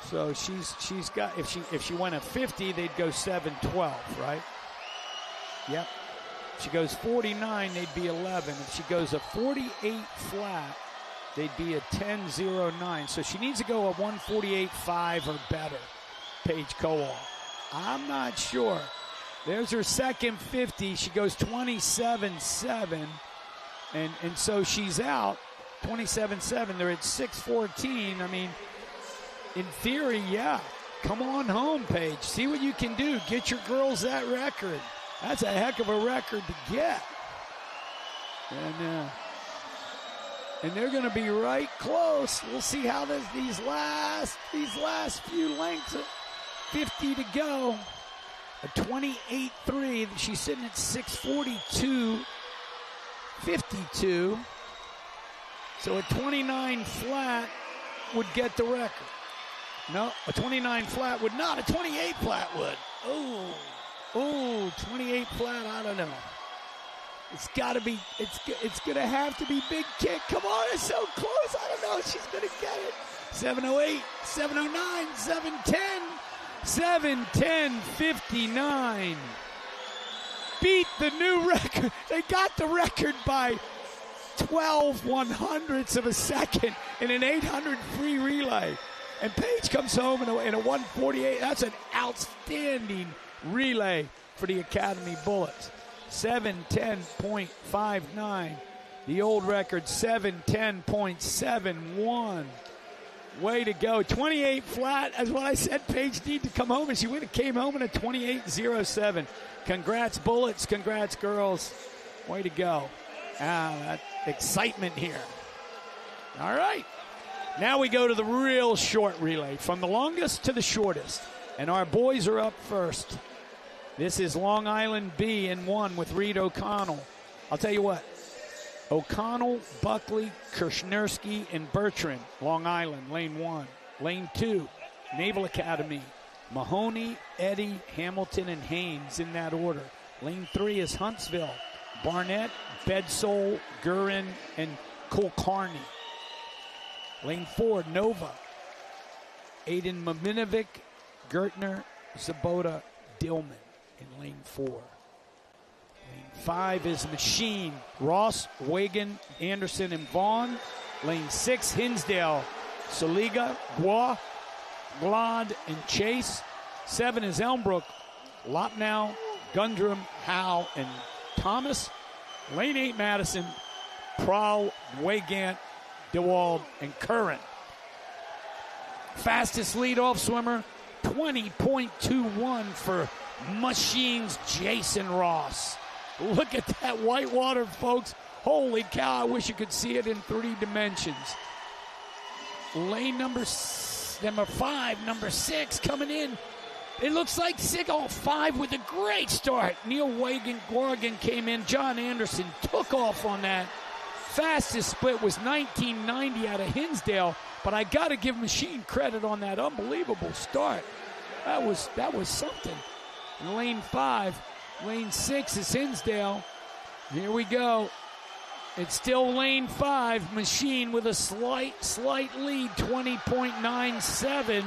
So she's got, if she went a 50, they'd go 7:12, right? Yep. If she goes 49, they'd be 11. If she goes a 48 flat, they'd be a 10.09. So she needs to go a 148.5 or better, Paige Kowal. I'm not sure. There's her second 50. She goes 27.7. And so she's out 27.7. They're at 6:14. I mean, in theory, yeah. Come on home, Paige. See what you can do. Get your girls that record. That's a heck of a record to get. And they're going to be right close. We'll see how these last few lengths. 50 to go. A 28.3. She's sitting at 6:42.52. So a 29 flat would get the record. No, a 29 flat would not. A 28 flat would. Oh, 28 flat, I don't know. It's got to be, it's going to have to be Big Kick. Come on, it's so close. I don't know if she's going to get it. 7:08, 7:09, 7:10, 7:10.59. Beat the new record. They got the record by 12 one-hundredths of a second in an 800 free relay. And Paige comes home in a 148. That's an outstanding relay for the Academy Bullets. 7:10.59. The old record, 7:10.71. Way to go. 28 flat. As what I said, Paige needed to come home, and she came home in a 28.07. Congrats, Bullets. Congrats, girls. Way to go. That excitement here. All right. Now we go to the real short relay, from the longest to the shortest. And our boys are up first. This is Long Island B in 1 with Reed O'Connell. I'll tell you what. O'Connell, Buckley, Kirshnersky, and Bertrand. Long Island, lane 1. Lane 2, Naval Academy. Mahoney, Eddy, Hamilton, and Haynes in that order. Lane 3 is Huntsville. Barnett, Bedsole, Gurin, and Kulkarni. Lane 4, Nova. Aiden Maminovic, Gertner, Zabota, Dillman in lane 4. Lane 5 is Machine. Ross, Wagan, Anderson, and Vaughn. Lane 6, Hinsdale, Saliga, Gua, Glad, and Chase. 7 is Elmbrook, Lopnow, Gundram, Howe, and Thomas. Lane 8, Madison, Prowl, Wagant, DeWald, and Curran. Fastest leadoff swimmer, 20.21 for Machine's Jason Ross. Look at that whitewater, folks. Holy cow, I wish you could see it in 3 dimensions. Lane number 5, number 6 coming in. It looks like 5 with a great start. Neil Gorgon came in. John Anderson took off on that. Fastest split was 1990 out of Hinsdale, but I got to give Machine credit on that unbelievable start. That was something. In lane 5, lane 6 is Hinsdale. Here we go. It's still lane 5. Machine with a slight lead. 20.97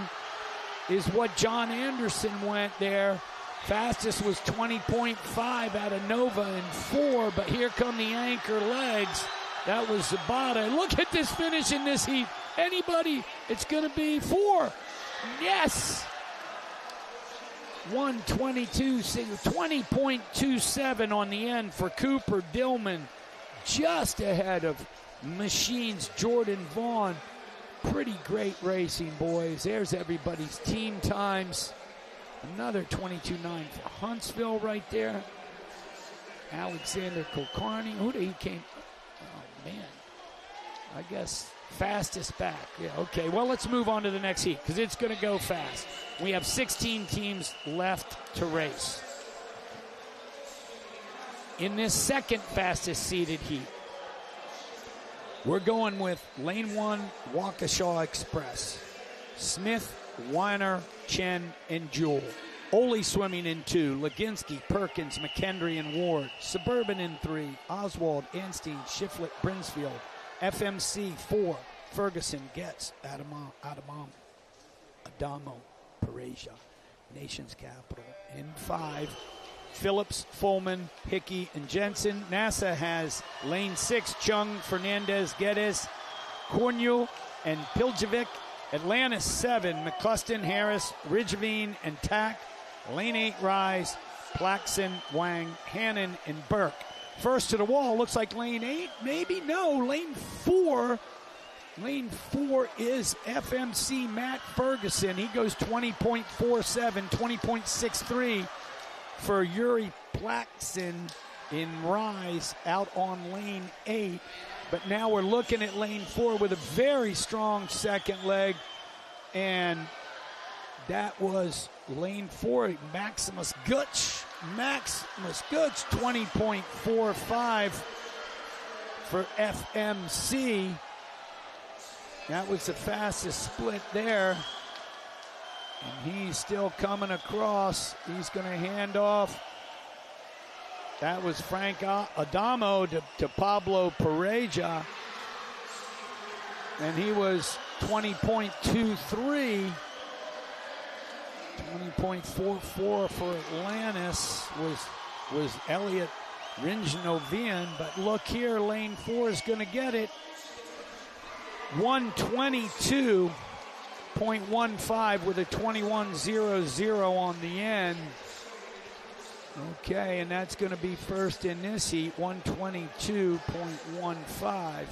is what John Anderson went there. Fastest was 20.5 out of Nova in 4, but here come the anchor legs. That was Zabata. Look at this finish in this heat. Anybody, it's going to be 4. Yes! 20.27 on the end for Cooper Dillman. Just ahead of Machine's Jordan Vaughn. Pretty great racing, boys. There's everybody's team times. Another 22.9 for Huntsville right there. Alexander Kulkarni. He came? Oh, man. I guess fastest back. Yeah, okay. Well, let's move on to the next heat because it's going to go fast. We have 16 teams left to race. In this second fastest seeded heat, we're going with lane 1, Waukesha Express. Smith, Weiner, Chen, and Jewell. Ole swimming in 2, Leginsky, Perkins, McKendry, and Ward. Suburban in 3, Oswald, Anstein, Shiflett, Brinsfield. FMC 4, Ferguson, Getz, Adamo, Pareja. Nation's capital. In 5, Phillips, Fulman, Hickey, and Jensen. NASA has lane 6, Chung, Fernandez, Geddes, Cornu, and Piljevic. Atlantis 7, McCluston, Harris, Ridgevine, and Tack. Lane 8, Rise, Plaxton, Wang, Hannon, and Burke. First to the wall, looks like lane 8, maybe no, lane 4. Lane 4 is FMC Matt Ferguson. He goes 20.47, 20.63 for Yuri Plaxton in Rise out on lane 8. But now we're looking at lane 4 with a very strong second leg. And that was lane 4, Maximus Gutsch. Maximus Gutsch, 20.45 for FMC. That was the fastest split there. And he's still coming across. He's going to hand off. That was Frank Adamo to Pablo Pereja. And he was 20.23. 20.44 for Atlantis was Elliot Ringenovian. But look here, lane 4 is going to get it. 122.15 with a 21.00 on the end. Okay, and that's going to be first in this heat, 122.15.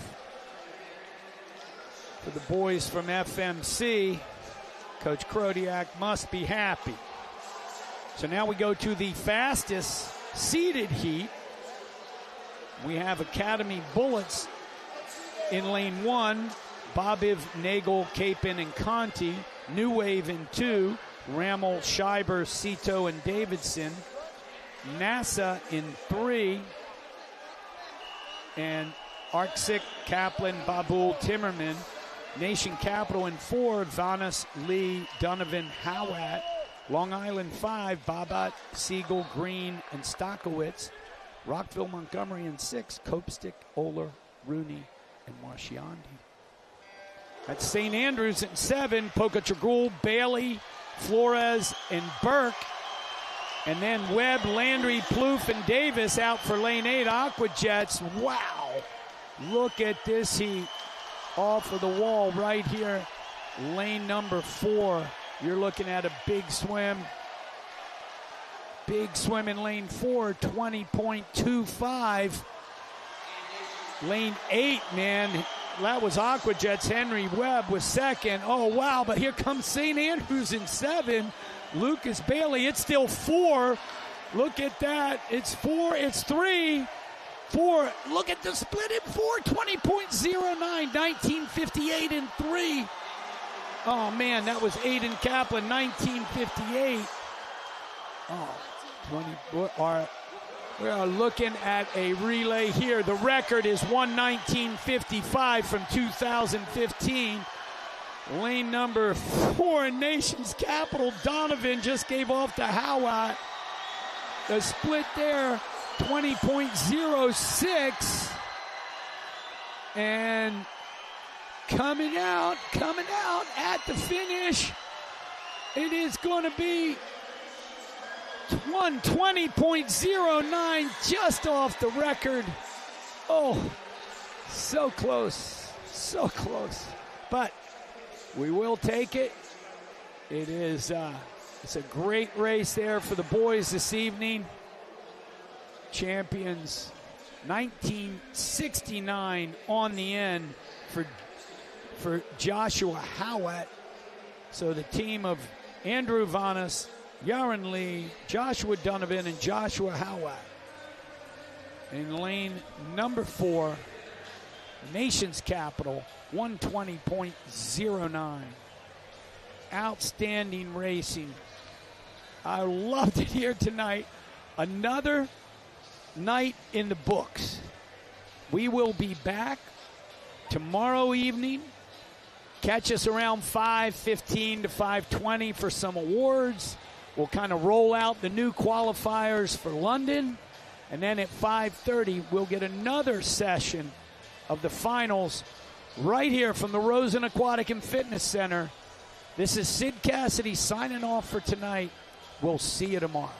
For the boys from FMC, Coach Krodiak must be happy. So now we go to the fastest seeded heat. We have Academy Bullets in lane 1, Bobiv, Nagel, Capin, and Conti. New Wave in 2, Rammel, Scheiber, Cito, and Davidson. NASA in 3, and Arksik, Kaplan, Babul, Timmerman. Nation Capital in 4, Vanas, Lee, Donovan, Howat. Long Island 5, Babat, Siegel, Green, and Stockowitz. Rockville, Montgomery in 6, Copestick, Oler, Rooney, and Marchiandi. That's St. Andrews in 7, Pocatragul, Bailey, Flores, and Burke. And then Webb, Landry, Plouffe, and Davis out for lane 8, Aqua Jets. Wow. Look at this heat off of the wall right here. Lane number 4. You're looking at a big swim. Big swim in lane 4, 20.25. Lane 8, man. That was Aqua Jets. Henry Webb was second. Oh, wow. But here comes St. Andrews in 7. Lucas Bailey, it's still 4. Look at that. It's 4. It's 3. 4. Look at the split in 4. 20.09. 1958 in 3. Oh, man, that was Aiden Kaplan. 1958. Oh, 20. We are looking at a relay here. The record is 1:19.55 from 2015. Lane number 4 in Nation's Capital. Donovan just gave off to Howat. The split there, 20.06. And coming out at the finish, it is going to be 120.09, just off the record. Oh, so close, so close. But we will take it. It is it's a great race there for the boys this evening. Champions 1969 on the end for Joshua Howat. So the team of Andrew Vanas, Yaron Lee, Joshua Donovan, and Joshua Howat. In lane number 4, Nation's Capital, 120.09. Outstanding racing. I loved it here tonight. Another night in the books. We will be back tomorrow evening. Catch us around 5:15 to 5:20 for some awards. We'll kind of roll out the new qualifiers for London. And then at 5:30, we'll get another session of the finals right here from the Rosen Aquatic and Fitness Center. This is Sid Cassidy signing off for tonight. We'll see you tomorrow.